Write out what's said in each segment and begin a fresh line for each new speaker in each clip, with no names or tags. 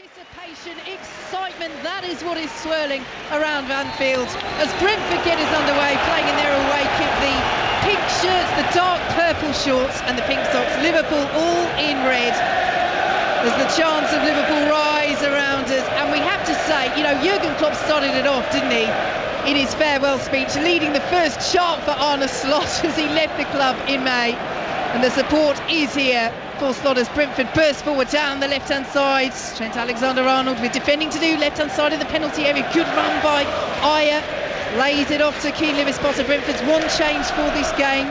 Anticipation, excitement, that is what is swirling around Anfield as Brentford get us underway, playing in their away kit, the pink shirts, the dark purple shorts and the pink socks. Liverpool all in red as the chants of Liverpool rise around us. And we have to say, you know, Jurgen Klopp started it off, didn't he, in his farewell speech, leading the first chant for Arne Slot as he left the club in May. And the support is here for Slot as Brentford burst forward down the left-hand side. Trent Alexander-Arnold with defending to do, left-hand side of the penalty area. Good run by Ayer. Lays it off to Keane Lewis-Potter. Brentford's one change for this game.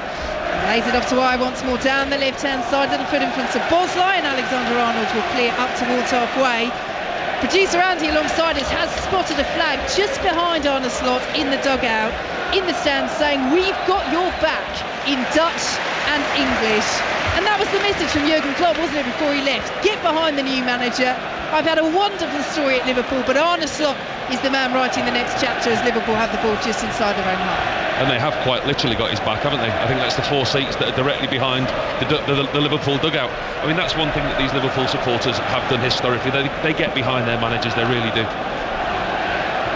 Lays it off to Ayer once more down the left-hand side. Little foot in front of Bosley, and Alexander-Arnold will clear up towards halfway. Producer Andy alongside us has spotted a flag just behind Arne Slot in the dugout, in the stand, saying we've got your back in Dutch and English. And that was the message from Jurgen Klopp, wasn't it, before he left? Get behind the new manager. I've had a wonderful story at Liverpool, but Arne Slot is the man writing the next chapter as Liverpool have the ball just inside their own half. And
they have quite literally got his back, haven't they? I think that's the 4 seats that are directly behind the Liverpool dugout. I mean, that's one thing that these Liverpool supporters have done historically. They get behind their managers, they really do.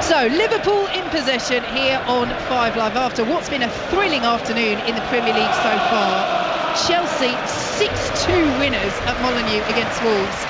So, Liverpool in possession here on 5 Live after what's been a thrilling afternoon in the Premier League so far. Chelsea 6-2 winners at Molineux against Wolves,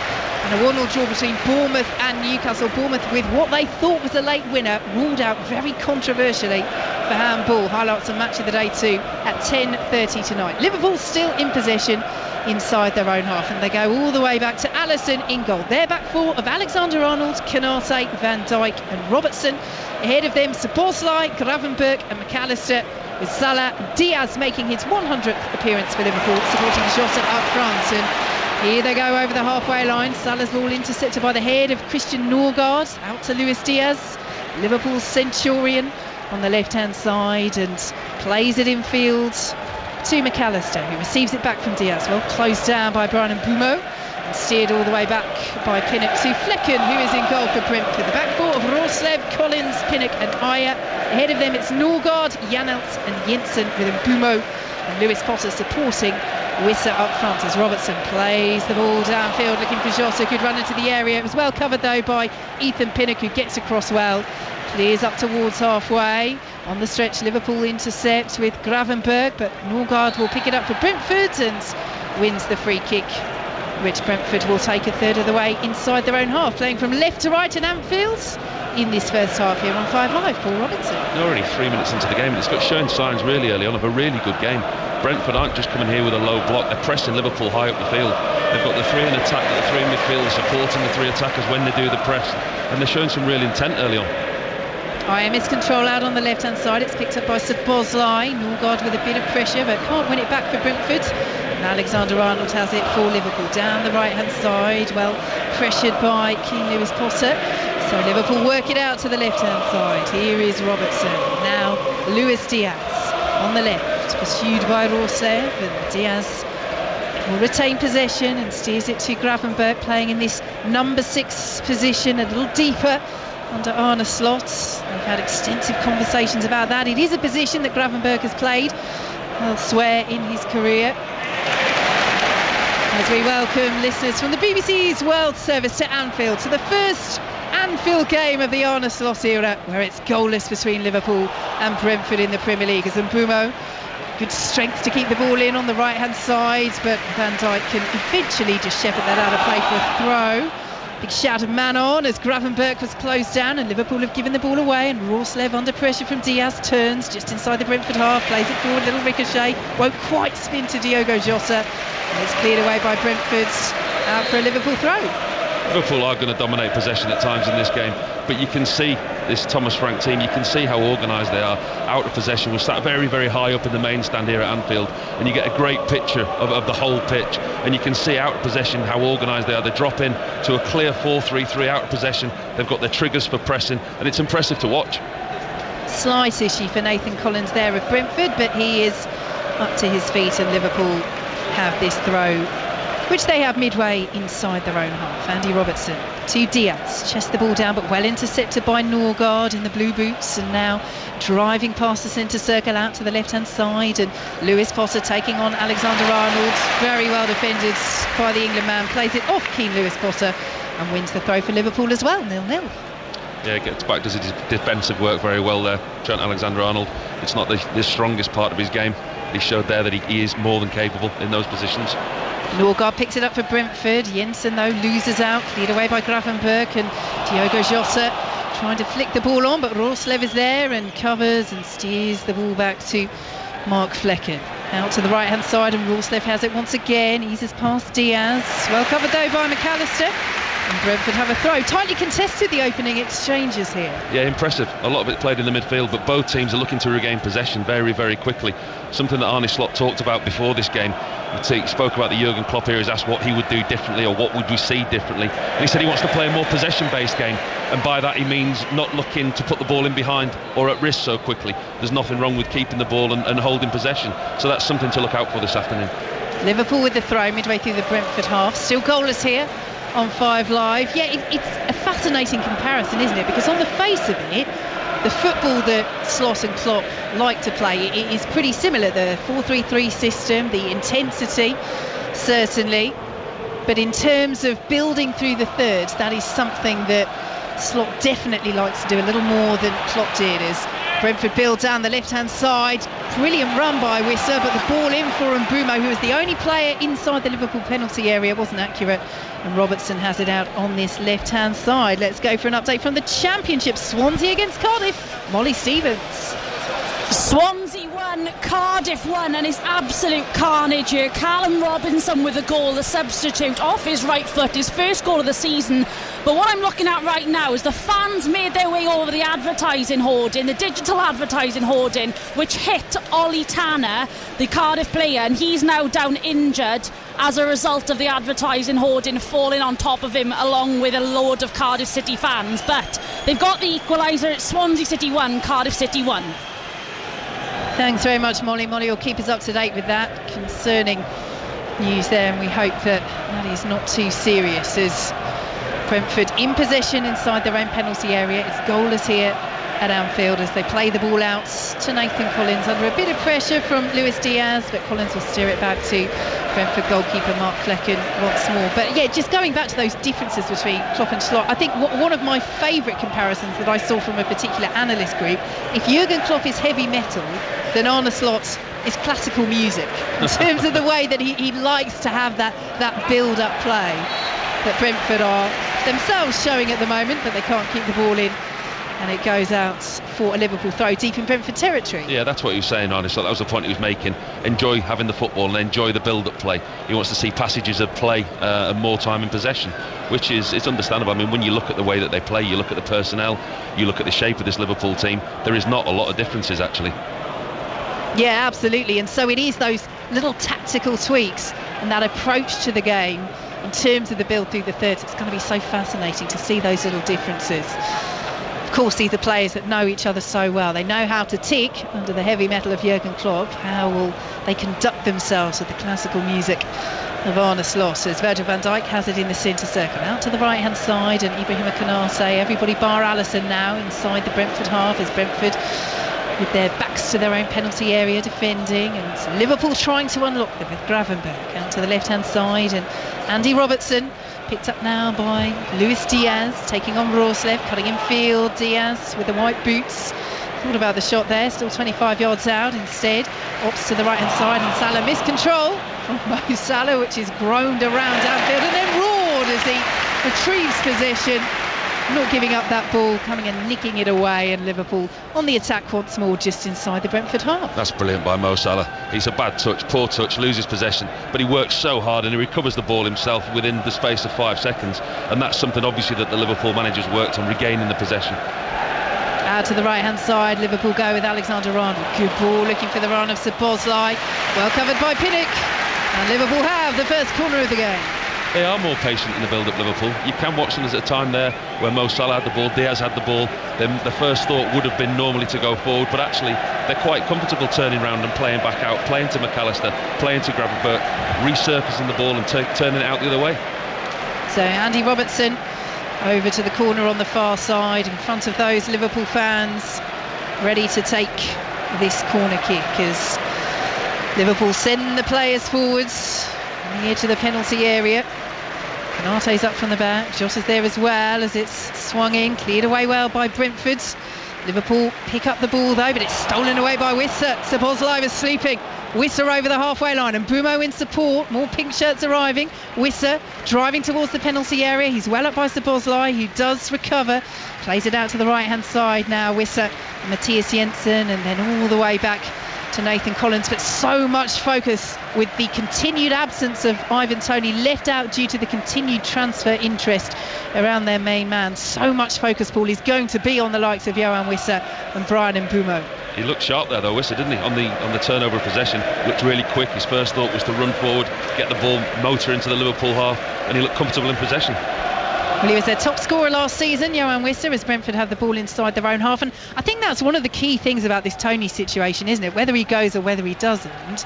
and a 1-1 draw between Bournemouth and Newcastle. Bournemouth with what they thought was a late winner ruled out very controversially for handball. Highlights of match of the day too at 10:30 tonight. Liverpool still in possession inside their own half, and they go all the way back to Alisson in goal. Their back four of Alexander-Arnold, Konate, Van Dijk and Robertson. Ahead of them Szoboszlai, Gravenberch and McAllister, with Salah, Diaz making his 100th appearance for Liverpool, supporting Jota up front. And here they go over the halfway line. Salah's ball intercepted by the head of Christian Norgard, out to Luis Diaz, Liverpool's Centurion on the left-hand side, and plays it infield to McAllister, who receives it back from Diaz. Well, closed down by Brian Mbeumo and steered all the way back by Pinnock to Flecken, who is in goal for Brentford. The back four of Rorslev, Collins, Pinnock and Ayer. Ahead of them it's Norgard, Janelt and Jensen, with Mbeumo and Lewis Potter supporting Wissa up front as Robertson plays the ball downfield looking for Jota. Good run into the area. It was well covered though by Ethan Pinnock, who gets across well. Clears up towards halfway. On the stretch, Liverpool intercepts with Gravenberch, but Norgard will pick it up for Brentford and wins the free kick, which Brentford will take a third of the way inside their own half. Playing from left to right in Anfield in this first half here on 5 Live, Paul Robinson.
They're already 3 minutes into the game, and it's got showing signs really early on of a really good game. Brentford aren't just coming here with a low block, they're pressing Liverpool high up the field. They've got the 3 in attack, the 3 in midfield, supporting the 3 attackers when they do the press, and they're showing some real intent early on.
IMS control out on the left-hand side. It's picked up by Szoboszlai. Norgard with a bit of pressure, but can't win it back for Brentford. And Alexander-Arnold has it for Liverpool. Down the right-hand side, well, pressured by Keane Lewis-Potter. So Liverpool work it out to the left-hand side. Here is Robertson. Now Luis Diaz on the left, pursued by Rorslev, and Diaz will retain possession and steers it to Gravenberch, playing in this number 6 position, a little deeper under Arne Slot. They've had extensive conversations about that. It is a position that Gravenberch has played elsewhere in his career. As we welcome listeners from the BBC's World Service to Anfield, to the first Anfield game of the Arne Slot era, where it's goalless between Liverpool and Brentford in the Premier League. As Mbeumo, good strength to keep the ball in on the right hand side, but Van Dijk can eventually just shepherd that out of play for a throw. Big shout of man on as Gravenberch was closed down, and Liverpool have given the ball away, and Rorslev under pressure from Diaz turns just inside the Brentford half, plays it forward, little ricochet, won't quite spin to Diogo Jota, and it's cleared away by Brentford, out for a Liverpool throw.
Liverpool are going to dominate possession at times in this game, but you can see this Thomas Frank team, you can see how organised they are out of possession. We're sat very, very high up in the main stand here at Anfield, and you get a great picture of the whole pitch, and you can see out of possession how organised they are. They drop in to a clear 4-3-3 out of possession. They've got their triggers for pressing, and it's impressive to watch.
Slight issue for Nathan Collins there of Brentford, but he is up to his feet, and Liverpool have this throw, which they have midway inside their own half. Andy Robertson to Diaz, chests the ball down, but well intercepted by Norgard in the blue boots, and now driving past the centre circle out to the left hand side, and Lewis Potter taking on Alexander-Arnold, very well defended by the England man, plays it off Keane Lewis-Potter, and wins the throw for Liverpool as well, 0-0.
Yeah, gets back, does his defensive work very well there. Trent Alexander-Arnold, it's not the strongest part of his game. He showed there that he is more than capable in those positions.
Norgard picks it up for Brentford. Jensen, though, loses out, cleared away by Gravenberch, and Diogo Jota trying to flick the ball on, but Rorslev is there and covers and steers the ball back to Mark Flecken. Out to the right hand side, and Rorslev has it once again, eases past Diaz, well covered though by McAllister, and Brentford have a throw. Tightly contested, the opening exchanges here.
Yeah, impressive. A lot of it played in the midfield, but both teams are looking to regain possession very, very quickly. Something that Arne Slot talked about before this game. He spoke about the Jurgen Klopp here. He's asked what he would do differently, or what would we see differently, and he said he wants to play a more possession-based game, and by that he means not looking to put the ball in behind or at risk so quickly. There's nothing wrong with keeping the ball and holding possession, so that's something to look out for this afternoon.
Liverpool with the throw midway through the Brentford half, still goalless here on 5 Live. Yeah, it's a fascinating comparison, isn't it? Because on the face of it, the football that Slot and Klopp like to play is pretty similar. The 4-3-3 system, the intensity, certainly. But in terms of building through the thirds, that is something that Slot definitely likes to do a little more than Klopp did. As Brentford build down the left-hand side, brilliant run by Wissa, but the ball in for Mbeumo, who was the only player inside the Liverpool penalty area, wasn't accurate, and Robertson has it out on this left-hand side. Let's go for an update from the Championship. Swansea against Cardiff. Molly Stevens.
Swansea won, Cardiff won, and it's absolute carnage here. Callum Robinson with a goal, the substitute, off his right foot, his first goal of the season. But what I'm looking at right now is the fans made their way over the advertising hoarding, the digital advertising hoarding, which hit Ollie Tanner, the Cardiff player, and he's now down injured as a result of the advertising hoarding falling on top of him, along with a load of Cardiff City fans. But they've got the equaliser. It's Swansea City 1, Cardiff City 1.
Thanks very much, Molly. Molly will keep us up to date with that concerning news there, and we hope that is not too serious, as Brentford in possession inside their own penalty area. It's goalless here at Anfield as they play the ball out to Nathan Collins under a bit of pressure from Luis Diaz, but Collins will steer it back to Brentford goalkeeper Mark Flecken once more. But yeah, just going back to those differences between Klopp and Slot, I think one of my favourite comparisons that I saw from a particular analyst group, if Jurgen Klopp is heavy metal, then Arne Slot is classical music, in terms of the way that he likes to have that build-up play that Brentford are themselves showing at the moment, but they can't keep the ball in, and it goes out for a Liverpool throw deep in Brentford territory. Yeah,
that's what he was saying, Arne. So that was the point he was making. Enjoy having the football and enjoy the build-up play. He wants to see passages of play and more time in possession, which it's understandable. I mean, when you look at the way that they play, you look at the personnel, you look at the shape of this Liverpool team, there is not a lot of differences actually.
Yeah, absolutely. And so it is those little tactical tweaks and that approach to the game in terms of the build through the thirds. It's going to be so fascinating to see those little differences. Of course, these are players that know each other so well. They know how to tick under the heavy metal of Jurgen Klopp. How will they conduct themselves with the classical music of Arne Slot, as Virgil van Dijk has it in the centre circle. Out to the right hand side, and Ibrahima Konate, everybody bar Alisson now inside the Brentford half, as Brentford with their backs to their own penalty area defending, and Liverpool trying to unlock them with Gravenberch out to the left hand side, and Andy Robertson picked up now by Luis Diaz, taking on Rorslev, cutting in field. Diaz with the white boots, thought about the shot there, still 25 yards out, instead opts to the right hand side, and Salah missed control from Mo Salah, which is groaned around Anfield and then roared as he retrieves possession, not giving up that ball, coming and nicking it away, and Liverpool on the attack once more just inside the Brentford half.
That's brilliant by Mo Salah. He's a bad touch, poor touch, loses possession, but he works so hard and he recovers the ball himself within the space of 5 seconds, and that's something obviously that the Liverpool managers worked on, regaining the possession.
Out to the right hand side, Liverpool go with Alexander-Arnold. Good ball, looking for the run of Szoboszlai, well covered by Pinnock, and Liverpool have the first corner of the game.
They are more patient in the build-up, Liverpool. You can watch them. There's a time there where Mo Salah had the ball, Diaz had the ball. Then the first thought would have been normally to go forward, but actually they're quite comfortable turning around and playing back out, playing to McAllister, playing to Gravenberch, resurfacing the ball and turning it out the other way.
So Andy Robertson over to the corner on the far side, in front of those Liverpool fans, ready to take this corner kick as Liverpool send the players forwards on the edge of the penalty area. Konate's up from the back. Jota's there as well as it's swung in, cleared away well by Brentford. Liverpool pick up the ball though, but it's stolen away by Wissa. Szoboszlai was sleeping. Wissa over the halfway line and Bumo in support. More pink shirts arriving. Wissa driving towards the penalty area. He's well up by Szoboszlai, who does recover. Plays it out to the right hand side now. Wissa, Matthias Jensen, and then all the way back to Nathan Collins. But so much focus with the continued absence of Ivan Toney, left out due to the continued transfer interest around their main man. So much focus, Paul, is going to be on the likes of Yoane Wissa and Brian Mbeumo.
He looked sharp there though, Wissa, didn't he? On the turnover of possession, looked really quick. His first thought was to run forward, get the ball, motor into the Liverpool half, and he looked comfortable in possession.
Well, he was their top scorer last season, Yoane Wissa, as Brentford have the ball inside their own half. And I think that's one of the key things about this Toney situation, isn't it? Whether he goes or whether he doesn't.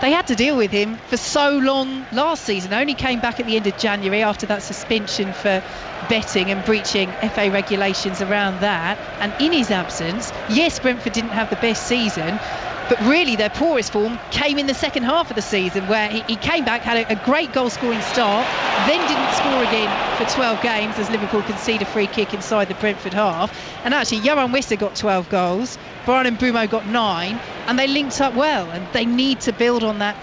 They had to deal with him for so long last season. Only came back at the end of January after that suspension for betting and breaching FA regulations around that. And in his absence, yes, Brentford didn't have the best season, but really their poorest form came in the second half of the season, where he came back, had a great goal scoring start, then didn't score again for 12 games as Liverpool conceded a free kick inside the Brentford half. And actually Yoane Wissa got 12 goals, Brian Mbeumo got 9, and they linked up well, and they need to build on that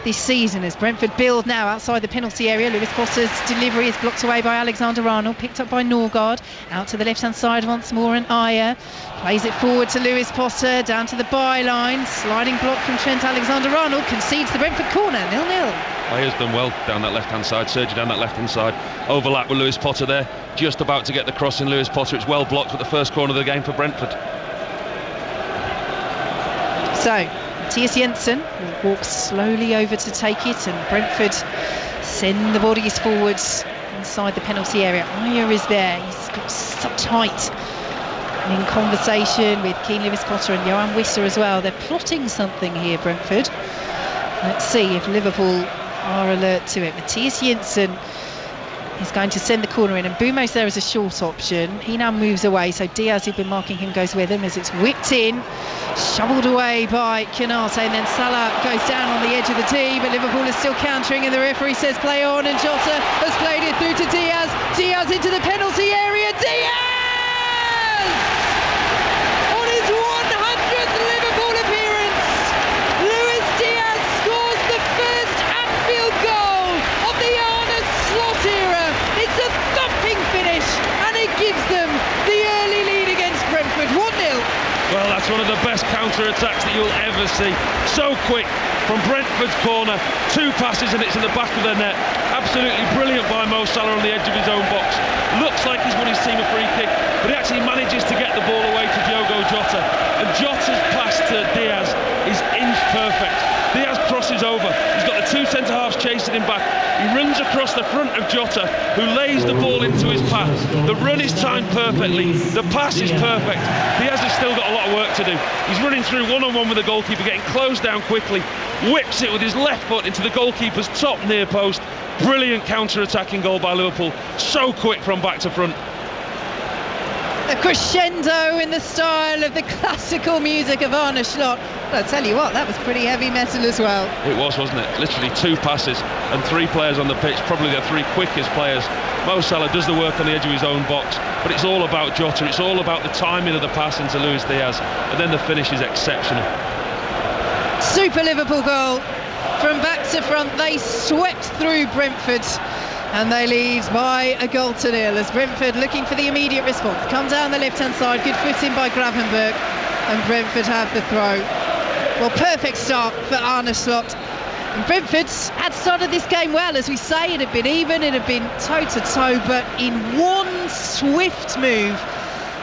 this season as Brentford build now outside the penalty area. Lewis Potter's delivery is blocked away by Alexander Arnold, picked up by Norgard, out to the left hand side once more, and Ayer plays it forward to Lewis Potter, down to the byline, sliding block from Trent Alexander-Arnold, concedes the Brentford corner, 0-0.
Ayer's done well down that left hand side, surging down that left hand side, overlap with Lewis Potter there, just about to get the cross in. Lewis Potter, it's well blocked at the first corner of the game for Brentford.
So Matthias Jensen will walk slowly over to take it, and Brentford send the bodies forwards inside the penalty area. Ayer is there, he's got such height, and in conversation with Keane, Lewis Potter and Yoane Wissa as well. They're plotting something here, Brentford. Let's see if Liverpool are alert to it. Matthias Jensen is going to send the corner in, and Mbeumo's there as a short option. He now moves away, so Diaz, who'd been marking him, goes with him as it's whipped in, shoveled away by Konate, and then Salah goes down on the edge of the tee, but Liverpool is still countering, and the referee says play on, and Jota has played it through to Diaz. Diaz into the penalty area. Diaz! On his 100th Liverpool appearance, Luis Diaz scores the first Anfield goal of the Arne Slot era. It's a thumping finish, and it gives them the early lead against Brentford, 1-0.
Well, that's one of the best counter-attacks that you'll ever see. So quick from Brentford's corner, 2 passes and it's in the back of the net. Absolutely brilliant by Mo Salah on the edge of his own box. Looks like he's won his team a free kick, but he actually manages to get the ball away to Diogo Jota. And Jota's pass to Diaz is inch perfect. Diaz crosses over, he's got the 2 centre-halves chasing him back. He runs across the front of Jota, who lays the ball into his path. The run is timed perfectly, the pass is perfect. Diaz has still got a lot of work to do. He's running through one-on-one with the goalkeeper, getting closed down quickly, whips it with his left foot into the goalkeeper's top near post. Brilliant counter-attacking goal by Liverpool, so quick from back to front.
A crescendo in the style of the classical music of Arne Slot. But I tell you what, that was pretty heavy metal as well.
It was, wasn't it? Literally 2 passes and 3 players on the pitch, probably the 3 quickest players. Mo Salah does the work on the edge of his own box, but it's all about Jota, it's all about the timing of the pass into Luis Diaz, and then the finish is exceptional.
Super Liverpool goal. From back to front, they swept through Brentford, and they lead by a 1-0 as Brentford looking for the immediate response. Come down the left-hand side, good footing by Gravenberg, and Brentford have the throw. Well, perfect start for Arne Slot. And Brentford had started this game well, as we say. It had been even, it had been toe-to-toe, but in one swift move,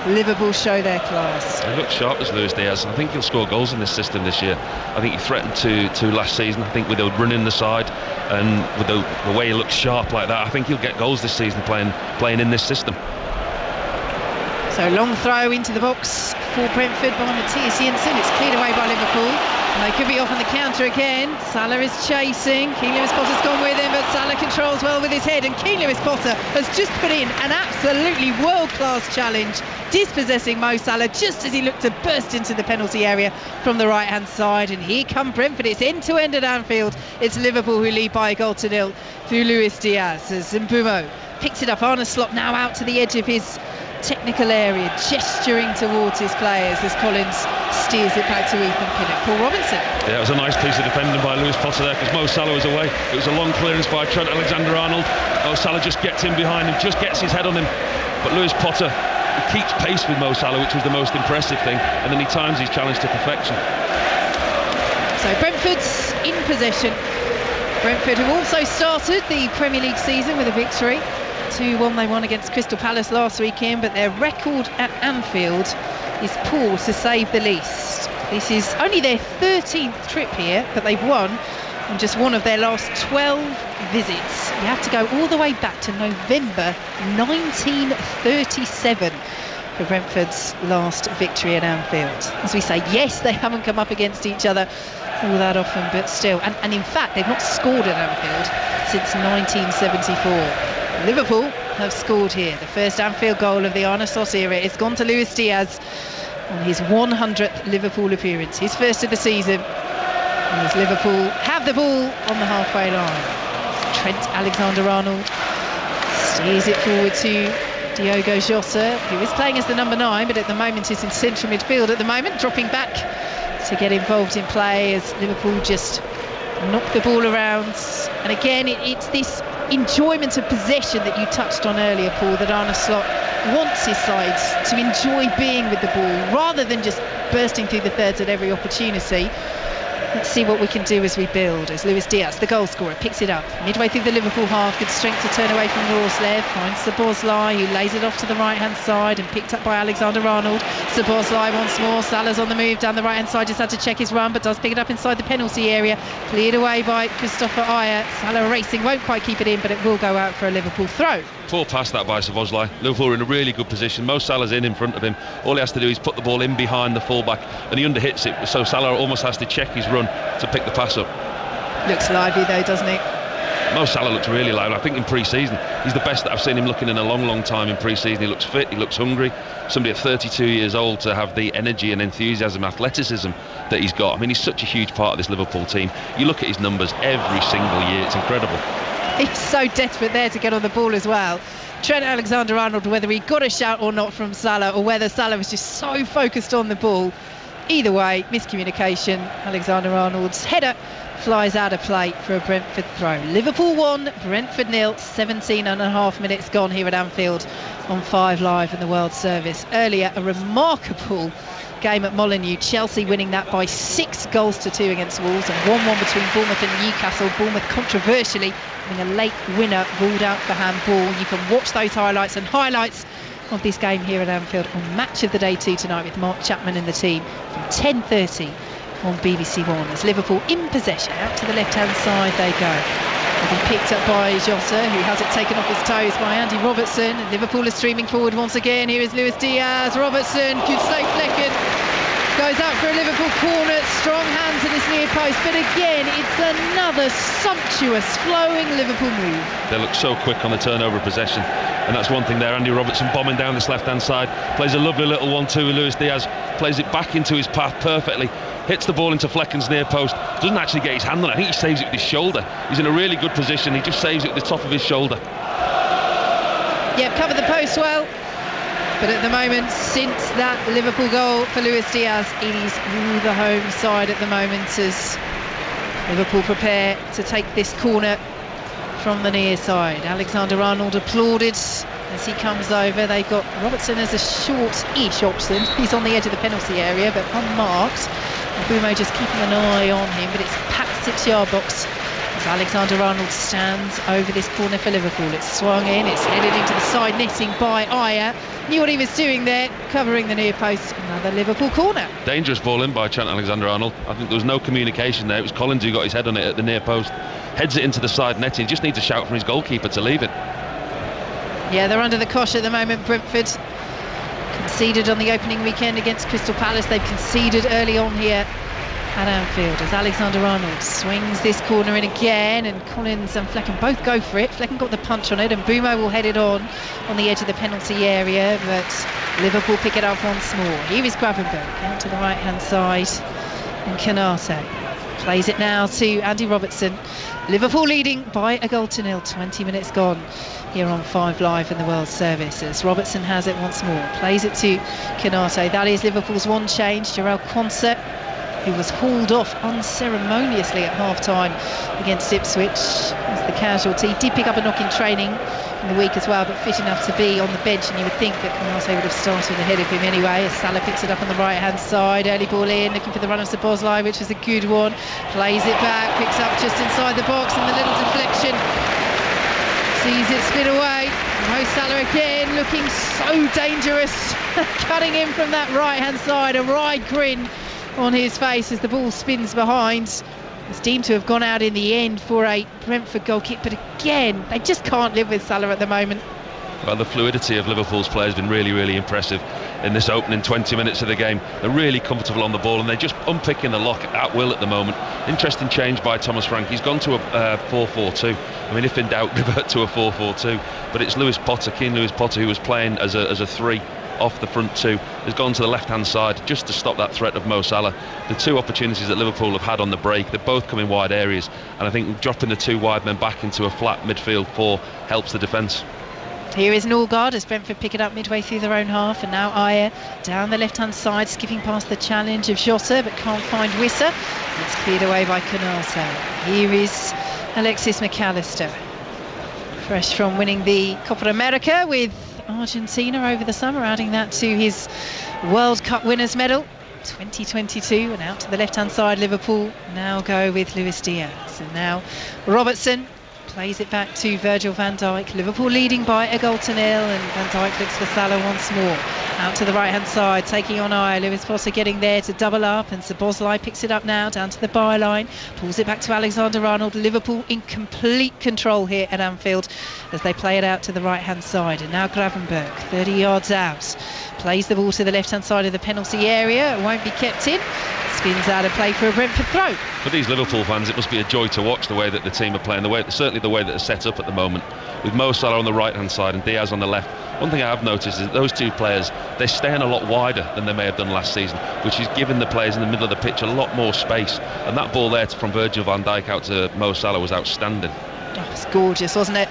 Liverpool show their class.
He looks sharp as Luis Diaz. I think he'll score goals in this system this year. I think he threatened to last season. I think with the run in the side and with the way he looks sharp like that, I think he'll get goals this season playing in this system.
So long throw into the box for Brentford by Matthias Jensen. It's cleared away by Liverpool. And they could be off on the counter again. Salah is chasing. Keane Lewis-Potter's gone with him, but Salah controls well with his head. And Keane Lewis-Potter has just put in an absolutely world-class challenge, dispossessing Mo Salah just as he looked to burst into the penalty area from the right-hand side. And here come Brentford. It's end-to-end at Anfield. It's Liverpool who lead by 1-0 through Luis Diaz as Mbumo picks it up. Arne Slot now out to the edge of his technical area, gesturing towards his players as Collins steers it back to Ethan Pinnock. Paul Robinson.
Yeah, it was a nice piece of defending by Lewis Potter there because Mo Salah was away. It was a long clearance by Trent Alexander-Arnold. Mo Salah just gets in behind him, just gets his head on him. But Lewis Potter, he keeps pace with Mo Salah, which was the most impressive thing, and then he times his challenge to perfection.
So Brentford's in possession. Brentford, who also started the Premier League season with a victory. 2-1 they won against Crystal Palace last weekend, but their record at Anfield is poor to say the least. This is only their 13th trip here, but they've won on just one of their last 12 visits. You have to go all the way back to November 1937 for Brentford's last victory at Anfield. As we say, yes, they haven't come up against each other all that often, but still, and in fact they've not scored at Anfield since 1974. Liverpool have scored here. The first Anfield goal of the Arne Slot era. It's gone to Luis Diaz on his 100th Liverpool appearance, his first of the season. And as Liverpool have the ball on the halfway line, Trent Alexander-Arnold steers it forward to Diogo Jota, who is playing as the number 9, but at the moment is in central midfield at the moment, dropping back to get involved in play as Liverpool just knock the ball around. And again, it's this enjoyment of possession that you touched on earlier, Paul, that Arne Slot wants his sides to enjoy being with the ball rather than just bursting through the thirds at every opportunity. Let's see what we can do as we build. As Luis Diaz, the goal scorer, picks it up midway through the Liverpool half. Good strength to turn away from Rorslev. Finds Szoboszlai, who lays it off to the right hand side and picked up by Alexander-Arnold. Szoboszlai once more. Salah's on the move down the right hand side. Just had to check his run, but does pick it up inside the penalty area. Cleared away by Christopher Ajer. Salah racing, won't quite keep it in, but it will go out for a Liverpool throw.
Poor pass that by Szoboszlai. Liverpool are in a really good position. Mo Salah's in front of him. All he has to do is put the ball in behind the fullback, and he underhits it, so Salah almost has to check his run to pick the pass up.
Looks lively though, doesn't he?
Mo Salah looks really lively. I think in pre-season he's the best that I've seen him looking in a long time in pre-season. He looks fit, he looks hungry. Somebody at 32 years old to have the energy and enthusiasm, athleticism that he's got. I mean, he's such a huge part of this Liverpool team. You look at his numbers every single year, it's incredible.
He's so desperate there to get on the ball as well. Trent Alexander-Arnold, whether he got a shout or not from Salah, or whether Salah was just so focused on the ball, either way, miscommunication. Alexander-Arnold's header flies out of play for a Brentford throw. Liverpool 1, Brentford 0, 17 and a half minutes gone here at Anfield on 5 Live in the World Service. Earlier, a remarkable game at Molineux. Chelsea winning that by 6-2 against Wolves, and 1-1 between Bournemouth and Newcastle. Bournemouth controversially having a late winner ruled out for handball. You can watch those highlights and highlights of this game here at Anfield on Match of the Day 2 tonight with Mark Chapman and the team from 10:30 on BBC One. As Liverpool in possession, out to the left hand side they go. They've been picked up by Jota, who has it taken off his toes by Andy Robertson. And Liverpool is streaming forward once again. Here is Luis Diaz. Robertson, good save Flecken. Goes out for a Liverpool corner. Strong hands at his near post. But again, it's another sumptuous, flowing Liverpool move.
They look so quick on the turnover of possession. And that's one thing there. Andy Robertson bombing down this left-hand side. Plays a lovely little 1-2 with Luis Diaz. Plays it back into his path perfectly. Hits the ball into Flecken's near post. Doesn't actually get his hand on it. I think he saves it with his shoulder. He's in a really good position. He just saves it with the top of his shoulder.
Yep, covered the post well. But at the moment, since that Liverpool goal for Luis Diaz, it is the home side at the moment as Liverpool prepare to take this corner from the near side. Alexander-Arnold applauded as he comes over. They've got Robertson as a short-ish option. He's on the edge of the penalty area, but unmarked. Mbumo just keeping an eye on him, but it's a packed 6-yard box as Alexander-Arnold stands over this corner for Liverpool. It's swung in, it's headed into the side netting by Ajer. Knew what he was doing there, covering the near post. Another Liverpool corner.
Dangerous ball in by Trent Alexander-Arnold. I think there was no communication there. It was Collins who got his head on it at the near post. Heads it into the side netting. He just needs a shout from his goalkeeper to leave it.
Yeah, they're under the cosh at the moment, Brentford. Conceded on the opening weekend against Crystal Palace. They've conceded early on here at Anfield as Alexander-Arnold swings this corner in again, and Collins and Flecken both go for it. Flecken got the punch on it, and Bumo will head it on the edge of the penalty area, but Liverpool pick it up once more. Here is Gravenberch out to the right hand side, and Canate plays it now to Andy Robertson. Liverpool leading by a goal to nil, 20 minutes gone here on 5 Live in the World Service, as Robertson has it once more, plays it to Canate. That is Liverpool's one change. Jarell Quansah, who was hauled off unceremoniously at half-time against Ipswich as the casualty. Did pick up a knock in training in the week as well, but fit enough to be on the bench, and you would think that Canate would have started ahead of him anyway, as Salah picks it up on the right-hand side. Early ball in, looking for the run of Szoboszlai, which was a good one. Plays it back, picks up just inside the box, and the little deflection sees it spin away. Mo Salah again looking so dangerous, cutting in from that right-hand side, a wide grin on his face as the ball spins behind. It's deemed to have gone out in the end for a Brentford goal kick, but again, they just can't live with Salah at the moment.
Well, the fluidity of Liverpool's play has been really, really impressive in this opening 20 minutes of the game. They're really comfortable on the ball, and they're just unpicking the lock at will at the moment. Interesting change by Thomas Frank. He's gone to a 4-4-2. I mean, if in doubt, revert to a 4-4-2. But it's Lewis Potter, Keane Lewis Potter, who was playing as a 3 off the front 2, has gone to the left-hand side just to stop that threat of Mo Salah. The 2 opportunities that Liverpool have had on the break, they're both come in wide areas, and I think dropping the 2 wide men back into a flat midfield 4 helps the defence.
Here is Norgard as Brentford pick it up midway through their own half, and now Ayer down the left-hand side, skipping past the challenge of Jota, but can't find Wissa. It's cleared away by Canate. Here is Alexis McAllister, fresh from winning the Copa America with Argentina over the summer, adding that to his World Cup winners medal 2022. And out to the left hand side, Liverpool now go with Luis Diaz, and now Robertson plays it back to Virgil van Dijk. Liverpool leading by a goal to nil, and Van Dijk looks for Salah once more. Out to the right hand side, taking on Ayer. Lewis Potter getting there to double up, and Szoboszlai picks it up now down to the byline, pulls it back to Alexander-Arnold. Liverpool in complete control here at Anfield as they play it out to the right hand side, and now Gravenberch 30 yards out, plays the ball to the left hand side of the penalty area. It won't be kept in, spins out of play for a Brentford throw.
For these Liverpool fans, it must be a joy to watch the way that the team are playing, certainly the way that they're set up at the moment, with Mo Salah on the right hand side and Diaz on the left. One thing I have noticed is that those 2 players, they're staying a lot wider than they may have done last season, which is giving the players in the middle of the pitch a lot more space, and that ball there from Virgil van Dijk out to Mo Salah was outstanding.
Oh, it's gorgeous, wasn't it?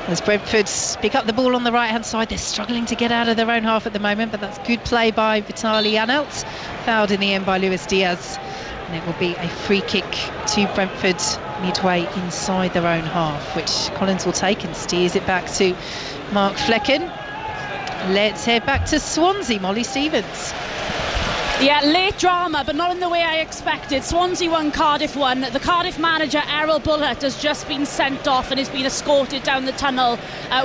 As Brentford pick up the ball on the right hand side, they're struggling to get out of their own half at the moment, but that's good play by Vitaly Anelt, fouled in the end by Luis Diaz, and it will be a free kick to Brentford midway inside their own half, which Collins will take and steers it back to Mark Flecken. Let's head back to Swansea. Molly Stevens.
Yeah, late drama, but not in the way I expected. Swansea 1, Cardiff 1. The Cardiff manager, Errol Bullett, has just been sent off and has been escorted down the tunnel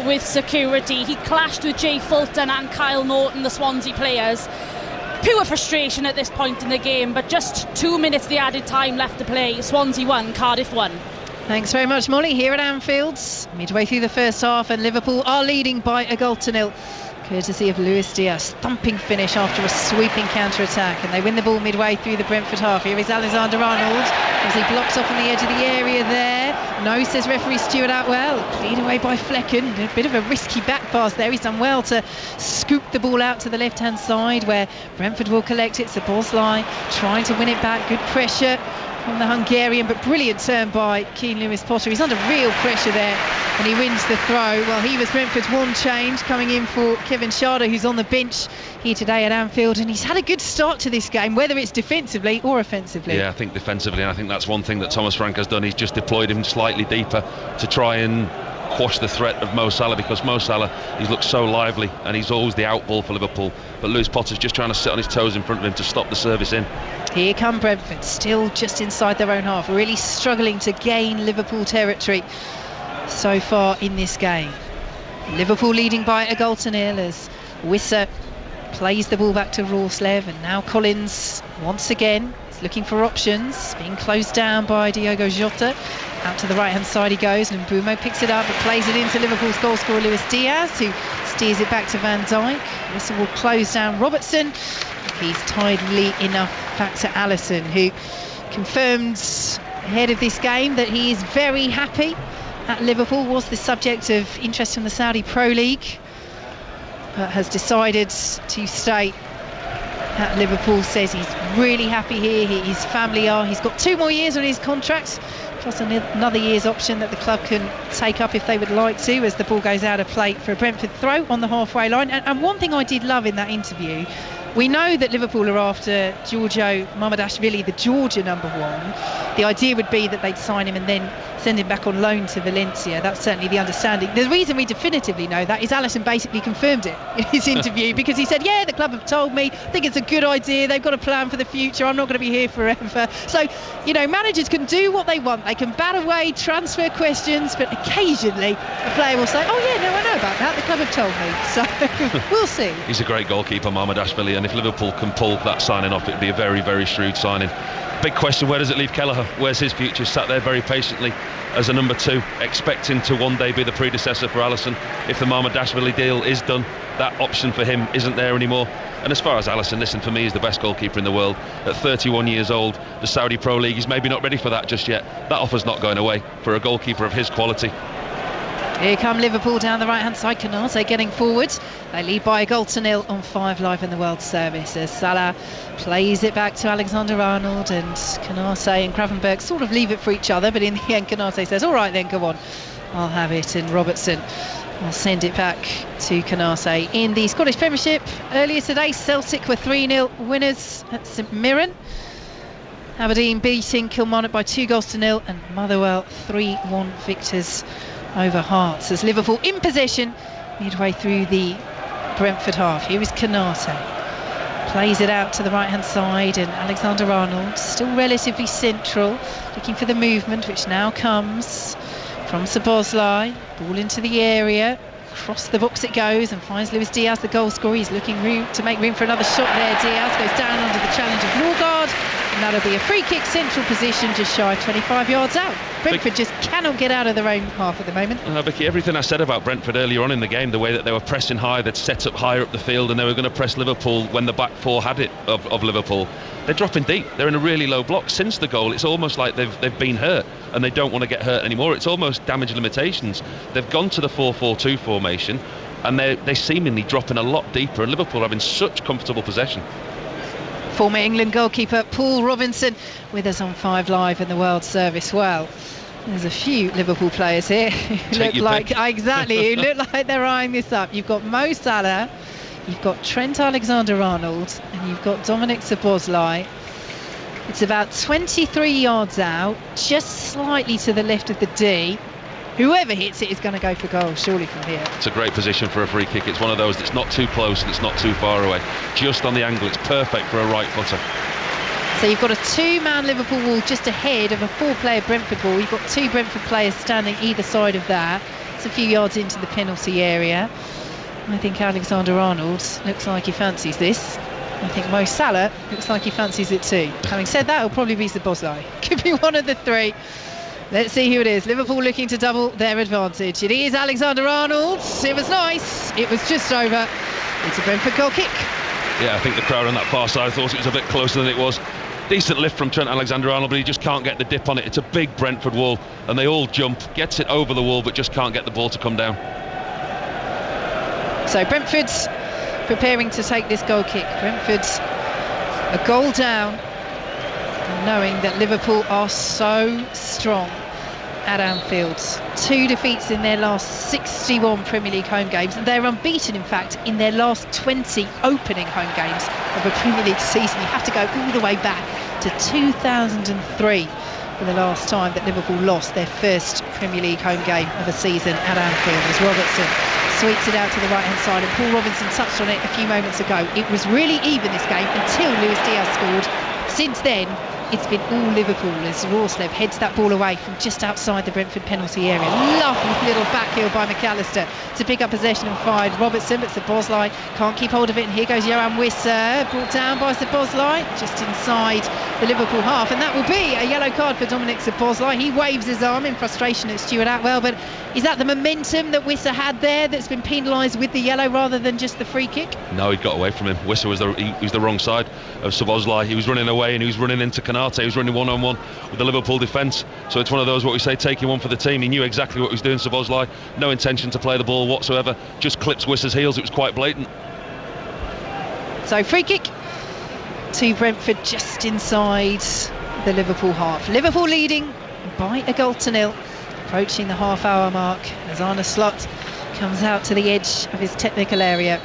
with security. He clashed with Jay Fulton and Kyle Norton, the Swansea players. Pure frustration at this point in the game, but just 2 minutes the added time left to play. Swansea 1, Cardiff 1.
Thanks very much, Molly. Here at Anfield, midway through the first half, and Liverpool are leading by a goal to nil, courtesy of Luis Diaz. Thumping finish after a sweeping counter-attack, and they win the ball midway through the Brentford half. Here is Alexander-Arnold as he blocks off on the edge of the area there. No, says referee Stuart Atwell. Cleared away by Flecken. A bit of a risky back pass there. He's done well to scoop the ball out to the left-hand side where Brentford will collect it. Szoboszlai trying to win it back. Good pressure from the Hungarian, but brilliant turn by Keane Lewis Potter. He's under real pressure there, and he wins the throw. Well, he was Brentford's one change, coming in for Kevin Schade, who's on the bench here today at Anfield, and he's had a good start to this game, whether it's defensively or offensively. Yeah,
I think defensively, and I think that's one thing that Thomas Frank has done. He's just deployed him slightly deeper to try and quash the threat of Mo Salah, because Mo Salah, he's looked so lively and he's always the out ball for Liverpool, but Lewis Potter's just trying to sit on his toes in front of him to stop the service in.
Here come Brentford, still just inside their own half, really struggling to gain Liverpool territory so far in this game. Liverpool leading by a goal to nil as Wissa plays the ball back to Rorslev, and now Collins once again is looking for options, being closed down by Diogo Jota. Out to the right hand side he goes, and Mbumo picks it up and plays it into Liverpool's goal scorer Luis Diaz, who steers it back to Van Dijk. Alisson will close down Robertson. He's tidily enough back to Alisson, who confirmed ahead of this game that he is very happy at Liverpool. Was the subject of interest from the Saudi Pro League, but has decided to stay at Liverpool. Says he's really happy here. His family are. He's got 2 more years on his contract, plus another year's option that the club can take up if they would like to, as the ball goes out of play for a Brentford throw on the halfway line. And one thing I did love in that interview, we know that Liverpool are after Giorgio Mamardashvili, the Georgia number 1. The idea would be that they'd sign him and then send him back on loan to Valencia. That's certainly the understanding. The reason we definitively know that is Alisson basically confirmed it in his interview, because he said, yeah, the club have told me, I think it's a good idea, they've got a plan for the future, I'm not going to be here forever. So, you know, managers can do what they want, they can bat away transfer questions, but occasionally a player will say, oh yeah, no, I know about that, the club have told me. So we'll see.
He's a great goalkeeper, Mamardashvili, and if Liverpool can pull that signing off, it'd be a very, very shrewd signing. Big question, where does it leave Kelleher? Where's his future? Sat there very patiently as a number 2, expecting to one day be the predecessor for Alisson. If the Mamardashvili deal is done, that option for him isn't there anymore. And as far as Alisson, listen, for me, he's the best goalkeeper in the world. At 31 years old, the Saudi Pro League, he's maybe not ready for that just yet. That offer's not going away for a goalkeeper of his quality.
Here come Liverpool down the right hand side. Canate getting forward. They lead by a 1-0 on 5 Live in the World Service, as Salah plays it back to Alexander-Arnold, and Canate and Gravenberch sort of leave it for each other, but in the end Canate says, all right then, go on, I'll have it, and Robertson will send it back to Canate. In the Scottish Premiership earlier today, Celtic were 3-0 winners at St Mirren. Aberdeen beating Kilmarnock by 2-0, and Motherwell 3-1 victors over Hearts, as Liverpool in possession midway through the Brentford half. Here is Canate, plays it out to the right hand side, and Alexander-Arnold still relatively central, looking for the movement, which now comes from Szoboszlai. Ball into the area, across the box it goes, and finds Luis Diaz, the goal scorer. He's looking to make room for another shot there. Diaz goes down under the challenge of Norgard, and that'll be a free kick, central position, just shy of 25 yards out. Brentford just cannot get out of their own half at the moment.
Vicky, everything I said about Brentford earlier on in the game, the way that they were pressing high, they'd set up higher up the field, and they were going to press Liverpool when the back 4 had it of Liverpool. They're dropping deep, they're in a really low block. Since the goal, it's almost like they've been hurt, and they don't want to get hurt anymore. It's almost damage limitations. They've gone to the 4-4-2 formation, and they're seemingly dropping a lot deeper, and Liverpool having such comfortable possession.
Former England goalkeeper Paul Robinson with us on 5 Live in the World Service. Well, there's a few Liverpool players here who look like they're eyeing this up. You've got Mo Salah, you've got Trent Alexander-Arnold, and you've got Dominic Szoboszlai. It's about 23 yards out, just slightly to the left of the D. Whoever hits it is going to go for goal, surely, from here.
It's a great position for a free kick. It's one of those that's not too close and it's not too far away. Just on the angle, it's perfect for a right footer.
So you've got a 2-man Liverpool wall just ahead of a 4-player Brentford wall. You've got 2 Brentford players standing either side of that. It's a few yards into the penalty area. I think Alexander-Arnold looks like he fancies this. I think Mo Salah looks like he fancies it too. Having said that, it'll probably be Szoboszlai. Could be one of the 3. Let's see who it is. Liverpool looking to double their advantage. It is Alexander-Arnold. It was nice. It was just over. It's a Brentford goal kick.
Yeah, I think the crowd on that far side thought it was a bit closer than it was. Decent lift from Trent Alexander-Arnold, but he just can't get the dip on it. It's a big Brentford wall, and they all jump. Gets it over the wall, but just can't get the ball to come down.
So Brentford's preparing to take this goal kick. Brentford's a goal down, knowing that Liverpool are so strong at Anfield. 2 defeats in their last 61 Premier League home games. They're unbeaten, in fact, in their last 20 opening home games of a Premier League season. You have to go all the way back to 2003 for the last time that Liverpool lost their first Premier League home game of a season at Anfield, as Robertson sweeps it out to the right hand side, and Paul Robinson touched on it a few moments ago. It was really even, this game, until Luis Diaz scored. Since then, it's been all Liverpool as Rorslev heads that ball away from just outside the Brentford penalty area. Lovely little backheel by McAllister to pick up possession and find Robertson, but Szoboszlai can't keep hold of it, and here goes Johan Wissa, brought down by Szoboszlai just inside the Liverpool half, and that will be a yellow card for Dominic Szoboszlai. He waves his arm in frustration at Stuart Atwell, but is that the momentum that Wissa had there that's been penalised with the yellow rather than just the free kick?
No, he got away from him. Wissa was the wrong side of Szoboszlai. He was running away and he was running into Konate. He was running one-on-one with the Liverpool defence. So it's one of those, what we say, taking one for the team. He knew exactly what he was doing, Szoboszlai. No intention to play the ball whatsoever. Just clips Wissa's heels. It was quite blatant.
So free kick to Brentford just inside the Liverpool half. Liverpool leading by a goal to nil. Approaching the half-hour mark as Arne Slot comes out to the edge of his technical area.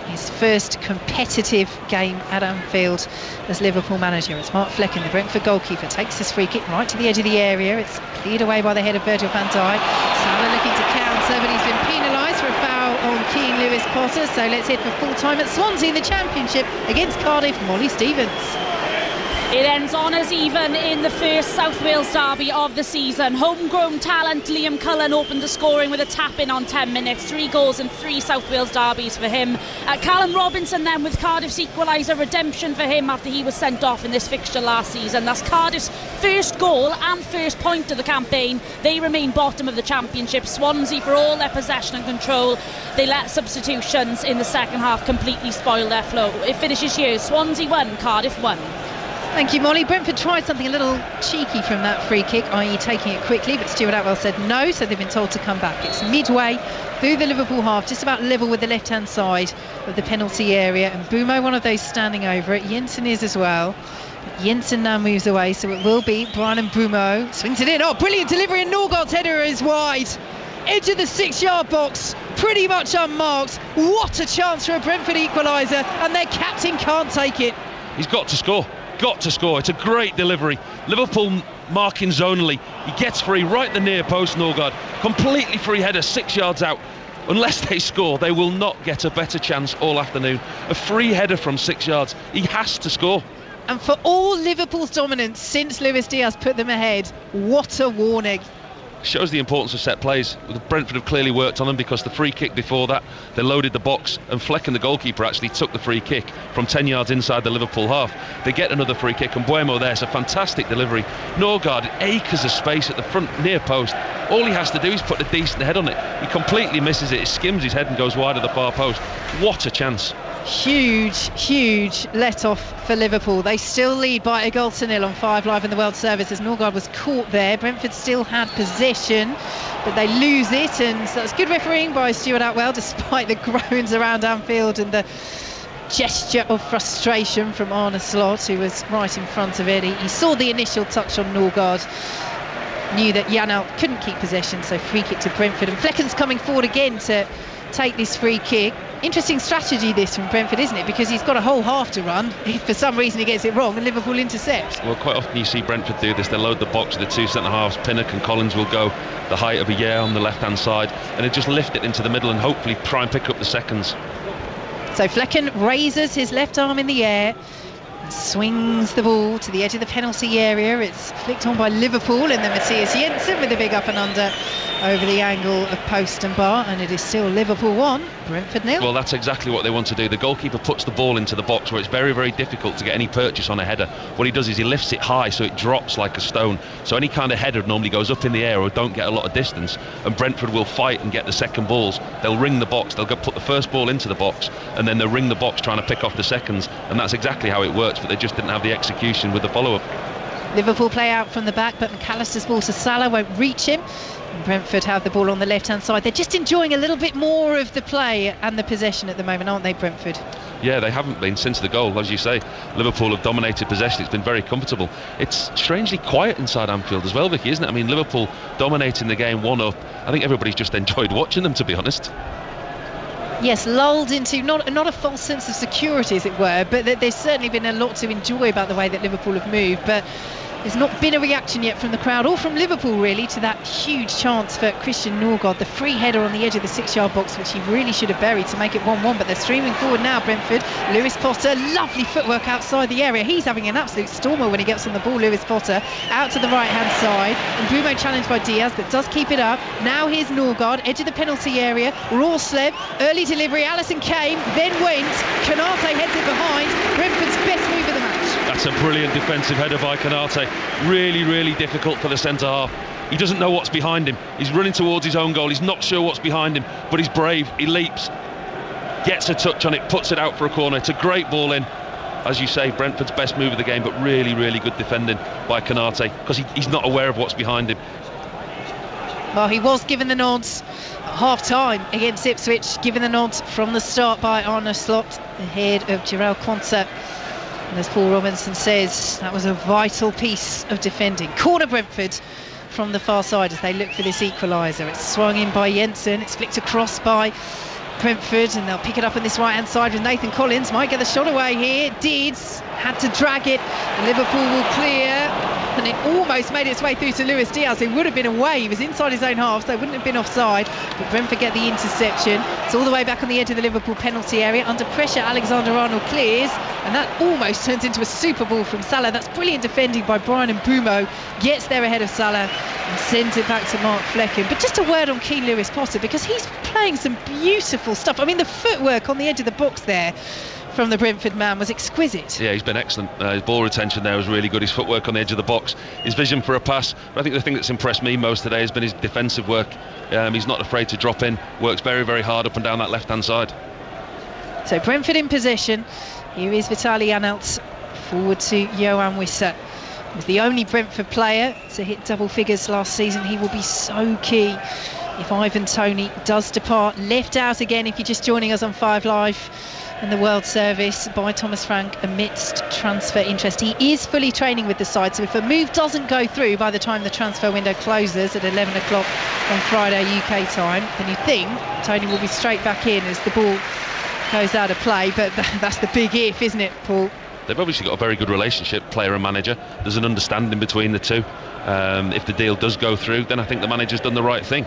His first competitive game at Anfield as Liverpool manager. It's Mark Flecken, the Brentford goalkeeper, takes this free kick right to the edge of the area. It's cleared away by the head of Virgil van Dijk. Salah looking to counter, but he's been penalised for a foul on Keane Lewis-Potter. So let's head for full time at Swansea in the Championship against Cardiff. Molly Stevens.
It ends on as even in the first South Wales derby of the season. Homegrown talent Liam Cullen opened the scoring with a tap-in on 10 minutes. 3 goals in 3 South Wales derbies for him. Callum Robinson then with Cardiff's equaliser, redemption for him after he was sent off in this fixture last season. That's Cardiff's first goal and first point of the campaign. They remain bottom of the Championship. Swansea, for all their possession and control, they let substitutions in the second half completely spoil their flow. It finishes here, Swansea 1, Cardiff 1.
Thank you, Molly. Brentford tried something a little cheeky from that free kick, i.e. taking it quickly, but Stuart Atwell said no, so they've been told to come back. It's midway through the Liverpool half, just about level with the left-hand side of the penalty area, and Bumo, one of those standing over it. Jensen is as well. Jensen now moves away, so it will be Brian and Bumo. Swings it in. Oh, brilliant delivery, and Norgaard's header is wide. Edge of the 6-yard box, pretty much unmarked. What a chance for a Brentford equaliser, and their captain can't take it.
He's got to score. Got to score. It's a great delivery. Liverpool marking zonally. He gets free right at the near post, Norgaard. Completely free header, 6 yards out. Unless they score, they will not get a better chance all afternoon. A free header from 6 yards. He has to score.
And for all Liverpool's dominance since Luis Diaz put them ahead, what a warning.
Shows the importance of set plays. Brentford have clearly worked on them, because the free kick before that, they loaded the box, and Flecken, the goalkeeper, actually took the free kick from 10 yards inside the Liverpool half. They get another free kick, and Buemo there's a fantastic delivery. Norgaard, acres of space at the front near post. All he has to do is put a decent head on it. He completely misses it. He skims his head and goes wide of the far post. What a chance. Huge
let off for Liverpool. They still lead by a goal to nil on 5 Live in the World Service as Norgaard was caught there. Brentford still had possession, but they lose it, and so that's good refereeing by Stuart Atwell, despite the groans around Anfield and the gesture of frustration from Arne Slot, who was right in front of it. He saw the initial touch on Norgaard, knew that Janelt couldn't keep possession, so free kick to Brentford, and Flecken's coming forward again to take this free kick. Interesting strategy this from Brentford, isn't it? Because he's got a whole half to run. If for some reason he gets it wrong and Liverpool intercept.
Well, quite often you see Brentford do this. They load the box with the 2 centre-halves. Pinnock and Collins will go the height of a year on the left-hand side, and they just lift it into the middle and hopefully try and pick up the seconds.
So Flecken raises his left arm in the air and swings the ball to the edge of the penalty area. It's flicked on by Liverpool, and then Matthias Jensen with a big up and under over the angle of post and bar, and it is still Liverpool 1, Brentford 0.
Well, that's exactly what they want to do. The goalkeeper puts the ball into the box where it's very, very difficult to get any purchase on a header. What he does is he lifts it high so it drops like a stone. So any kind of header normally goes up in the air or don't get a lot of distance, and Brentford will fight and get the second balls. They'll ring the box, they'll go put the first ball into the box, and then they'll ring the box trying to pick off the seconds, and that's exactly how it works, but they just didn't have the execution with the follow-up.
Liverpool play out from the back, but McAllister's ball to Salah won't reach him. And Brentford have the ball on the left-hand side. They're just enjoying a little bit more of the play and the possession at the moment, aren't they, Brentford?
Yeah, they haven't been since the goal. As you say, Liverpool have dominated possession. It's been very comfortable. It's strangely quiet inside Anfield as well, Vicky, isn't it? I mean, Liverpool dominating the game 1-up. I think everybody's just enjoyed watching them, to be honest.
Yes, lulled into not a false sense of security, as it were, but there's certainly been a lot to enjoy about the way that Liverpool have moved. But There's not been a reaction yet from the crowd or from Liverpool really to that huge chance for Christian Norgård, the free header on the edge of the 6-yard box, which he really should have buried to make it 1-1. But they're streaming forward now, Brentford. Lewis Potter, lovely footwork outside the area. He's having an absolute stormer when he gets on the ball. Lewis Potter out to the right hand side, and Bruno challenged by Diaz, but does keep it up. Now here's Norgård, edge of the penalty area. Rorslev, early delivery. Allison came, then went. Konate heads it behind. Brentford's best move of the match.
That's a brilliant defensive header by Konate. Really, really difficult for the centre half. He doesn't know what's behind him. He's running towards his own goal. He's not sure what's behind him, but he's brave. He leaps, gets a touch on it, puts it out for a corner. It's a great ball in. As you say, Brentford's best move of the game, but really, really good defending by Konate, because he's not aware of what's behind him.
Well, he was given the nods at half-time against Ipswich, given the nod from the start by Arne Slot, ahead of Jarell Quansah. And as Paul Robinson says, that was a vital piece of defending. Corner Brentford from the far side as they look for this equaliser. It's swung in by Jensen, it's flicked across by Brentford, and they'll pick it up on this right hand side with Nathan Collins. Might get the shot away here. Deeds had to drag it. Liverpool will clear, and it almost made its way through to Luis Diaz, who would have been away. He was inside his own half, so it wouldn't have been offside, but Brentford get the interception. It's all the way back on the edge of the Liverpool penalty area. Under pressure, Alexander-Arnold clears, and that almost turns into a super ball from Salah. That's brilliant defending by Brian Mbeumo. Gets there ahead of Salah and sends it back to Mark Flecken. But just a word on Keane Lewis Potter, because he's playing some beautiful stuff. I mean, the footwork on the edge of the box there from the Brentford man was exquisite. Yeah,
he's been excellent. His ball retention there was really good. His footwork on the edge of the box, his vision for a pass. But I think the thing that's impressed me most today has been his defensive work. He's not afraid to drop in, works very, very hard up and down that left-hand side.
So Brentford in possession. Here is Vitaly Analt forward to Johan Wissa. He was the only Brentford player to hit double figures last season. He will be so key if Ivan Toney does depart. Left out again if you're just joining us on 5 Live and the World Service by Thomas Frank amidst transfer interest. He is fully training with the side, so if a move doesn't go through by the time the transfer window closes at 11 o'clock on Friday UK time, then you think Toney will be straight back in as the ball goes out of play. But that's the big if, isn't it, Paul?
They've obviously got a very good relationship, player and manager. There's an understanding between the two. If the deal does go through, then I think the manager's done the right thing.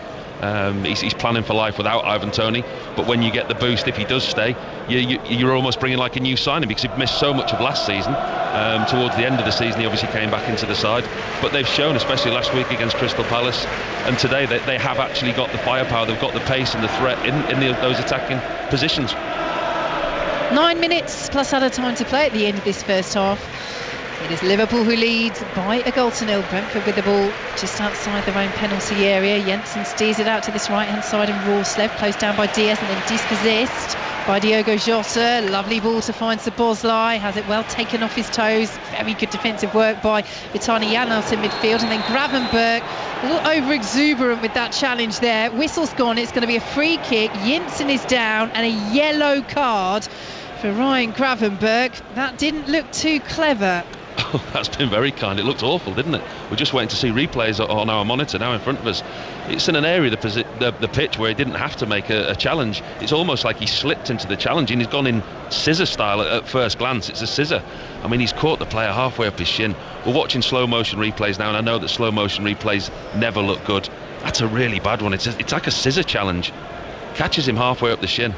He's planning for life without Ivan Toney, but when you get the boost, if he does stay, you're almost bringing like a new signing, because he missed so much of last season. Towards the end of the season, he obviously came back into the side, but they've shown, especially last week against Crystal Palace, and today they have actually got the firepower, they've got the pace and the threat in those attacking positions.
9 minutes plus added time to play at the end of this first half. It is Liverpool who lead by a goal to nil. Brentford with the ball just outside their own penalty area. Jensen steers it out to this right hand side, and Rorslev closed down by Diaz and then dispossessed by Diogo Jota. Lovely ball to find Szoboszlai, has it well taken off his toes. Very good defensive work by Vitani Janelt in midfield, and then Gravenberch a little over exuberant with that challenge there. Whistle's gone, it's going to be a free kick. Jensen is down, and a yellow card for Ryan Gravenberch. That didn't look too clever.
Oh, that's been very kind. It looked awful, didn't it? We're just waiting to see replays on our monitor now in front of us. It's in an area of the pitch where he didn't have to make a challenge. It's almost like he slipped into the challenge, and he's gone in scissor style at first glance. It's a scissor. I mean, he's caught the player halfway up his shin. We're watching slow motion replays now, and I know that slow motion replays never look good. That's a really bad one. It's like a scissor challenge. Catches him halfway up the shin.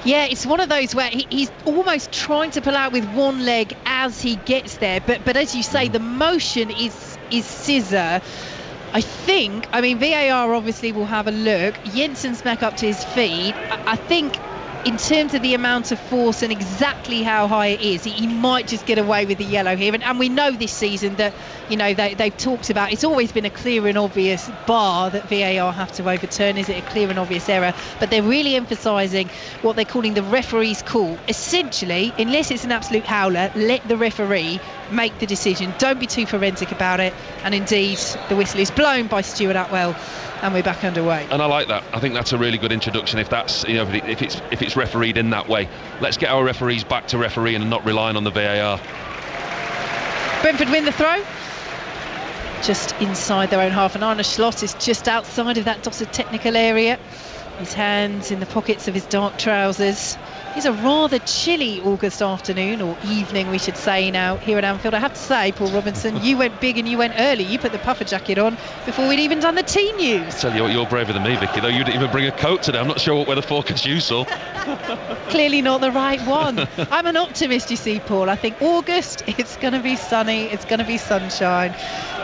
Yeah, it's one of those where he's almost trying to pull out with one leg as he gets there, but as you say, the motion is scissor. I think, I mean, VAR obviously will have a look. Jensen's back up to his feet. I think in terms of the amount of force and exactly how high it is, he might just get away with the yellow here. And we know this season that, you know, they've talked about, it's always been a clear and obvious bar that VAR have to overturn. Is it a clear and obvious error? But they're really emphasising what they're calling the referee's call. Essentially, unless it's an absolute howler, let the referee make the decision. Don't be too forensic about it. And indeed, the whistle is blown by Stuart Atwell, and we're back underway.
And I like that. I think that's a really good introduction. If that's, you know, if it's refereed in that way, let's get our referees back to refereeing and not relying on the VAR.
Brentford win the throw just inside their own half, and Arne Slot is just outside of that dotted technical area. his hands in the pockets of his dark trousers. It's a rather chilly August afternoon, or evening we should say now, here at Anfield. I have to say, Paul Robinson, you went big and you went early. You put the puffer jacket on before we'd even done the team news.
I tell you what, you're braver than me, Vicky, though. You didn't even bring a coat today. I'm not sure what weather forecast you saw.
Clearly not the right one. I'm an optimist, you see, Paul. I think August, it's going to be sunny, it's going to be sunshine,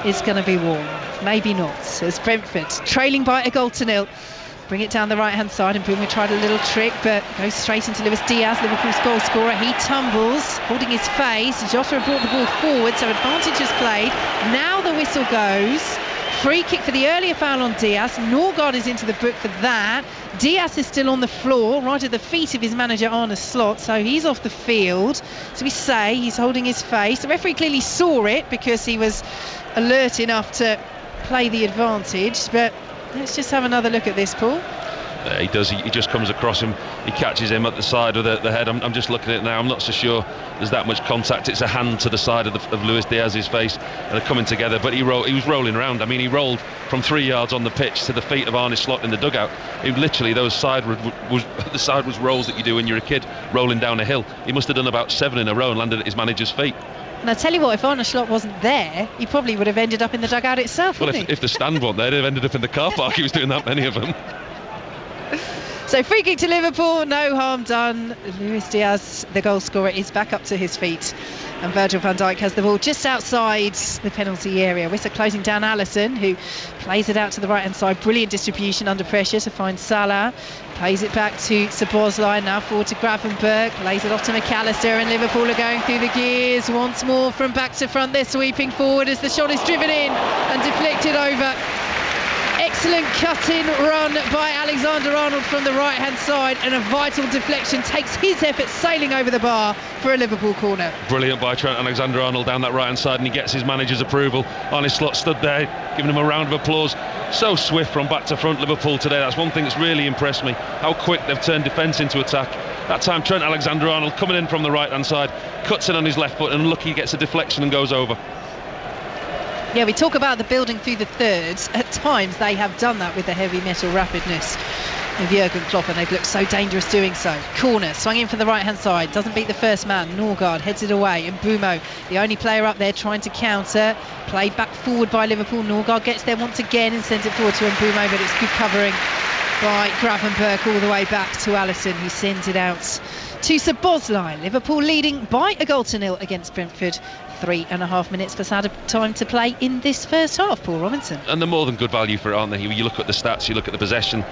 it's going to be warm. Maybe not. As Brentford, trailing by a 1-0. Bring it down the right-hand side, and Bruno tried a little trick, but goes straight into Luis Diaz, Liverpool's goal scorer. He tumbles, holding his face. Jota brought the ball forward, so advantage is played. Now the whistle goes. Free kick for the earlier foul on Diaz. Norgard is into the book for that. Diaz is still on the floor, right at the feet of his manager Arne Slot, so he's off the field. So we say he's holding his face. The referee clearly saw it because he was alert enough to play the advantage, but let's just have another look at this, Paul.
He does. He just comes across him. He catches him at the side of the head. I'm just looking at it now. I'm not so sure there's that much contact. It's a hand to the side of Luis Diaz's face, and they're coming together. But he was rolling around. I mean, he rolled from 3 yards on the pitch to the feet of Arne Slot in the dugout. He literally, the side was rolls that you do when you're a kid, rolling down a hill. He must have done about 7 in a row and landed at his manager's feet.
And I tell you what, if Arne Slot wasn't there, he probably would have ended up in the dugout itself,
well,
wouldn't he?
If the stand wasn't there, he'd have ended up in the car park. He was doing that many of them.
So free kick to Liverpool, no harm done. Luis Diaz, the goal scorer, is back up to his feet, and Virgil van Dijk has the ball just outside the penalty area. Wissa closing down Alisson, who plays it out to the right hand side. Brilliant distribution under pressure to find Salah. Plays it back to Szoboszlai, now forward to Gravenberch, plays it off to McAllister, and Liverpool are going through the gears once more from back to front. They're sweeping forward as the shot is driven in and deflected over. Excellent cut-in run by Alexander-Arnold from the right-hand side, and a vital deflection takes his effort sailing over the bar for a Liverpool corner.
Brilliant by Trent Alexander-Arnold down that right-hand side, and he gets his manager's approval. Arne Slot stood there, giving him a round of applause. So swift from back to front, Liverpool today. That's one thing that's really impressed me, how quick they've turned defence into attack. That time Trent Alexander-Arnold coming in from the right-hand side, cuts in on his left foot, and look, he gets a deflection and goes over.
Yeah, we talk about the building through the thirds. At times they have done that with the heavy metal rapidness of Jurgen Klopp, and they've looked so dangerous doing so. Corner, swung in from the right hand side, doesn't beat the first man. Norgard heads it away, and Mbeumo, the only player up there trying to counter, played back forward by Liverpool. Norgard gets there once again and sends it forward to Mbeumo, but it's good covering by Gravenberch all the way back to Alisson, who sends it out to Szoboszlai. Liverpool leading by a 1-0 against Brentford. 3.5 minutes for added time to play in this first half, Paul Robinson. And
they're more than good value for it, aren't they? You look at the stats, you look at the possession,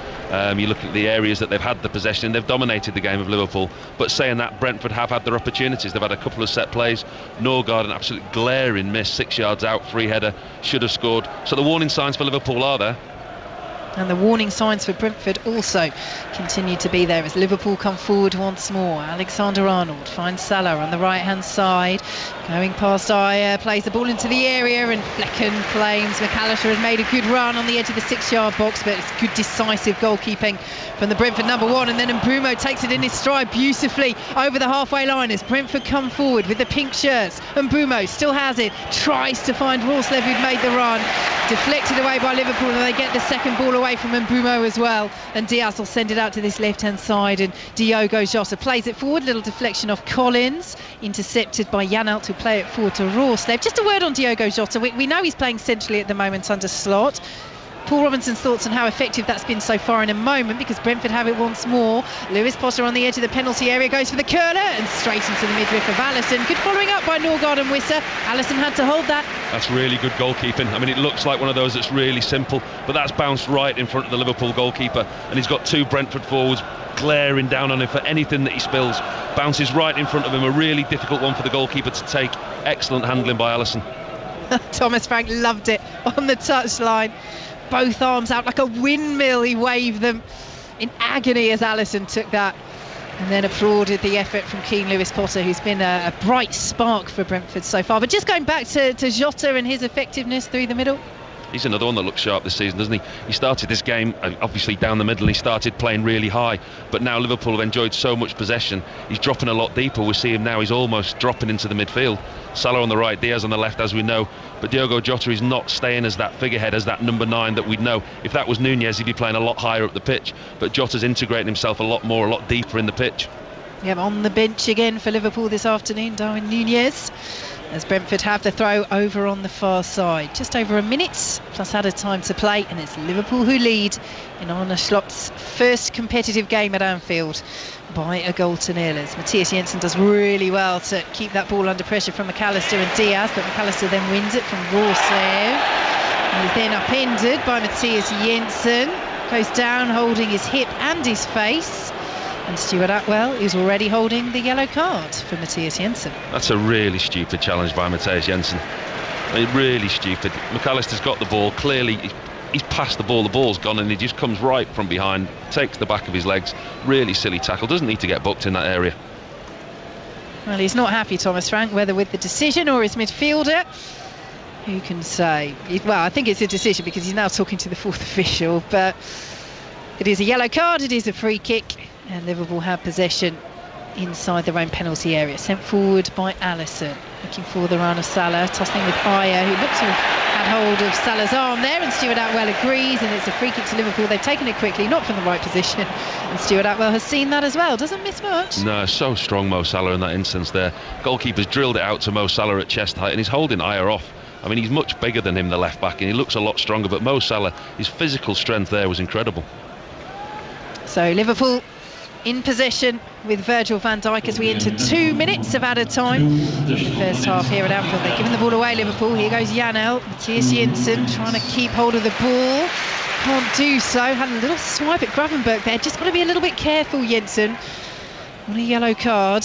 you look at the areas that they've had the possession. They've dominated the game of Liverpool, but saying that, Brentford have had their opportunities. They've had a couple of set plays. Norgard, an absolute glaring miss, 6 yards out, free header, should have scored. So the warning signs for Liverpool are there.
And the warning signs for Brentford also continue to be there as Liverpool come forward once more. Alexander-Arnold finds Salah on the right-hand side, going past Ayer, plays the ball into the area, and Flecken flames. McAllister has made a good run on the edge of the 6-yard box, but it's good decisive goalkeeping from the Brentford number one, and then Mbeumo takes it in his stride beautifully over the halfway line as Brentford come forward with the pink shirts. Mbeumo still has it, tries to find Rorslev, who'd made the run, deflected away by Liverpool, and they get the second ball away from Mbeumo as well, and Diaz will send it out to this left-hand side, and Diogo Jota plays it forward, little deflection off Collins, intercepted by Janelt, who play it forward to Rorslev. Just a word on Diogo Jota. We know he's playing centrally at the moment under Slot. Paul Robinson's thoughts on how effective that's been so far in a moment, because Brentford have it once more. Lewis Potter on the edge of the penalty area goes for the curler and straight into the midriff of Alisson. Good following up by Norgard and Wissa. Alisson had to hold that.
That's really good goalkeeping. I mean, it looks like one of those that's really simple, but that's bounced right in front of the Liverpool goalkeeper, and he's got two Brentford forwards glaring down on him for anything that he spills. Bounces right in front of him, a really difficult one for the goalkeeper to take. Excellent handling by Alisson.
Thomas Frank loved it on the touchline. Both arms out like a windmill, he waved them in agony as Alisson took that, and then applauded the effort from Keane Lewis Potter, who's been a bright spark for Brentford so far. But just going back to Jota and his effectiveness through the middle.
He's another one that looks sharp this season, doesn't he? He started this game obviously down the middle and he started playing really high, but now Liverpool have enjoyed so much possession, he's dropping a lot deeper. We see him now, he's almost dropping into the midfield. Salah on the right, Diaz on the left, as we know, but Diogo Jota is not staying as that figurehead, as that number 9 that we'd know. If that was Nunez, he'd be playing a lot higher up the pitch, but Jota's integrating himself a lot more, a lot deeper in the pitch.
Yeah, on the bench again for Liverpool this afternoon, Darwin Nunez, as Brentford have the throw over on the far side. Just over a minute plus added time to play, and it's Liverpool who lead in Arne Slot's first competitive game at Anfield by a goal to nil, as Matthias Jensen does really well to keep that ball under pressure from McAllister and Diaz, but McAllister then wins it from Rousseau. He's then upended by Matthias Jensen, goes down holding his hip and his face. And Stuart Atwell is already holding the yellow card for Matthias Jensen.
That's a really stupid challenge by Matthias Jensen. Really stupid. McAllister's got the ball, clearly he's passed the ball's gone, and he just comes right from behind, takes the back of his legs. Really silly tackle, doesn't need to get booked in that area.
Well, he's not happy, Thomas Frank, whether with the decision or his midfielder. Who can say? Well, I think it's a decision because he's now talking to the fourth official, but it is a yellow card, it is a free kick. And Liverpool have possession inside their own penalty area. Sent forward by Alisson, looking for the run of Salah, tossing with Ayer, who looks to have had hold of Salah's arm there, and Stuart Atwell agrees, and it's a free kick to Liverpool. They've taken it quickly, not from the right position, and Stuart Atwell has seen that as well. Doesn't miss much.
No, so strong Mo Salah in that instance there. Goalkeeper's drilled it out to Mo Salah at chest height, and he's holding Ayer off. I mean, he's much bigger than him, the left back, and he looks a lot stronger, but Mo Salah, his physical strength there was incredible.
So Liverpool in possession with Virgil van Dijk as we enter 2 minutes of added time in the first half here at Anfield. They're giving the ball away, Liverpool. Here goes Janel. Matthias Jensen trying to keep hold of the ball. Can't do so. Had a little swipe at Gravenberch there. Just got to be a little bit careful, Jensen. On a yellow card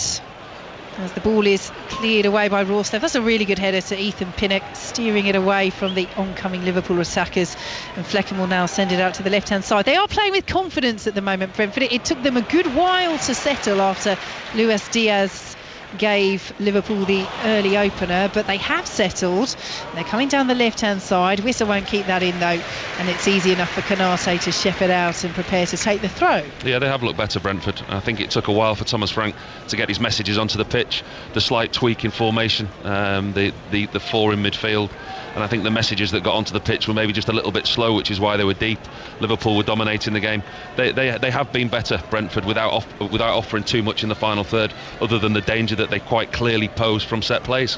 as the ball is cleared away by Rawstev. That's a really good header to Ethan Pinnock, steering it away from the oncoming Liverpool attackers, and Flecken will now send it out to the left hand side. They are playing with confidence at the moment, Brentford. It took them a good while to settle after Luis Diaz gave Liverpool the early opener, but they have settled. They're coming down the left hand side. Wissa won't keep that in though, and it's easy enough for Konate to shepherd out and prepare to take the throw. Yeah,
they have looked better, Brentford. I think it took a while for Thomas Frank to get his messages onto the pitch. The slight tweak in formation, the four in midfield, and I think the messages that got onto the pitch were maybe just a little bit slow, which is why they were deep. Liverpool were dominating the game. They have been better, Brentford, without offering too much in the final third, other than the danger that they quite clearly posed from set plays.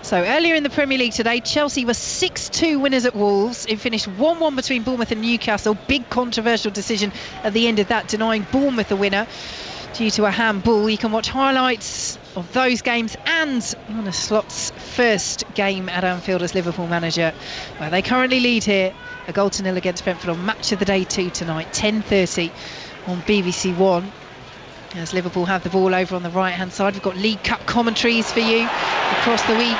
So earlier in the Premier League today, Chelsea were 6-2 winners at Wolves. It finished 1-1 between Bournemouth and Newcastle. Big controversial decision at the end of that, denying Bournemouth the winner due to a handball. You can watch highlights of those games and Arne Slot's first game at Anfield as Liverpool manager, where they currently lead here, a goal to nil against Brentford on Match of the Day 2 tonight, 10:30 on BBC One. As Liverpool have the ball over on the right hand side. We've got League Cup commentaries for you across the week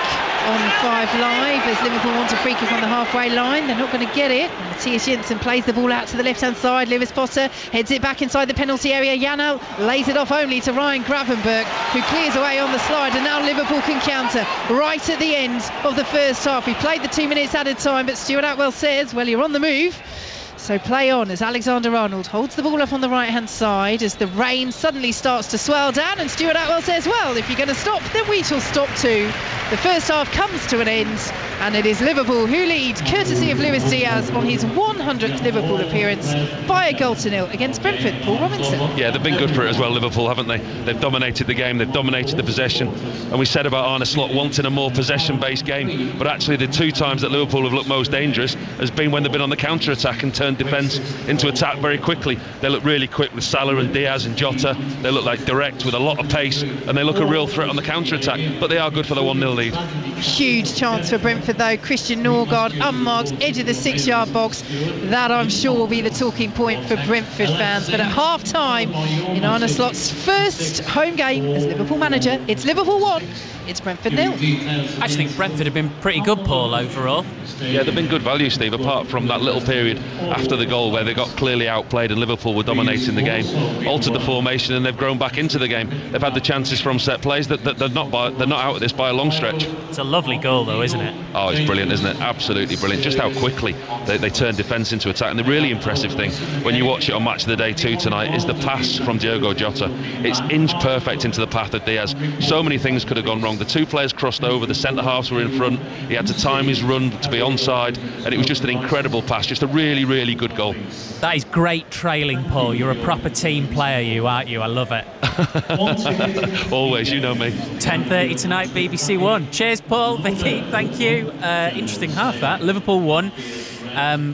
on 5 Live, as Liverpool want a free kick on the halfway line. They're not going to get it. Matthias Jensen plays the ball out to the left hand side. Lewis Potter heads it back inside the penalty area. Janel lays it off only to Ryan Gravenberch, who clears away on the slide, and now Liverpool can counter right at the end of the first half. We played the 2 minutes added time, but Stuart Atwell says, well, you're on the move, so play on, as Alexander-Arnold holds the ball up on the right hand side as the rain suddenly starts to swell down, and Stuart Atwell says, well, if you're going to stop, then we shall stop too. The first half comes to an end, and it is Liverpool who lead, courtesy of Luis Diaz on his 100th Liverpool appearance, by a goal to nil against Brentford. Paul Robinson.
Yeah, they've been good for it as well, Liverpool, haven't they? They've dominated the game, they've dominated the possession, and we said about Arne Slot wanting a more possession-based game, but actually the 2 times that Liverpool have looked most dangerous has been when they've been on the counter-attack and turned defence into attack very quickly. They look really quick with Salah and Diaz and Jota. They look like direct with a lot of pace, and they look a real threat on the counter-attack, but they are good for the 1-0 lead.
Huge chance for Brentford though. Christian Norgard unmarked, edge of the 6-yard box. That I'm sure will be the talking point for Brentford fans. But at half time in Arne Slot's first home game as Liverpool manager, it's Liverpool 1, it's Brentford 0.
I actually think Brentford have been pretty good, Paul, overall.
Yeah, they've been good value, Steve, apart from that little period after the goal where they got clearly outplayed and Liverpool were dominating the game, altered the formation, and they've grown back into the game. They've had the chances from set plays. That they're not out of this by a long stretch.
It's a lovely goal though, isn't it?
Oh, it's brilliant, isn't it? Absolutely brilliant. Just how quickly they turn defence into attack. And the really impressive thing when you watch it on Match of the Day 2 tonight is the pass from Diogo Jota. It's inch perfect into the path of Diaz. So many things could have gone wrong. The two players crossed over, the centre halves were in front, he had to time his run to be onside, and it was just an incredible pass. Just a really, really good goal.
That is great trailing, Paul. You're a proper team player, you, aren't you? I love it.
Always, you know me.
10:30 tonight, BBC One. Cheers, Paul, Vicky, thank you. Interesting half that. Liverpool won.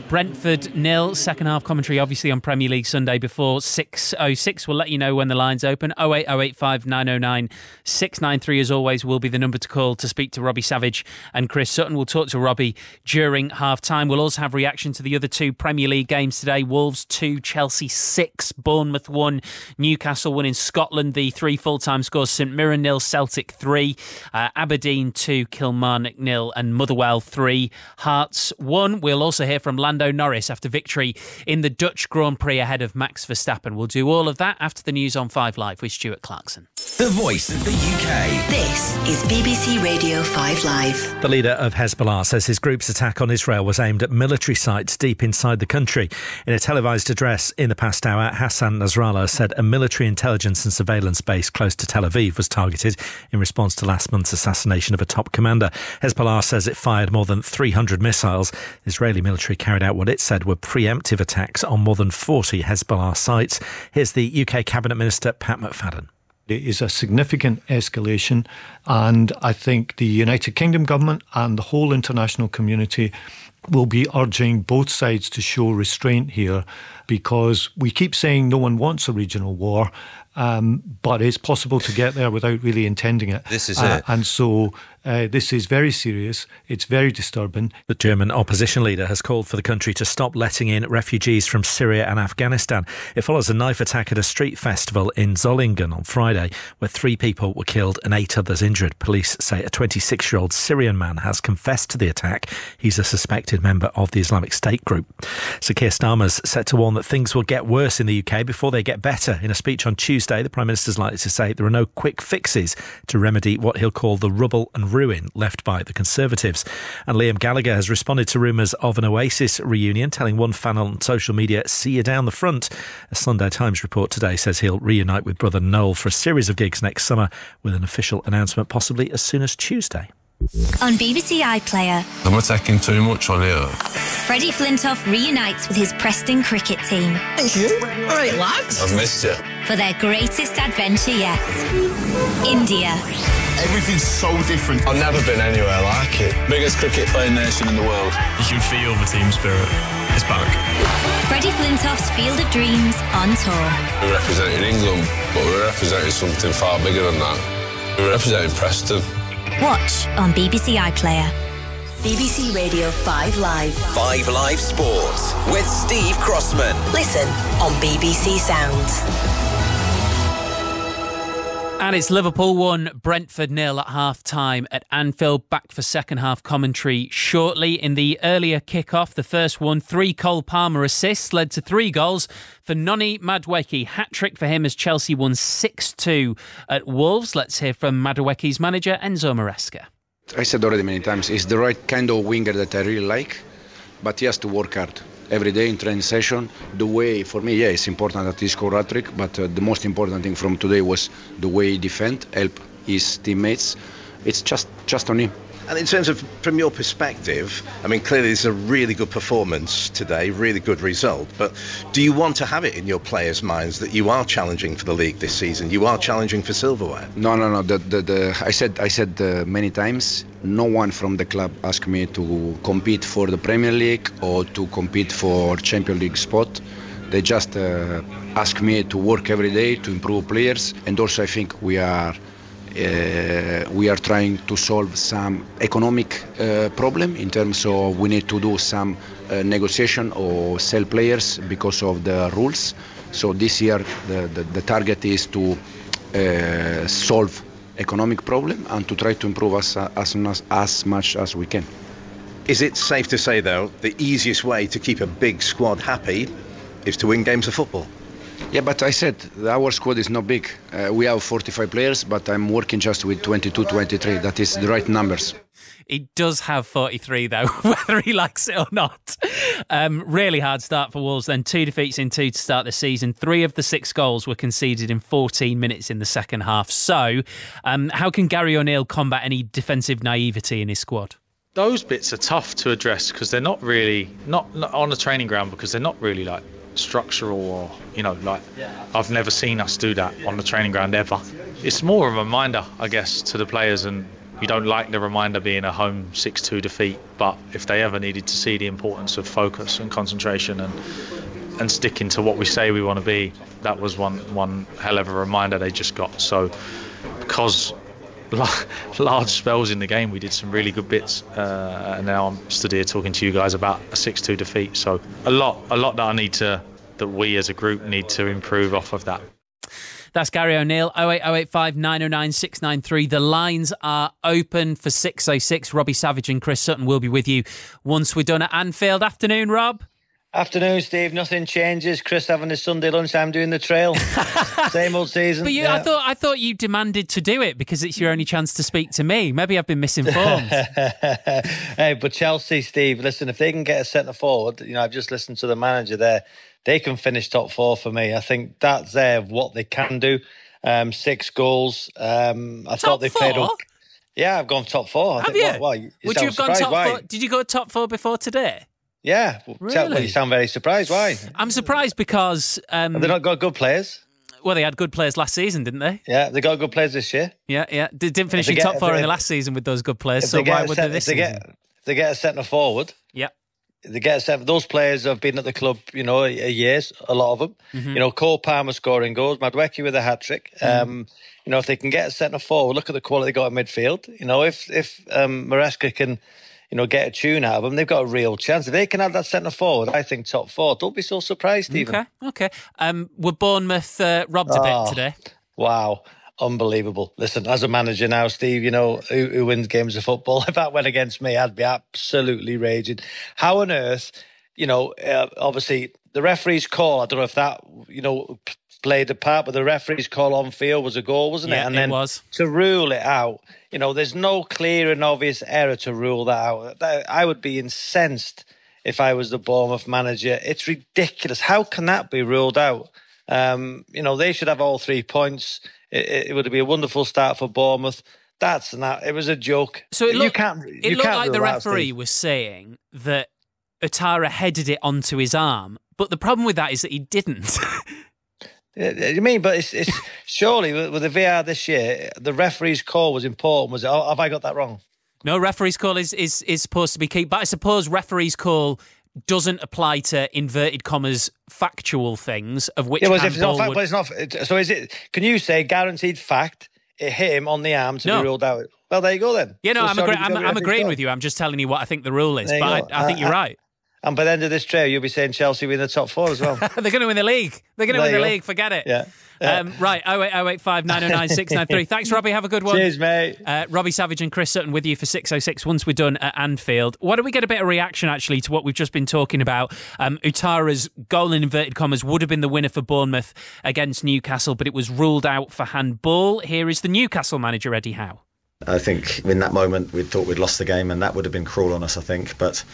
Brentford 0. Second half commentary obviously on Premier League Sunday before 6:06. We'll let you know when the lines open. 08085 909 693 as always will be the number to call to speak to Robbie Savage and Chris Sutton. We'll talk to Robbie during half time. We'll also have reaction to the other two Premier League games today. Wolves 2, Chelsea 6, Bournemouth 1, Newcastle 1 in Scotland. The 3 full-time scores: St Mirren 0, Celtic 3, Aberdeen 2, Kilmarnock 0 and Motherwell 3, Hearts 1. We'll also hear from Lando Norris after victory in the Dutch Grand Prix ahead of Max Verstappen. We'll do all of that after the news on 5 Live with Stuart Clarkson.
The voice of the UK.
This is BBC Radio 5 Live.
The leader of Hezbollah says his group's attack on Israel was aimed at military sites deep inside the country. In a televised address in the past hour, Hassan Nasrallah said a military intelligence and surveillance base close to Tel Aviv was targeted in response to last month's assassination of a top commander. Hezbollah says it fired more than 300 missiles. Israeli military carried out what it said were preemptive attacks on more than 40 Hezbollah sites. Here's the UK Cabinet Minister Pat McFadden.
It is a significant escalation, and I think the United Kingdom government and the whole international community will be urging both sides to show restraint here, because we keep saying no one wants a regional war, but it's possible to get there without really intending it.
This is it.
And so this is very serious. It's very disturbing.
The German opposition leader has called for the country to stop letting in refugees from Syria and Afghanistan. It follows a knife attack at a street festival in Zollingen on Friday, where 3 people were killed and 8 others injured. Police say a 26-year-old Syrian man has confessed to the attack. He's a suspected member of the Islamic State group. Sir Keir Starmer's set to warn that things will get worse in the UK before they get better. In a speech on Tuesday, the Prime Minister's likely to say there are no quick fixes to remedy what he'll call the rubble and ruin left by the Conservatives. And Liam Gallagher has responded to rumours of an Oasis reunion, telling one fan on social media, "See you down the front." A Sunday Times report today says he'll reunite with brother Noel for a series of gigs next summer, with an official announcement possibly as soon as Tuesday.
On BBC iPlayer,
Am I taking too much on here?
Freddie Flintoff reunites with his Preston cricket team.
Thank you. All right, lads.
I've missed you.
For their greatest adventure yet. India.
Everything's so different.
I've never been anywhere like it. Biggest cricket playing nation in the world.
You can feel the team spirit. It's back.
Freddie Flintoff's Field of Dreams on tour.
We're representing England, but we're representing something far bigger than that. We're representing Preston.
Watch on BBC iPlayer. BBC Radio 5 Live.
5 Live Sports with Steve Crossman.
Listen on BBC Sounds.
And it's Liverpool 1, Brentford 0 at half-time at Anfield. Back for second half commentary shortly. In the earlier kick-off, the first one, 3 Cole Palmer assists led to 3 goals for Noni Madueke. Hat-trick for him as Chelsea won 6-2 at Wolves. Let's hear from Madueke's manager, Enzo Maresca.
I said already many times, he's the right kind of winger that I really like, but he has to work hard. Every day in training session, the way, for me, it's important that he scored a hat-trick, but the most important thing from today was the way he defend, help his teammates. It's just on him.
And in terms of, from your perspective, I mean, clearly it's a really good performance today, really good result, but do you want to have it in your players' minds that you are challenging for the league this season, you are challenging for silverware?
No. I said many times, no one from the club asked me to compete for the Premier League or to compete for Champions League spot. They just ask me to work every day to improve players, and also I think we are trying to solve some economic problem in terms of we need to do some negotiation or sell players because of the rules. So this year the target is to solve economic problem and to try to improve as much as we can.
Is it safe to say, though, the easiest way to keep a big squad happy is to win games of football?
Yeah, but I said our squad is not big. We have 45 players, but I'm working just with 22, 23. That is the right numbers.
He does have 43, though, whether he likes it or not. Really hard start for Wolves then. 2 defeats in 2 to start the season. 3 of the 6 goals were conceded in 14 minutes in the second half. So, how can Gary O'Neill combat any defensive naivety in his squad?
Those bits are tough to address because they're not really, not on the training ground, because they're not really like structural or, I've never seen us do that on the training ground ever. It's more of a reminder, I guess, to the players, and you don't like the reminder being a home 6-2 defeat, but if they ever needed to see the importance of focus and concentration and sticking to what we say we want to be, that was one hell of a reminder they just got. So because large spells in the game we did some really good bits, and now I'm stood here talking to you guys about a 6-2 defeat. So a lot that we as a group need to improve off of that.
That's Gary O'Neill. 08085 909 693. The lines are open for 606. Robbie Savage and Chris Sutton will be with you once we're done at Anfield. Afternoon, Rob.
Afternoon, Steve. Nothing changes. Chris having his Sunday lunch. I'm doing the trail. Same old season.
But I thought you demanded to do it because it's your only chance to speak to me. Maybe I've been misinformed.
Hey, but Chelsea, Steve, listen, if they can get a centre forward, I've just listened to the manager there, they can finish top 4 for me. I think that's what they can do. 6 goals. I thought they played up. Yeah, I've gone top 4.
Have you?
Would you have gone
top 4? Did you go top 4 before today?
Yeah.
Really?
You sound very surprised. Why?
I'm surprised because...
Have they not got good players?
Well, they had good players last season, didn't they?
Yeah, they got good players this year.
Yeah. They didn't finish in top 4 in the last season with those good players, so why would they this season?
If they get a centre forward...
Yeah.
They get those players have been at the club, years, a lot of them. Mm-hmm. Cole Palmer scoring goals, Madueke with a hat-trick. If they can get a centre forward, look at the quality they got in midfield. If Maresca can... get a tune out of them, they've got a real chance. If they can have that centre forward, I think top 4. Don't be so surprised, Stephen.
Okay. Were Bournemouth robbed a bit today?
Wow. Unbelievable. Listen, as a manager now, Steve, who wins games of football? If that went against me, I'd be absolutely raging. How on earth, obviously, the referee's call, I don't know if that, played a part, but the referee's call on field was a goal, wasn't it?
And then it was.
To rule it out, there's no clear and obvious error to rule that out. I would be incensed if I was the Bournemouth manager. It's ridiculous. How can that be ruled out? They should have all 3 points. It would be a wonderful start for Bournemouth. It was a joke.
So it looked
you
can't
like
the referee was saying that Ouattara headed it onto his arm, but the problem with that is that he didn't.
You mean, but it's surely with the VAR this year, the referee's call was important. Was it? Have I got that wrong?
No, referee's call is supposed to be key, but I suppose referee's call doesn't apply to inverted commas factual things of which
but it's not. So is it? Can you say guaranteed fact? It hit him on the arm to be ruled out. Well, there you go then.
Yeah, no, I'm agreeing with you. I'm just telling you what I think the rule is, but I think you're right.
And by the end of this trail, you'll be saying Chelsea win the top 4 as well.
They're going to win the league. They're going to win the league. Forget it.
Yeah.
Right, 08085 909 693. Thanks, Robbie. Have a good one.
Cheers, mate.
Robbie Savage and Chris Sutton with you for 606 once we're done at Anfield. Why don't we get a bit of reaction, actually, to what we've just been talking about? Ouattara's goal in inverted commas would have been the winner for Bournemouth against Newcastle, but it was ruled out for handball. Here is the Newcastle manager, Eddie Howe.
I think in that moment we thought we'd lost the game, and that would have been cruel on us, I think, but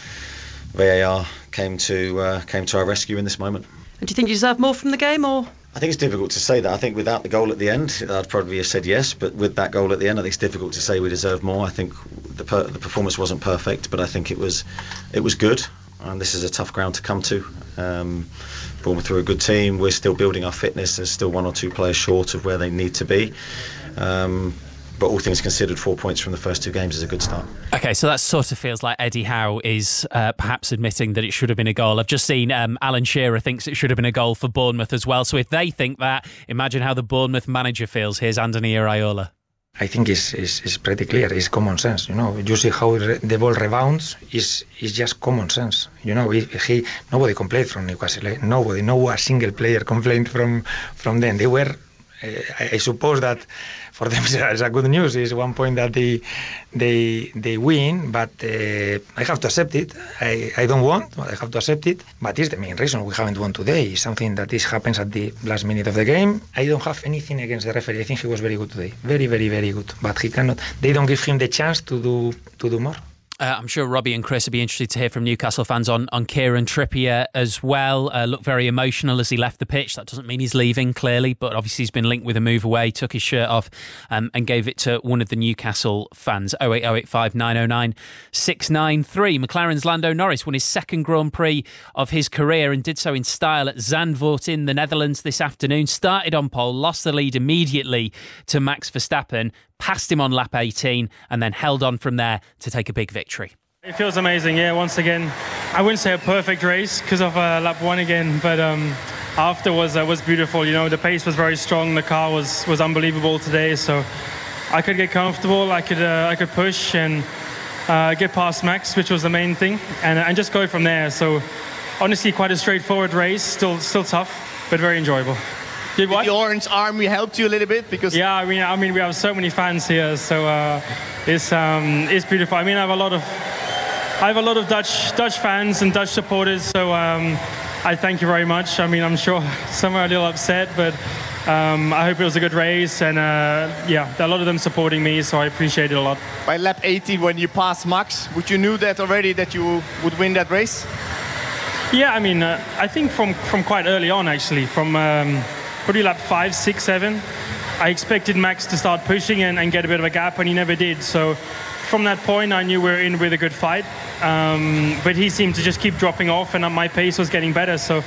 VAR came to our rescue in this moment.
And do you think you deserve more from the game, or?
I think it's difficult to say that. I think without the goal at the end, I'd probably have said yes, but with that goal at the end, I think it's difficult to say we deserve more. I think the performance wasn't perfect, but I think it was good, and this is a tough ground to come to. Bournemouth are a good team. We're still building our fitness. There's still 1 or 2 players short of where they need to be. But all things considered, 4 points from the first 2 games is a good start.
OK, so that sort of feels like Eddie Howe is perhaps admitting that it should have been a goal. I've just seen Alan Shearer thinks it should have been a goal for Bournemouth as well. So if they think that, imagine how the Bournemouth manager feels. Here's Anthony Iraola.
I think it's pretty clear. It's common sense. You see how the ball rebounds. Is just common sense. Nobody complained from Newcastle. Nobody. No a single player complained from them. They were I suppose that for them it's a good news. It's 1 point that they win, but I have to accept it. I don't want, but I have to accept it. But it's the main reason we haven't won today. It's something that happens at the last minute of the game. I don't have anything against the referee. I think he was very good today. Very, very, very good. But he cannot. They don't give him the chance to do more.
I'm sure Robbie and Chris will be interested to hear from Newcastle fans on Kieran Trippier as well. Looked very emotional as he left the pitch. That doesn't mean he's leaving, clearly, but obviously he's been linked with a move away, took his shirt off and gave it to one of the Newcastle fans. 08085 909 693. McLaren's Lando Norris won his second Grand Prix of his career and did so in style at Zandvoort in the Netherlands this afternoon. Started on pole, lost the lead immediately to Max Verstappen, passed him on lap 18 and then held on from there to take a big victory.
It feels amazing, yeah, once again. I wouldn't say a perfect race because of lap 1 again, but after was beautiful. You know, the pace was very strong, the car was unbelievable today, so I could get comfortable, I could push and get past Max, which was the main thing, and just go from there. So honestly, quite a straightforward race, still tough, but very enjoyable.
Did the Orange Army helped you a little bit? Because
yeah, I mean we have so many fans here, so it's beautiful. I mean, I have a lot of Dutch fans and Dutch supporters, so I thank you very much. I mean, I'm sure some are a little upset, but I hope it was a good race, and yeah, a lot of them supporting me, so I appreciate it a lot.
By lap 18, when you passed Max, would you knew that already that you would win that race?
Yeah, I mean, I think from quite early on, actually, from probably lap 5, 6, 7, I expected Max to start pushing and get a bit of a gap, and he never did. So from that point, I knew we were in with a good fight. But he seemed to just keep dropping off, and my pace was getting better. So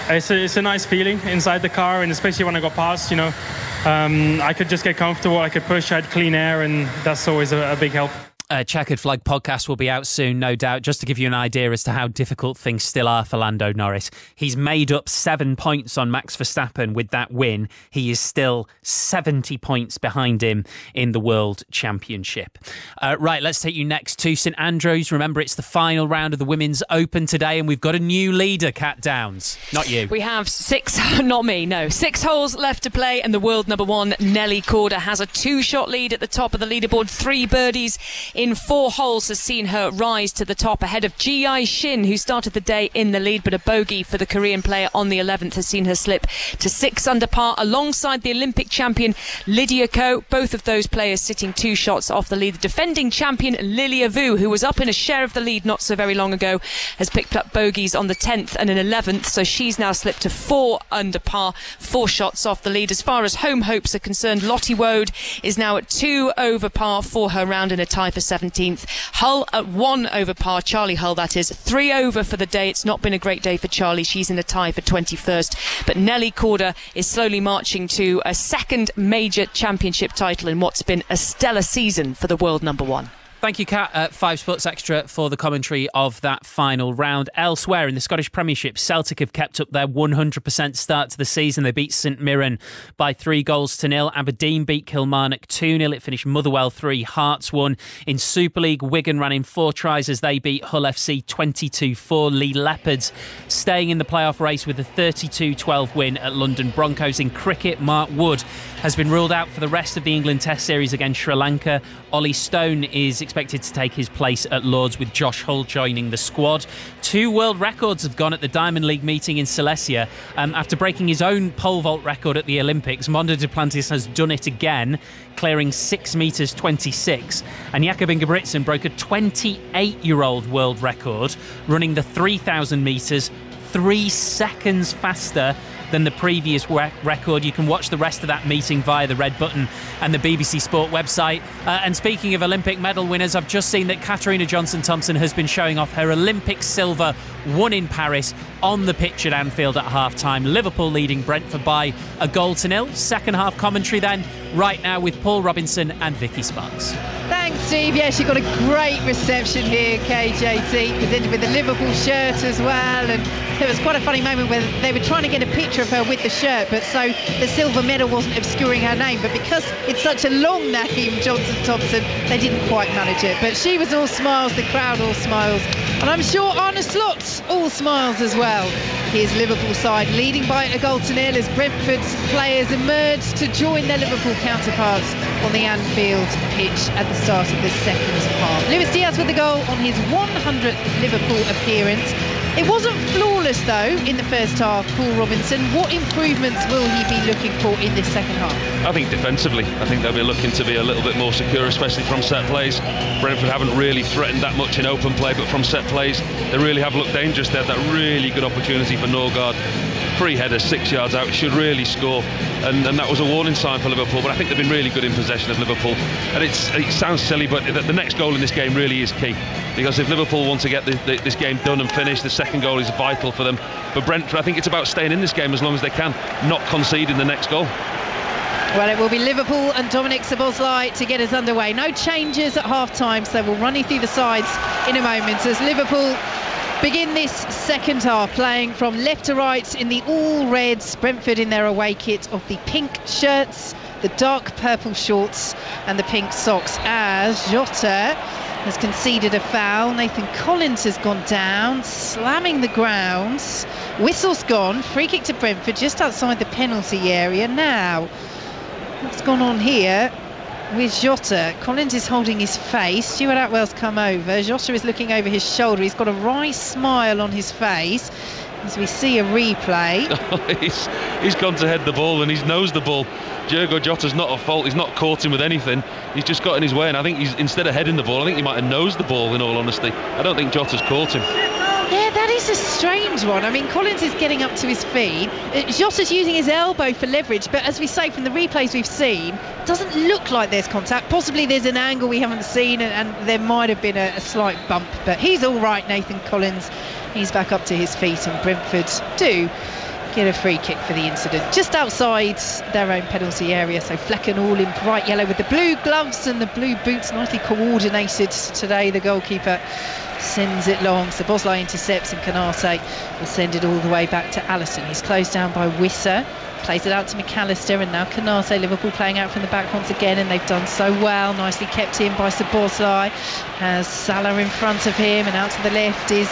it's a nice feeling inside the car, and especially when I got past, you know, I could just get comfortable, I could push, I had clean air, and that's always a big help.
Checkered Flag podcast will be out soon, no doubt, just to give you an idea as to how difficult things still are for Lando Norris. He's made up 7 points on Max Verstappen with that win. He is still 70 points behind him in the World Championship. Right, let's take you next to St Andrews. Remember, it's the final round of the Women's Open today, and we've got a new leader, Kat Downs. Not you.
We have 6 holes left to play, and the world number 1, Nelly Korda, has a 2-shot lead at the top of the leaderboard. 3 birdies in 4 holes has seen her rise to the top ahead of Ji Shin, who started the day in the lead, but a bogey for the Korean player on the 11th has seen her slip to 6 under par alongside the Olympic champion Lydia Ko. Both of those players sitting 2 shots off the lead. The defending champion Lilia Vu, who was up in a share of the lead not so very long ago, has picked up bogeys on the 10th and an 11th, so she's now slipped to 4 under par, 4 shots off the lead. As far as home hopes are concerned, Lottie Woad is now at 2 over par for her round in a tie for 17th. Hull at 1 over par, Charlie Hull that is, 3 over for the day. It's not been a great day for Charlie, she's in a tie for 21st, but Nelly Korda is slowly marching to a second major championship title in what's been a stellar season for the world number 1.
Thank you, Kat. 5 Sports Extra for the commentary of that final round. Elsewhere in the Scottish Premiership, Celtic have kept up their 100% start to the season. They beat St Mirren by 3-0. Aberdeen beat Kilmarnock 2-0. It finished Motherwell 3, Hearts 1. In Super League, Wigan ran in 4 tries as they beat Hull FC 22-4. Lee Leopards staying in the playoff race with a 32-12 win at London Broncos. In cricket, Mark Wood has been ruled out for the rest of the England Test series against Sri Lanka. Ollie Stone is expected to take his place at Lords, with Josh Hull joining the squad. 2 world records have gone at the Diamond League meeting in Silesia. After breaking his own pole vault record at the Olympics, Mondo Duplantis has done it again, clearing 6 metres 26. And Jakob Ingebrigtsen broke a 28-year-old world record, running the 3,000 metres 3 seconds faster than the previous record. You can watch the rest of that meeting via the red button and the BBC Sport website. And speaking of Olympic medal winners, I've just seen that Katarina Johnson-Thompson has been showing off her Olympic silver won in Paris on the pitch at Anfield at half-time. Liverpool leading Brentford by 1-0. Second half commentary then, right now with Paul Robinson and Vicky Sparks.
Thanks, Steve. Yes, you got a great reception here, KJT, presented with the Liverpool shirt as well. And there was quite a funny moment where they were trying to get a picture of her with the shirt, but so the silver medal wasn't obscuring her name. But because it's such a long name, Johnson-Thompson, they didn't quite manage it. But she was all smiles, the crowd all smiles, and I'm sure Arne Slot all smiles as well. Here's Liverpool side leading by a goal to nil as Brentford's players emerge to join their Liverpool counterparts on the Anfield pitch at the start of the second half. Luis Diaz with the goal on his 100th Liverpool appearance. It wasn't flawless though in the first half, Paul Robinson. What improvements will he be looking for in this second half?
I think defensively, I think they'll be looking to be a little bit more secure, especially from set plays. Brentford haven't really threatened that much in open play, but from set plays they really have looked dangerous. They had that really good opportunity for Norgard. Free header 6 yards out, should really score, and that was a warning sign for Liverpool. But I think they've been really good in possession of Liverpool, and it sounds silly, but the next goal in this game really is key, because if Liverpool want to get this game done and finished, the second goal is vital for them. But Brentford, I think it's about staying in this game as long as they can, not conceding the next goal.
Well, it will be Liverpool and Dominic Szoboszlai to get us underway. No changes at half-time, so we'll run you through the sides in a moment as Liverpool begin this second half playing from left to right in the all reds. Brentford in their away kit of the pink shirts, the dark purple shorts and the pink socks, as Jota has conceded a foul. Nathan Collins has gone down, slamming the ground. Whistle's gone. Free kick to Brentford just outside the penalty area. Now, what's gone on here with Jota? Collins is holding his face. Stuart Atwell's come over. Jota is looking over his shoulder. He's got a wry smile on his face as we see a replay.
He's gone to head the ball and he's nosed the ball. Diogo Jota's not at fault. He's not caught him with anything. He's just got in his way, and I think he's, instead of heading the ball, I think he might have nosed the ball, in all honesty. I don't think Jota's caught him.
Yeah, that is a strange one. I mean, Collins is getting up to his feet. Jota's using his elbow for leverage, but as we say from the replays we've seen, it doesn't look like there's contact. Possibly there's an angle we haven't seen, and there might have been a slight bump, but he's all right, Nathan Collins. He's back up to his feet, and Brentford do get a free kick for the incident just outside their own penalty area. So Flecken all in bright yellow with the blue gloves and the blue boots, nicely coordinated today. The goalkeeper sends it long. Szoboszlai intercepts, and Canate will send it all the way back to Allison. He's closed down by Wissa, plays it out to McAllister, and now Canate. Liverpool playing out from the back once again, and they've done so well. Nicely kept in by Szoboszlai. Has Salah in front of him, and out to the left is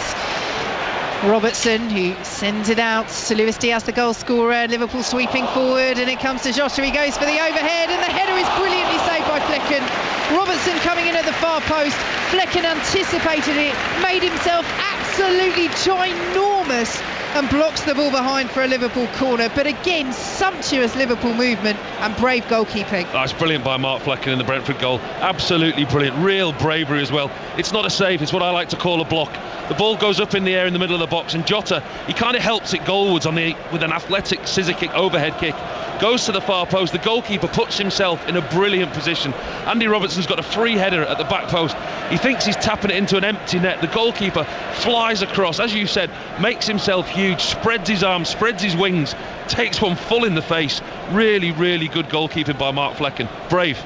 Robertson, who sends it out to Luis Diaz, the goal scorer. Liverpool sweeping forward, and it comes to Joshua. He goes for the overhead, and the header is brilliantly saved by Flecken. Robertson coming in at the far post. Flecken anticipated it, made himself absolutely ginormous, and blocks the ball behind for a Liverpool corner. But again, sumptuous Liverpool movement and brave goalkeeping.
That's brilliant by Mark Flecken in the Brentford goal. Absolutely brilliant. Real bravery as well. It's not a save, it's what I like to call a block. The ball goes up in the air in the middle of the box, and Jota, he kind of helps it goalwards with an athletic scissor kick, overhead kick. Goes to the far post. The goalkeeper puts himself in a brilliant position. Andy Robertson's got a free header at the back post. He thinks he's tapping it into an empty net. The goalkeeper flies across, as you said, makes himself huge, spreads his arms, spreads his wings, takes one full in the face. Really, really good goalkeeping by Mark Flecken. Brave.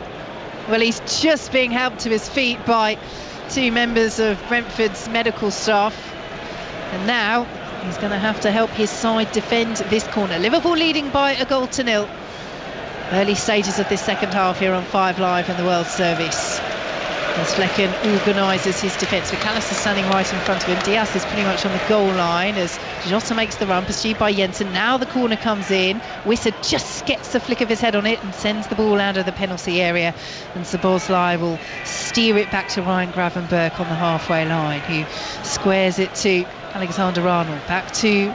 Well, he's just being helped to his feet by two members of Brentford's medical staff, and now he's going to have to help his side defend this corner. Liverpool leading by a goal to nil. Early stages of this second half here on 5 Live and the World Service, as Flecken organises his defence. McAllister standing right in front of him. Diaz is pretty much on the goal line as Jota makes the run, pursued by Jensen. Now the corner comes in. Wissa just gets a flick of his head on it and sends the ball out of the penalty area, and Szoboszlai will steer it back to Ryan Gravenberch on the halfway line, who squares it to Alexander-Arnold. Back to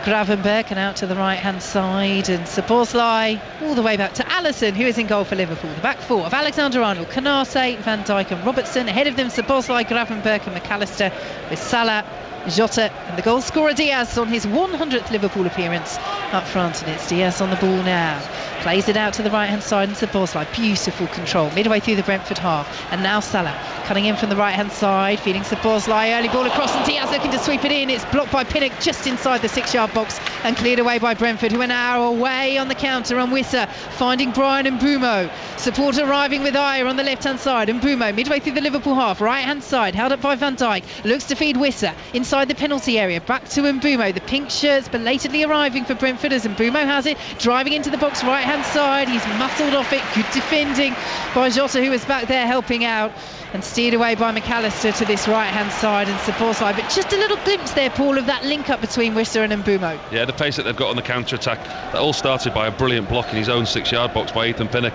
Gravenberch and out to the right hand side, and Szoboszlai all the way back to Allison, who is in goal for Liverpool. The back four of Alexander-Arnold, Canate, Van Dijk and Robertson. Ahead of them Szoboszlai, Gravenberch and McAllister, with Salah, Jota and the goal scorer Diaz on his 100th Liverpool appearance up front. And it's Diaz on the ball now, plays it out to the right hand side, and Szoboszlai, beautiful control midway through the Brentford half. And now Salah cutting in from the right hand side, feeding Szoboszlai, early ball across, and Diaz looking to sweep it in. It's blocked by Pinnock just inside the 6-yard box and cleared away by Brentford, who are now away on the counter on Wissa, finding Brian and Mbeumo. Support arriving with Ayer on the left hand side, and Mbeumo midway through the Liverpool half, right hand side, held up by Van Dijk, looks to feed Wissa, outside the penalty area. Back to Mbeumo. The pink shirts belatedly arriving for Brentford as Mbeumo has it. Driving into the box right hand side. He's muscled off it. Good defending by Jota, who was back there helping out. And steered away by McAllister to this right hand side and Szoboszlai. But just a little glimpse there, Paul, of that link up between Wissa and Mbeumo.
Yeah, the pace that they've got on the counter attack, that all started by a brilliant block in his own 6-yard box by Ethan Pinnock.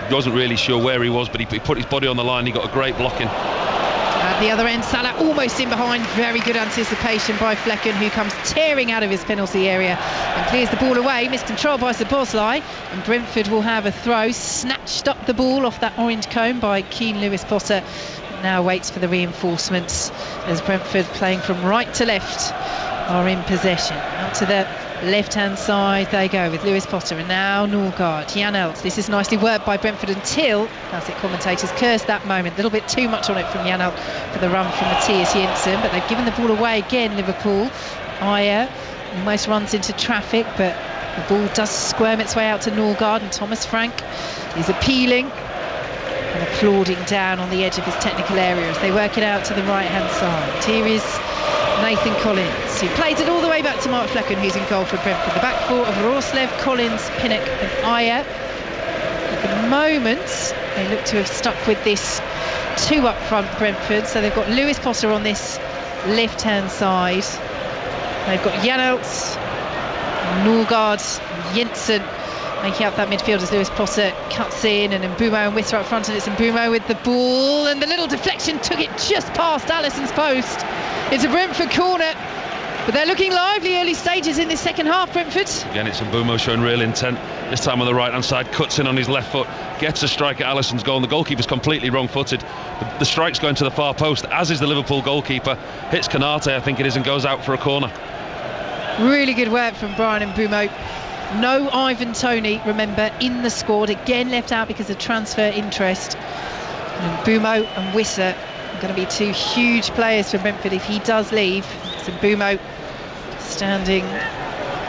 He wasn't really sure where he was, but he put his body on the line. He got a great blocking.
At the other end, Salah almost in behind. Very good anticipation by Flecken, who comes tearing out of his penalty area and clears the ball away. Miscontrolled by Szoboszlai, and Brentford will have a throw. Snatched up the ball off that orange cone by Keane Lewis-Potter. Now waits for the reinforcements as Brentford, playing from right to left, are in possession. Out to the left-hand side they go with Lewis-Potter, and now Norgard. Jan Elst. This is nicely worked by Brentford until, as it commentators cursed that moment, a little bit too much on it from Jan Elst for the run from Matthias Jensen, but they've given the ball away again, Liverpool. Ayer almost runs into traffic, but the ball does squirm its way out to Norgard, and Thomas Frank is appealing and applauding down on the edge of his technical area as they work it out to the right hand side. Here is Nathan Collins, who plays it all the way back to Mark Flecken, who's in goal for Brentford. The back four of Rorslev, Collins, Pinnock and Ayer. At the moment they look to have stuck with this two up front, Brentford, so they've got Lewis-Potter on this left hand side. They've got Jan Elst, Norgard, Jensen making up that midfield as Lewis-Potter cuts in, and Mbeumo and Wissa up front, and it's Mbeumo with the ball, and the little deflection took it just past Alisson's post. It's a Brentford corner, but they're looking lively early stages in this second half, Brentford.
Again, it's Mbeumo showing real intent, this time on the right hand side, cuts in on his left foot, gets a strike at Alisson's goal, and the goalkeeper's completely wrong footed. The strike's going to the far post, as is the Liverpool goalkeeper. Hits Konate, I think it is, and goes out for a corner.
Really good work from Brian Mbeumo. No Ivan Toney, remember, in the squad, again left out because of transfer interest. And Mbeumo and Wissa are going to be two huge players for Brentford if he does leave. So Mbeumo standing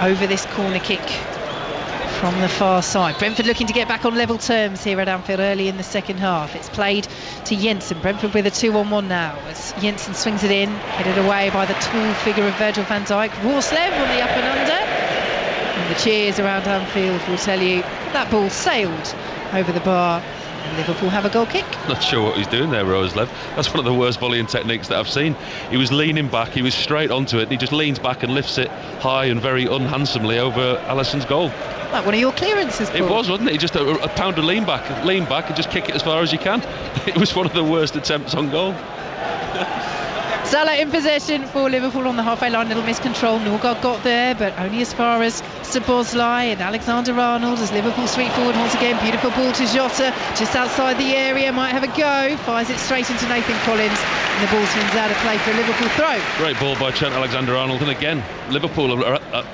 over this corner kick from the far side. Brentford looking to get back on level terms here at Anfield early in the second half. It's played to Jensen. Brentford with a 2-on-1 now as Jensen swings it in, headed away by the tall figure of Virgil van Dijk. Rorslev on the up and under. And the cheers around Anfield will tell you that ball sailed over the bar, and Liverpool have a goal kick.
Not sure what he's doing there, Rorslev. That's one of the worst volleying techniques that I've seen. He was leaning back, he was straight onto it, and he just leans back and lifts it high and very unhandsomely over Alisson's goal.
Like one of your clearances, Paul.
It was, wasn't it? Just a pound of lean back and just kick it as far as you can. It was one of the worst attempts on goal.
Salah in possession for Liverpool on the halfway line. Little miscontrol. Norgard got there, but only as far as Szoboszlai and Alexander-Arnold as Liverpool sweep forward once again. Beautiful ball to Jota, just outside the area. Might have a go. Fires it straight into Nathan Collins, and the ball swings out of play for a Liverpool throw.
Great ball by Trent Alexander-Arnold, and again, Liverpool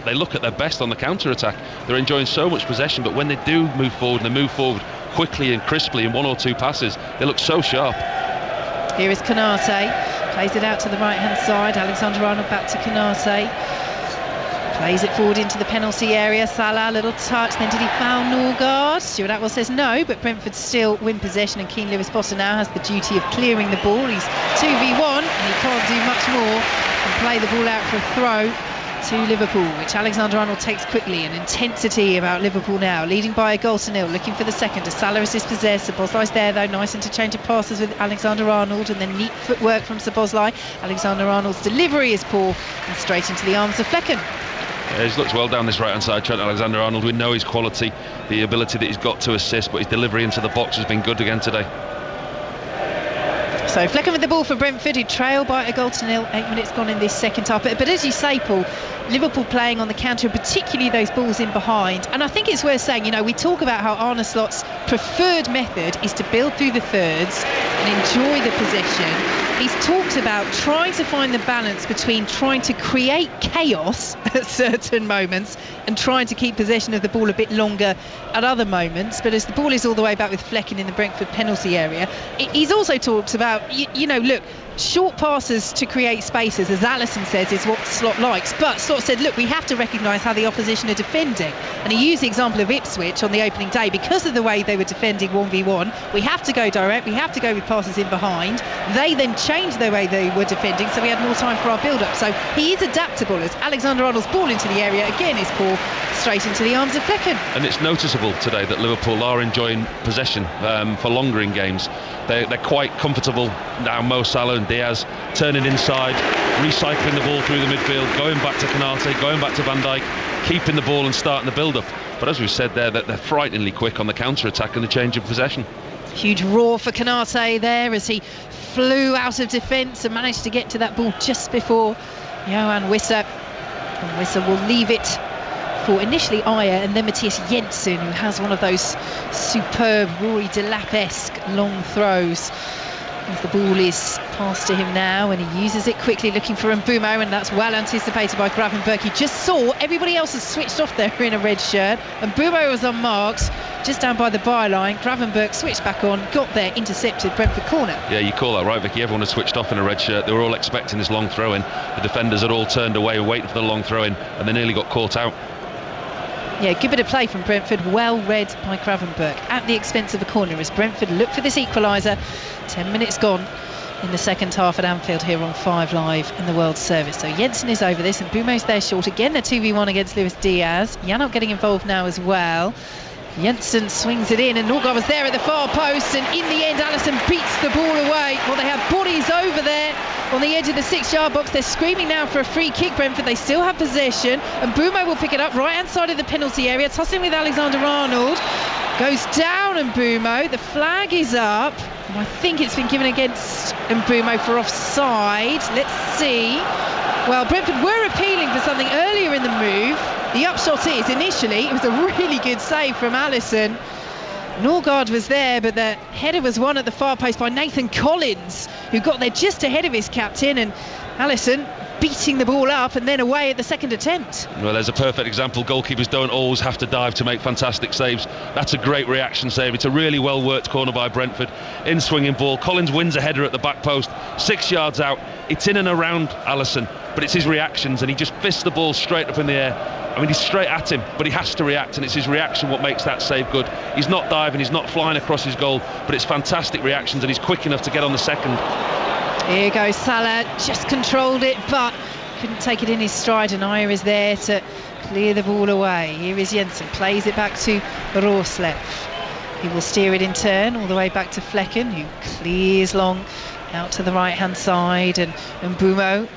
they look at their best on the counter-attack. They're enjoying so much possession, but when they do move forward, and they move forward quickly and crisply in one or two passes, they look so sharp.
Here is Konate. Plays it out to the right hand side. Alexander-Arnold back to Konate. Plays it forward into the penalty area. Salah, little touch. Then did he foul Norgard? Stuart Atwell says no, but Brentford still win possession, and Keane Lewis-Potter now has the duty of clearing the ball. He's 2v1 and he can't do much more than play the ball out for a throw to Liverpool, which Alexander-Arnold takes quickly. An intensity about Liverpool now, leading by a goal to nil, looking for the second as Salah is dispossessed. Szoboszlai's there though, nice interchange of passes with Alexander-Arnold, and then neat footwork from Szoboszlai. Alexander-Arnold's delivery is poor and straight into the arms of Flecken.
Yeah, he's looked well down this right hand side, Trent Alexander-Arnold. We know his quality, the ability that he's got to assist, but his delivery into the box has been good again today.
So Flecken with the ball for Brentford, who trail by a goal to nil. 8 minutes gone in this second half. But as you say, Paul, Liverpool playing on the counter, particularly those balls in behind. And I think it's worth saying, you know, we talk about how Arne Slot's preferred method is to build through the thirds and enjoy the possession. He's talked about trying to find the balance between trying to create chaos at certain moments and trying to keep possession of the ball a bit longer at other moments. But as the ball is all the way back with Flecken in the Brentford penalty area, he's also talked about, you know, look, short passes to create spaces, as Alisson says, is what Slot likes. But Slot said, look, we have to recognise how the opposition are defending. And he used the example of Ipswich on the opening day. Because of the way they were defending 1v1, we have to go direct, we have to go with passes in behind. They then changed the way they were defending, so we had more time for our build-up. So he is adaptable, as Alexander-Arnold's ball into the area again is poor, straight into the arms of Flecken.
And it's noticeable today that Liverpool are enjoying possession for longer in games. They're quite comfortable now. Mo Salah and Diaz turning inside, recycling the ball through the midfield, going back to Konate, going back to Van Dijk, keeping the ball and starting the build-up. But as we've said there, that they're frighteningly quick on the counter-attack and the change of possession.
Huge roar for Konate there as he flew out of defence and managed to get to that ball just before Johan Wissa. And Wissa will leave it for initially Ayer and then Matthias Jensen, who has one of those superb Rory Delap-esque long throws. As the ball is passed to him now, and he uses it quickly, looking for Mbeumo, and that's well anticipated by Gravenberch. He just saw everybody else has switched off there in a red shirt, and Mbeumo was unmarked just down by the byline. Gravenberch switched back on, got there, intercepted, Brentford corner.
Yeah, you call that right, Vicky. Everyone had switched off in a red shirt. They were all expecting this long throw-in. The defenders had all turned away waiting for the long throw-in, and they nearly got caught out.
Yeah, good bit of play from Brentford, well read by Gravenberch at the expense of the corner as Brentford look for this equaliser. 10 minutes gone in the second half at Anfield here on 5 Live in the World Service. So Jensen is over this and Mbeumo's there short. Again, a 2v1 against Luis Diaz. Janelt getting involved now as well. Jensen swings it in and Norgard was there at the far post, and in the end Alisson beats the ball away. Well, they have bodies over there on the edge of the 6-yard box. They're screaming now for a free kick, Brentford. They still have possession, and Mbeumo will pick it up right hand side of the penalty area, tossing with Alexander-Arnold. Goes down Mbeumo. The flag is up, and I think it's been given against Mbeumo for offside. Let's see. Well, Brentford were appealing for something earlier in the move. The upshot is, initially, it was a really good save from Alisson. Norgard was there, but the header was won at the far post by Nathan Collins, who got there just ahead of his captain, and Alisson beating the ball up and then away at the second attempt.
Well, there's a perfect example. Goalkeepers don't always have to dive to make fantastic saves. That's a great reaction save. It's a really well worked corner by Brentford. In swinging ball, Collins wins a header at the back post, 6 yards out. It's in and around Alisson, but it's his reactions, and he just fists the ball straight up in the air. I mean, he's straight at him, but he has to react, and it's his reaction what makes that save good. He's not diving, he's not flying across his goal, but it's fantastic reactions, and he's quick enough to get on the second.
Here goes Salah, just controlled it, but couldn't take it in his stride, and Ayer is there to clear the ball away. Here is Jensen, plays it back to Rorslev. He will steer it in turn all the way back to Flecken, who clears long out to the right hand side, and Mbeumo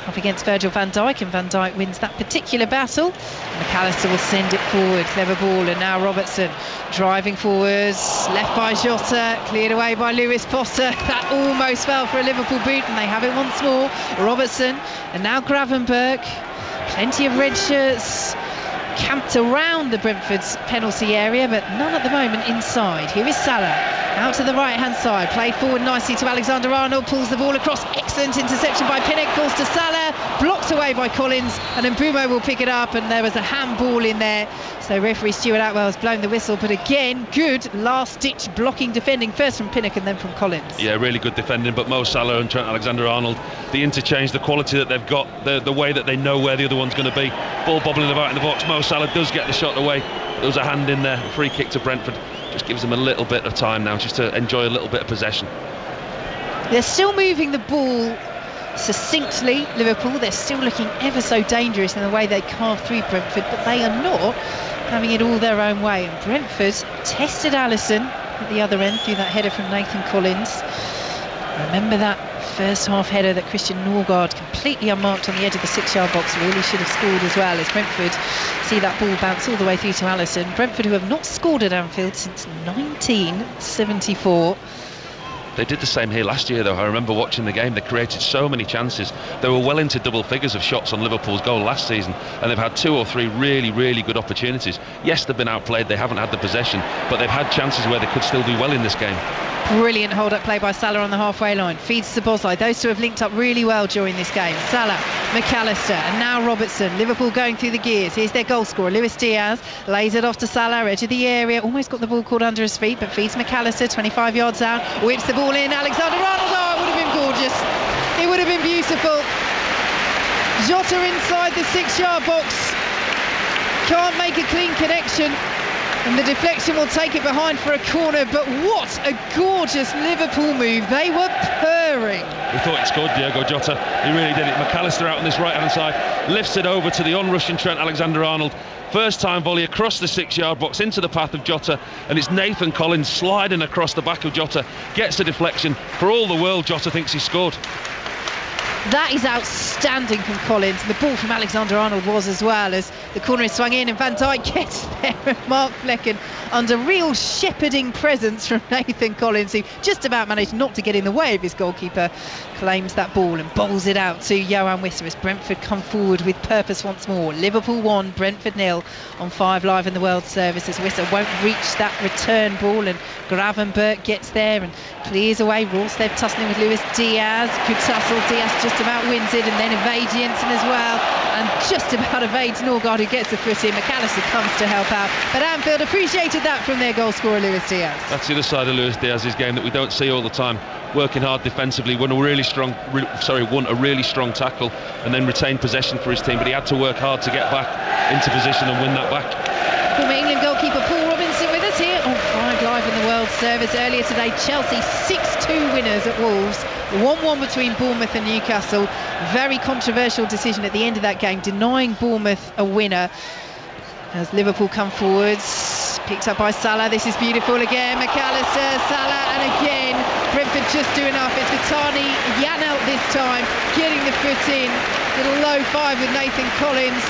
up against Virgil van Dijk, and Van Dijk wins that particular battle. McAllister will send it forward, clever ball, and now Robertson driving forwards, left by Jota, cleared away by Lewis Potter. That almost fell for a Liverpool boot, and they have it once more. Robertson, and now Gravenberch. Plenty of red shirts camped around the Brentford's penalty area, but none at the moment inside. Here is Salah, out to the right hand side, played forward nicely to Alexander-Arnold, pulls the ball across, excellent interception by Pinnock, falls to Salah, blocked away by Collins, and then Mbeumo will pick it up, and there was a handball in there, so referee Stuart Atwell has blown the whistle. But again, good last ditch blocking defending, first from Pinnock and then from Collins.
Yeah, really good defending, but Mo Salah and Trent Alexander-Arnold, the interchange, the quality that they've got, the way that they know where the other one's going to be, ball bobbling about in the box. Mo Salah does get the shot away. There was a hand in there, a free kick to Brentford. Just gives them a little bit of time now just to enjoy a little bit of possession.
They're still moving the ball succinctly, Liverpool. They're still looking ever so dangerous in the way they carve through Brentford, but they are not having it all their own way. And Brentford tested Alisson at the other end through that header from Nathan Collins. Remember that first half header that Christian Norgard, completely unmarked on the edge of the 6-yard box, really should have scored as well, as Brentford see that ball bounce all the way through to Alisson. Brentford, who have not scored at Anfield since 1974.
They did the same here last year, though. I remember watching the game. They created so many chances. They were well into double figures of shots on Liverpool's goal last season, and they've had 2 or 3 really, really good opportunities. Yes, they've been outplayed. They haven't had the possession, but they've had chances where they could still do well in this game.
Brilliant hold-up play by Salah on the halfway line. Feeds to Szoboszlai. Those two have linked up really well during this game. Salah, McAllister, and now Robertson. Liverpool going through the gears. Here's their goal scorer, Luis Diaz. Lays it off to Salah, edge of the area. Almost got the ball caught under his feet, but feeds McAllister 25 yards out. Whips the ball in. Alexander-Arnold. Oh, it would have been gorgeous. It would have been beautiful. Jota inside the 6-yard box. Can't make a clean connection. And the deflection will take it behind for a corner, but what a gorgeous Liverpool move. They were purring.
We thought he scored, Diogo Jota. He really did it. McAllister out on this right-hand side, lifts it over to the on-rushing Trent Alexander-Arnold. First time volley across the 6-yard box into the path of Jota, and it's Nathan Collins sliding across the back of Jota. Gets the deflection. For all the world, Jota thinks he scored.
That is outstanding from Collins. The ball from Alexander-Arnold was as well, as the corner is swung in and Van Dijk gets there, and Mark Flecken under real shepherding presence from Nathan Collins, who just about managed not to get in the way of his goalkeeper, claims that ball and bowls it out to Johan Wissa as Brentford come forward with purpose once more. Liverpool 1, Brentford 0 on 5 Live in the World Service, as Wissa won't reach that return ball, and Gravenberch gets there and clears away. Rawslev tussling with Luis Diaz. Good tussle. Diaz just about wins it and then evades Jensen as well, and just about evades Norgard, who gets the foot in. McAllister comes to help out, but Anfield appreciated that from their goal scorer Luis Diaz.
That's the other side of Luis Diaz's game that we don't see all the time. Working hard defensively, won a really strong tackle and then retained possession for his team, but he had to work hard to get back into position and win that back.
Former England goalkeeper Paul Robinson with us here on 5 Live in the World Service. Earlier today, Chelsea 6-2 winners at Wolves. 1-1 between Bournemouth and Newcastle. Very controversial decision at the end of that game, denying Bournemouth a winner. As Liverpool come forwards, picked up by Salah. This is beautiful again. McAllister, Salah, and again Brentford just do enough. It's Vitani Janelt this time, getting the foot in. Little low five with Nathan Collins.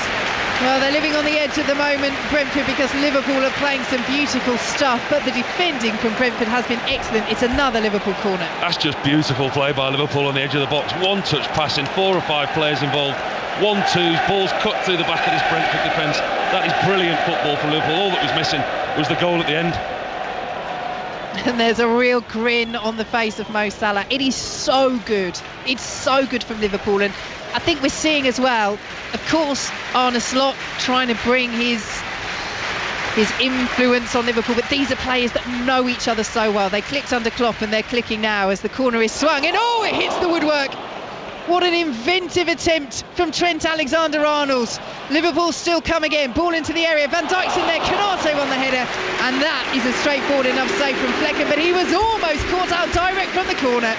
Well, they're living on the edge at the moment, Brentford, because Liverpool are playing some beautiful stuff, but the defending from Brentford has been excellent. It's another Liverpool corner.
That's just beautiful play by Liverpool on the edge of the box. One touch passing, 4 or 5 players involved. 1-2s, balls cut through the back of this Brentford defence. That is brilliant football for Liverpool. All that was missing was the goal at the end.
And there's a real grin on the face of Mo Salah. It is so good. It's so good from Liverpool, and I think we're seeing as well, of course, Arne Slot trying to bring his influence on Liverpool, but these are players that know each other so well. They clicked under Klopp and they're clicking now as the corner is swung, and oh, it hits the woodwork. What an inventive attempt from Trent Alexander-Arnold. Liverpool still come again. Ball into the area. Van Dijk's in there. Canate on the header. And that is a straightforward enough save from Flecken, but he was almost caught out direct from the corner.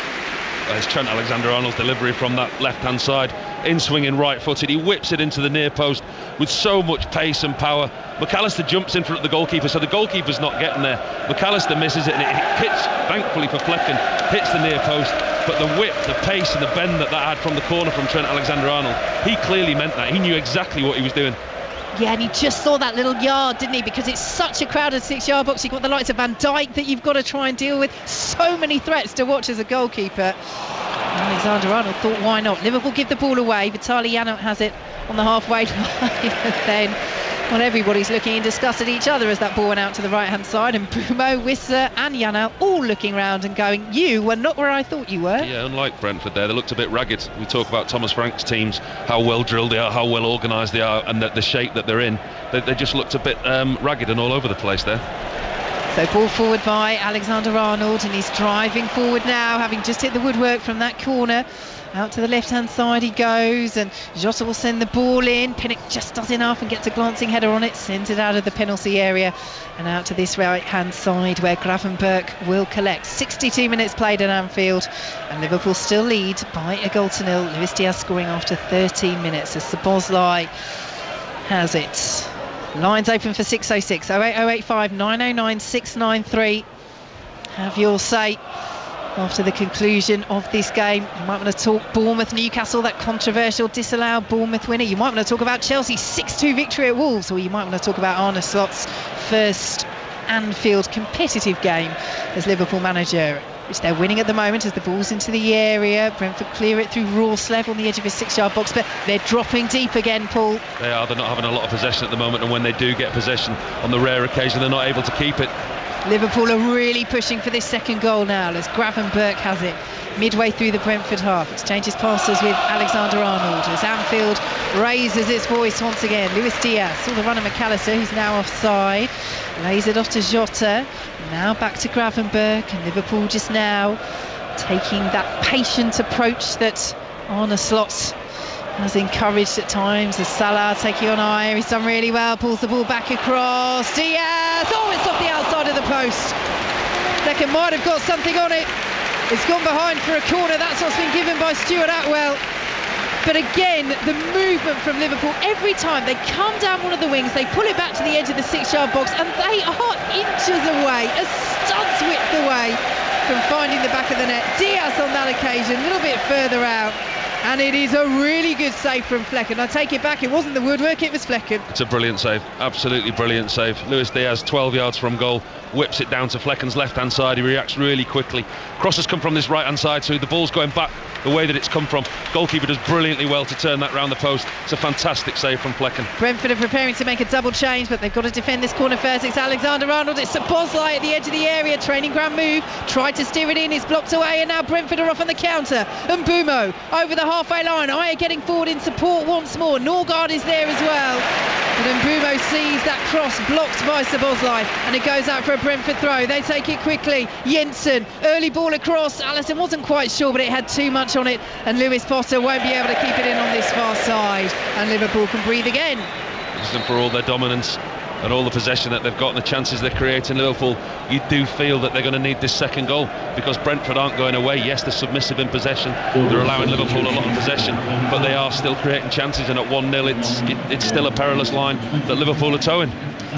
It's Trent Alexander-Arnold's delivery from that left-hand side, in-swinging right-footed. He whips it into the near post with so much pace and power. McAllister jumps in front of the goalkeeper, so the goalkeeper's not getting there. McAllister misses it, and it hits, thankfully for Flecken, hits the near post. But the whip, the pace and the bend that had from the corner from Trent Alexander-Arnold, he clearly meant that. He knew exactly what he was doing.
Yeah, and he just saw that little yard, didn't he? Because it's such a crowded 6-yard box. You've got the likes of Van Dijk that you've got to try and deal with. So many threats to watch as a goalkeeper. Alexander-Arnold thought, why not? Liverpool give the ball away. Vitali Janelt has it on the halfway line. And then, well, everybody's looking in disgust at each other as that ball went out to the right-hand side. And Brumo, Wissa and Janelt all looking round and going, you were not where I thought you were.
Yeah, unlike Brentford there, they looked a bit ragged. We talk about Thomas Frank's teams, how well drilled they are, how well organised they are, and the shape that they're in. They just looked a bit ragged and all over the place there.
So ball forward by Alexander-Arnold, and he's driving forward now, having just hit the woodwork from that corner. Out to the left-hand side he goes, and Jota will send the ball in. Pinnock just does enough and gets a glancing header on it, sends it out of the penalty area and out to this right-hand side where Gravenberch will collect. 62 minutes played at Anfield, and Liverpool still lead by a 0-0. Luis Diaz scoring after 13 minutes as Szoboszlai has it. Lines open for 606 08085 909 693. Have your say after the conclusion of this game. You might want to talk Bournemouth Newcastle, that controversial disallowed Bournemouth winner. You might want to talk about Chelsea's 6-2 victory at Wolves, or you might want to talk about Arne Slot's first Anfield competitive game as Liverpool manager, which they're winning at the moment as the ball's into the area. Brentford clear it through Rawslev on the edge of his 6-yard box, but they're dropping deep again, Paul.
They're not having a lot of possession at the moment, and when they do get possession, on the rare occasion they're not able to keep it.
Liverpool are really pushing for this second goal now as Gravenberch has it midway through the Brentford half. Exchanges passes with Alexander-Arnold as Anfield raises its voice once again. Luis Diaz saw the run of McAllister, who's now offside, lays it off to Jota, now back to Gravenberch, and Liverpool just now taking that patient approach that Arne Slot has encouraged at times, as Salah taking on Ayer. He's done really well, pulls the ball back across. Diaz, it's off the outside of the post. Flecken might have got something on it. It's gone behind for a corner. That's what's been given by Stuart Atwell. But again, the movement from Liverpool, every time they come down one of the wings, they pull it back to the edge of the 6-yard box, and they are inches away, a stud's width away from finding the back of the net. Diaz on that occasion, a little bit further out. And it is a really good save from Flecken. I take it back, it wasn't the woodwork, it was Flecken.
It's a brilliant save, absolutely brilliant save. Luis Diaz, 12 yards from goal, whips it down to Flecken's left-hand side. He reacts really quickly. Cross has come from this right-hand side, so the ball's going back the way that it's come from. Goalkeeper does brilliantly well to turn that round the post. It's a fantastic save from Flecken.
Brentford are preparing to make a double change, but they've got to defend this corner first. It's Alexander-Arnold, it's Szoboszlai at the edge of the area. Training ground move, tried to steer it in, it's blocked away, and now Brentford are off on the counter. And Mbumo over the halfway line. Ayer getting forward in support once more. Norgard is there as well. But Mbumo sees that cross blocked by Szoboszlai, and it goes out for a Brentford throw. They take it quickly. Jensen, early ball across. Alisson wasn't quite sure, but it had too much on it, and Lewis Potter won't be able to keep it in on this far side, and Liverpool can breathe again.
And for all their dominance and all the possession that they've got and the chances they're creating, Liverpool, you do feel that they're going to need this second goal, because Brentford aren't going away. Yes, they're submissive in possession, they're allowing Liverpool a lot of possession, but they are still creating chances, and at 1-0 it's still a perilous line that Liverpool are towing.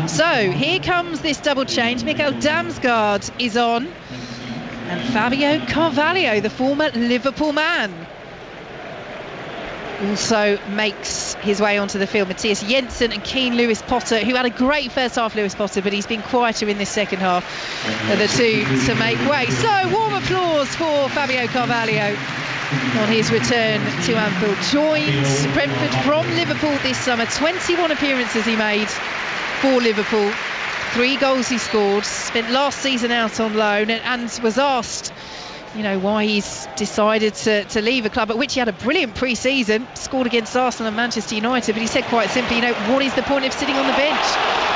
So here comes this double change. Mikael Damsgaard is on, and Fabio Carvalho, the former Liverpool man, also makes his way onto the field. Matthias Jensen and Keane Lewis Potter, who had a great first half, Lewis Potter, but he's been quieter in this second half, are the two to make way. So warm applause for Fabio Carvalho on his return to Anfield. Joined Brentford from Liverpool this summer. 21 appearances he made for Liverpool, 3 goals he scored. Spent last season out on loan, and was asked, you know, why he's decided to leave a club at which he had a brilliant pre-season, scored against Arsenal and Manchester United, but he said quite simply, you know, what is the point of sitting on the bench?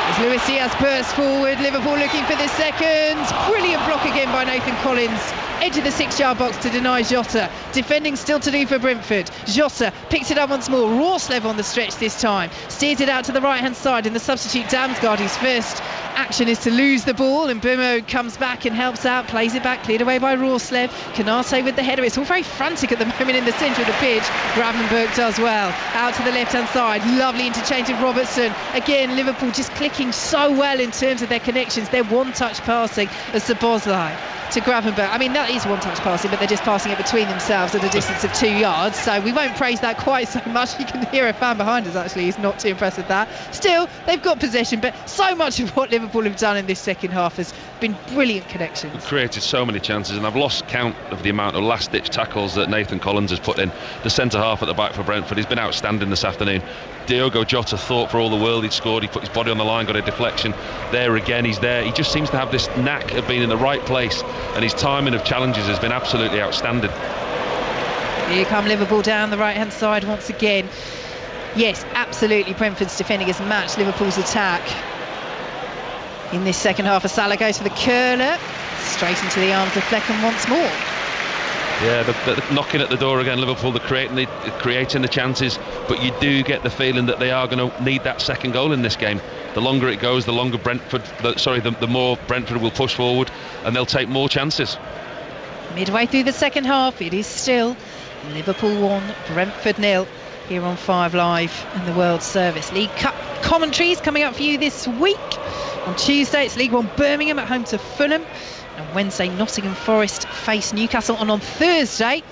As Luis Diaz bursts forward, Liverpool looking for the second. Brilliant block again by Nathan Collins, edge of the 6-yard box to deny Jota. Defending still to do for Brentford. Jota picks it up once more. Rorslev on the stretch this time, steers it out to the right hand side, and the substitute Damsgaard, his first action is to lose the ball, and Mbumo comes back and helps out, plays it back, cleared away by Rorslev. Kanate with the header. It's all very frantic at the moment in the centre of the pitch. Gravenberch does well out to the left hand side. Lovely interchange of Robertson. Again, Liverpool just clicking so well in terms of their connections. They're one-touch passing as Szoboszlai to Gravenberch. I mean, that is one-touch passing, but they're just passing it between themselves at a distance of 2 yards, so we won't praise that quite so much. You can hear a fan behind us actually who's not too impressed with that. Still, they've got possession, but so much of what Liverpool have done in this second half has been brilliant connections.
We've created so many chances, and I've lost count of the amount of last-ditch tackles that Nathan Collins has put in. The centre half at the back for Brentford, he's been outstanding this afternoon. Diogo Jota thought for all the world he'd scored. He put his body on the line, got a deflection. There again, he's there. He just seems to have this knack of being in the right place, and his timing of challenges has been absolutely outstanding.
Here come Liverpool down the right hand side once again. Yes, absolutely, Brentford's defending has matched Liverpool's attack in this second half. Salah goes for the curler, straight into the arms of Flecken once more.
Yeah, they're knocking at the door again, Liverpool. They're creating the chances, but you do get the feeling that they are going to need that second goal in this game. The longer it goes, the more Brentford will push forward, and they'll take more chances.
Midway through the second half, it is still Liverpool 1, Brentford 0 here on 5 Live and the World Service. League Cup commentaries coming up for you this week. On Tuesday, it's League One Birmingham at home to Fulham. And Wednesday, Nottingham Forest face Newcastle. And on Thursday,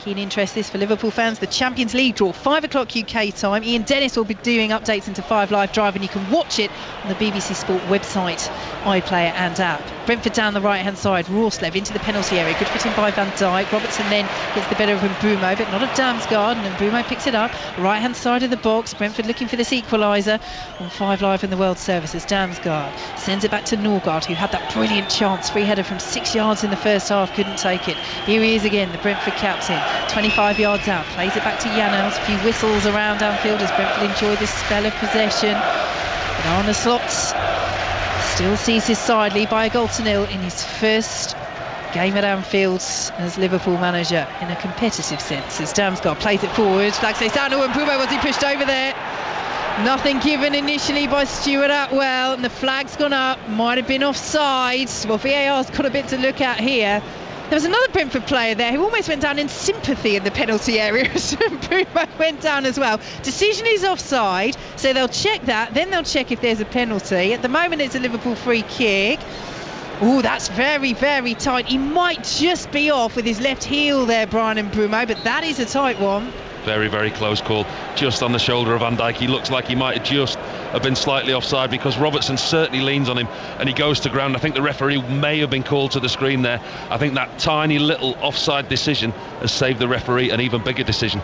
Keen interest this for Liverpool fans. The Champions League draw, 5 o'clock UK time. Ian Dennis will be doing updates into 5 Live Drive, and you can watch it on the BBC Sport website, iPlayer and app. Brentford down the right hand side, Rorslev into the penalty area, good fit in by Van Dijk. Robertson then gets the better of Mbeumo, but not of Damsgaard, and Mbeumo picks it up. Right hand side of the box, Brentford looking for this equaliser on 5 Live in the World Service as Damsgaard sends it back to Norgard, who had that brilliant chance, free header from 6 yards in the first half, couldn't take it. Here he is again, the Brentford captain, 25 yards out, plays it back to Janels. A few whistles around Anfield as Brentford enjoy this spell of possession. But Arne Slot still sees his side lead by a 1-0 in his first game at Anfield as Liverpool manager in a competitive sense, as Damsgaard plays it forward. Flag stays down. Oh, and Mbeumo, was he pushed over there? Nothing given initially by Stuart Atwell, and the flag's gone up. Might have been offside. Well, VAR's got a bit to look at here. There was another Brentford player there who almost went down in sympathy in the penalty area as Mbeumo went down as well. Decision is offside, so they'll check that, then they'll check if there's a penalty. At the moment it's a Liverpool free kick. Oh, that's very, very tight. He might just be off with his left heel there, Brian Mbeumo, but that is a tight one.
Very, very close call, just on the shoulder of Van Dijk. He looks like he might just have been slightly offside, because Robertson certainly leans on him and he goes to ground. I think the referee may have been called to the screen there. I think that tiny little offside decision has saved the referee an even bigger decision.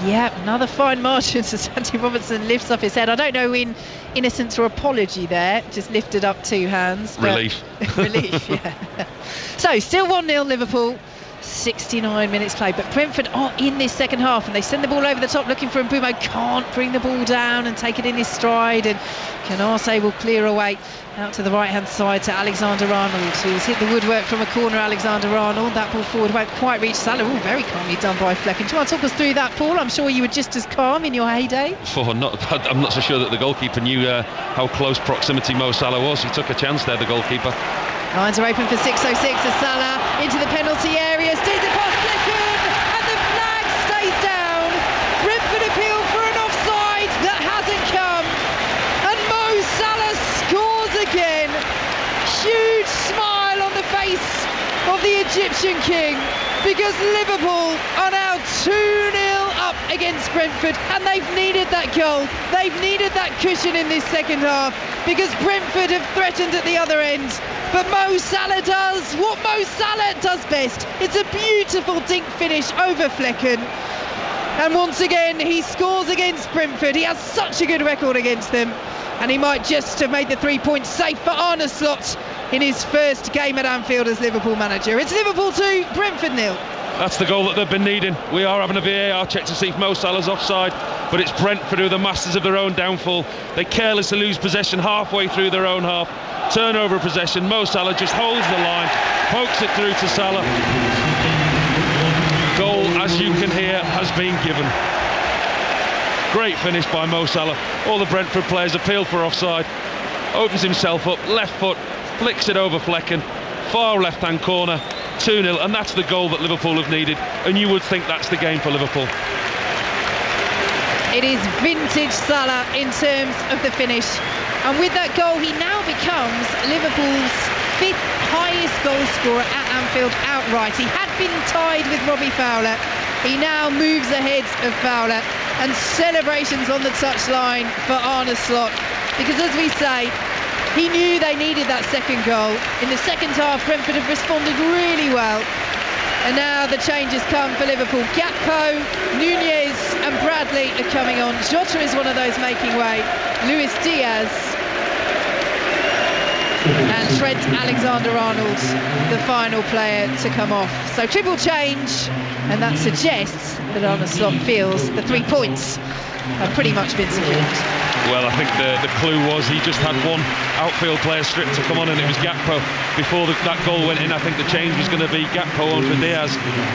Yeah, another fine margin as Andy Robertson lifts up his head. I don't know in innocence or apology there, just lifted up 2 hands.
Relief.
Relief, yeah. So, still 1-0 Liverpool. 69 minutes played, but Brentford are in this second half and they send the ball over the top looking for Mbeumo. Can't bring the ball down and take it in his stride, and Canarse will clear away out to the right hand side to Alexander Arnold, who's hit the woodwork from a corner. Alexander Arnold, that ball forward won't quite reach Salah. Ooh, very calmly done by Flecken. Do you want to talk us through that, Paul? I'm sure you were just as calm in your heyday.
I'm not so sure that the goalkeeper knew how close proximity Mo Salah was. He took a chance there, the goalkeeper.
Lines are open for 6:06 as Salah into the penalty area, steers it past Flecken, and the flag stays down. Brentford appeal for an offside that hasn't come, and Mo Salah scores again. Huge smile on the face of the Egyptian king, because Liverpool are now 2-0 up against Brentford, and they've needed that goal. They've needed that cushion in this second half, because Brentford have threatened at the other end. But Mo Salah does what Mo Salah does best. It's a beautiful dink finish over Flecken. And once again, he scores against Brentford. He has such a good record against them. And he might just have made the 3 points safe for Arne Slot in his first game at Anfield as Liverpool manager. It's Liverpool 2, Brentford 0.
That's the goal that they've been needing. We are having a VAR check to see if Mo Salah's offside, but it's Brentford who are the masters of their own downfall. They carelessly lose possession halfway through their own half. Turnover of possession. Mo Salah just holds the line, pokes it through to Salah. Goal, as you can hear, has been given. Great finish by Mo Salah. All the Brentford players appealed for offside. Opens himself up, left foot, flicks it over Flecken, far left hand corner, 2-0, and that's the goal that Liverpool have needed, and you would think that's the game for Liverpool.
It is vintage Salah in terms of the finish, and with that goal he now becomes Liverpool's 5th highest goal scorer at Anfield outright. He had been tied with Robbie Fowler. He now moves ahead of Fowler, and celebrations on the touchline for Arne Slot, because as we say, he knew they needed that second goal. In the second half, Brentford have responded really well. And now the changes come for Liverpool. Gakpo, Nunez and Bradley are coming on. Jota is one of those making way. Luis Diaz and Trent Alexander-Arnold, the final player to come off. So triple change, and that suggests that Arne Slot feels the 3 points have pretty much been secured.
Well, I think the clue was he just had one outfield player stripped to come on, and it was Gakpo. Before that goal went in, I think the change was going to be Gakpo on for Diaz.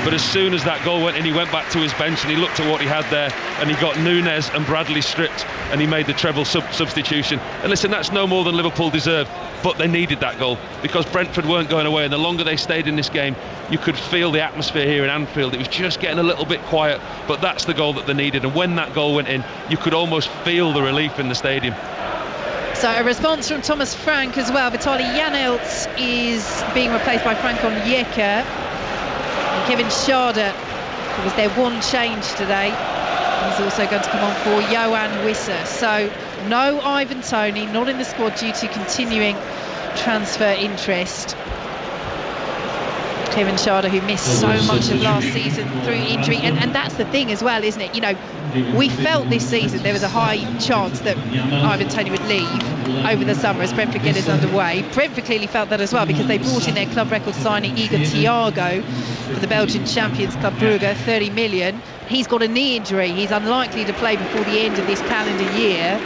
But as soon as that goal went in, he went back to his bench and he looked at what he had there, and he got Nunez and Bradley stripped, and he made the treble substitution. And listen, that's no more than Liverpool deserved, but they needed that goal because Brentford weren't going away, and the longer they stayed in this game, you could feel the atmosphere here in Anfield. It was just getting a little bit quiet, but that's the goal that they needed. And when that goal went in, you could almost feel the relief in the stadium.
So a response from Thomas Frank as well. Vitaly Janelt is being replaced by Frank Onyeka, and Kevin Schade It was their one change today. He's also going to come on for Johan Wissa. So no Ivan Toney, not in the squad due to continuing transfer interest. Kevin Schade, who missed so much of last season through injury, and that's the thing as well, isn't it? You know, we felt this season there was a high chance that Ivan Toney would leave over the summer as Brentford get us underway. Brentford clearly felt that as well, because they brought in their club record signing Igor Thiago for the Belgian champions Club Brugge, 30 million. He's got a knee injury. He's unlikely to play before the end of this calendar year.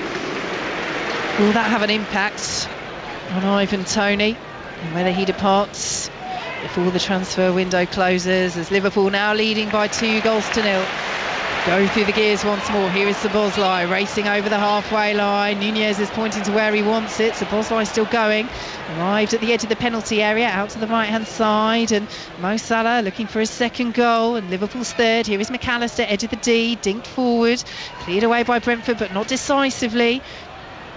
Will that have an impact on Ivan Toney and whether he departs before the transfer window closes, as Liverpool now leading by 2-0? Go through the gears once more. Here is Szoboszlai racing over the halfway line. Nunez is pointing to where he wants it. Szoboszlai still going. Arrived at the edge of the penalty area, out to the right-hand side, and Mo Salah looking for his second goal, and Liverpool's third. Here is McAllister, edge of the D, dinked forward, cleared away by Brentford, but not decisively.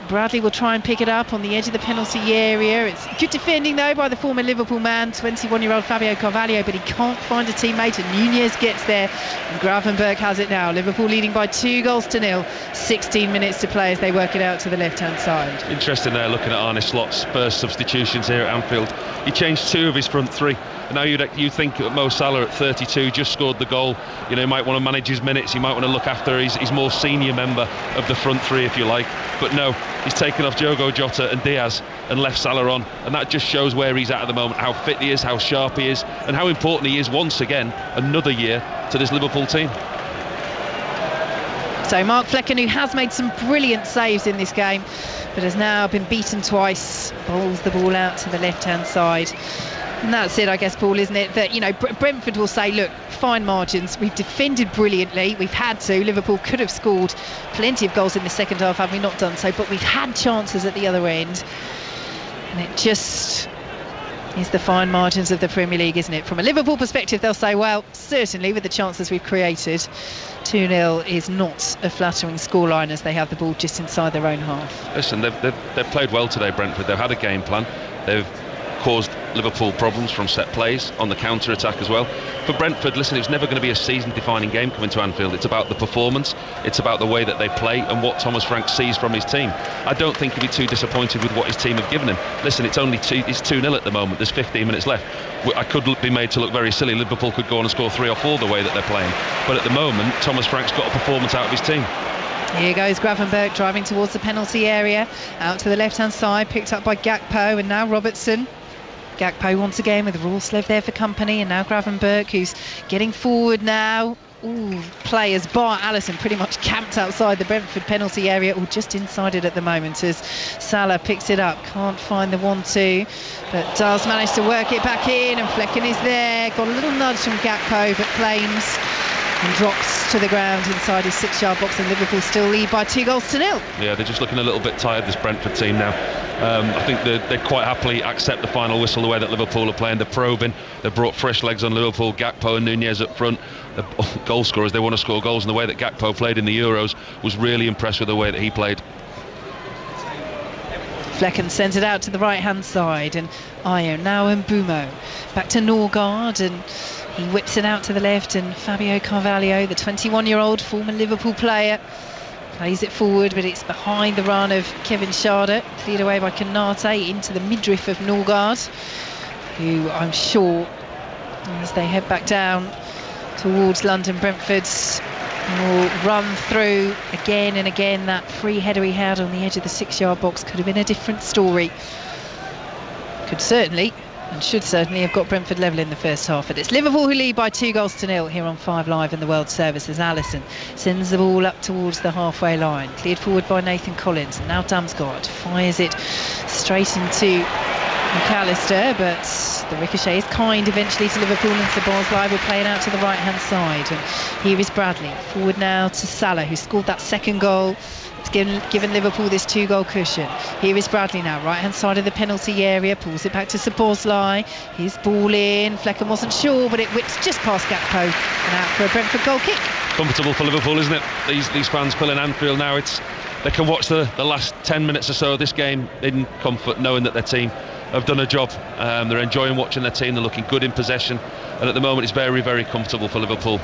Bradley will try and pick it up on the edge of the penalty area. It's good defending though by the former Liverpool man, 21-year-old Fabio Carvalho, but he can't find a teammate, and Nunez gets there, and Gravenberch has it now. Liverpool leading by 2-0. 16 minutes to play as they work it out to the left-hand side.
Interesting there, looking at Arne Slot's first substitutions here at Anfield. He changed 2 of his front 3. And now you'd think Mo Salah at 32 just scored the goal. You know, he might want to manage his minutes. He might want to look after his more senior member of the front 3, if you like. But no, he's taken off Diogo Jota and Diaz and left Salah on, and that just shows where he's at the moment, how fit he is, how sharp he is, and how important he is once again, another year, to this Liverpool team.
So Mark Flecken, who has made some brilliant saves in this game, but has now been beaten twice, bowls the ball out to the left-hand side. And that's it, I guess, Paul, isn't it? That, you know, Brentford will say, look, fine margins. We've defended brilliantly. We've had to. Liverpool could have scored plenty of goals in the second half had we not done so, but we've had chances at the other end. And it just is the fine margins of the Premier League, isn't it? From a Liverpool perspective, they'll say, well, certainly with the chances we've created, 2-0 is not a flattering scoreline as they have the ball just inside their own half.
Listen, they've played well today, Brentford. They've had a game plan. They've caused Liverpool problems from set plays on the counter-attack as well. For Brentford, listen, it's never going to be a season-defining game coming to Anfield. It's about the performance, it's about the way that they play and what Thomas Frank sees from his team. I don't think he'll be too disappointed with what his team have given him. Listen, it's 2-0 at the moment. There's 15 minutes left. I could be made to look very silly. Liverpool could go on and score 3 or 4 the way that they're playing. But at the moment, Thomas Frank's got a performance out of his team.
Here goes Gravenberch driving towards the penalty area, out to the left-hand side, picked up by Gakpo, and now Robertson. Gakpo once again with Rorslev there for company, and now Gravenberch, who's getting forward now. Ooh, players bar Alisson pretty much camped outside the Brentford penalty area, or just inside it at the moment, as Salah picks it up. Can't find the 1-2, but does manage to work it back in, and Flecken is there. Got a little nudge from Gakpo, but claims and drops to the ground inside his 6-yard box, and Liverpool still lead by 2-0.
Yeah, they're just looking a little bit tired, this Brentford team now. I think they quite happily accept the final whistle the way that Liverpool are playing. They're probing, they've brought fresh legs on Liverpool. Gakpo and Nunez up front, the goal scorers, they want to score goals, and the way that Gakpo played in the Euros was really impressed with the way that he played.
Flecken sends it out to the right hand side, and Ayo now and Mbumo back to Norgard, and he whips it out to the left, and Fabio Carvalho, the 21-year-old former Liverpool player, plays it forward, but it's behind the run of Kevin Schade, cleared away by Konate into the midriff of Norgard, who I'm sure, as they head back down towards London, Brentford's will run through again and again. That free header he had on the edge of the 6-yard box could have been a different story. Could certainly and should certainly have got Brentford level in the first half. But it's Liverpool who lead by 2-0 here on 5 Live in the World Service, as Alisson sends the ball up towards the halfway line, cleared forward by Nathan Collins, and now Damsgaard fires it straight into McAllister, but the ricochet is kind eventually to Liverpool, and Szoboszlai will play it out to the right hand side. And here is Bradley forward now to Salah, who scored that second goal. It's given Liverpool this 2-goal cushion. Here is Bradley now, right hand side of the penalty area, pulls it back to Szoboszlai. His ball in, Flecken wasn't sure, but it whips just past Gakpo and out for a Brentford goal kick.
Comfortable for Liverpool, isn't it? These fans filling Anfield now. They can watch the last 10 minutes or so of this game in comfort, knowing that their team have done a job. They're enjoying watching their team. They're looking good in possession, and at the moment it's very, very comfortable for Liverpool.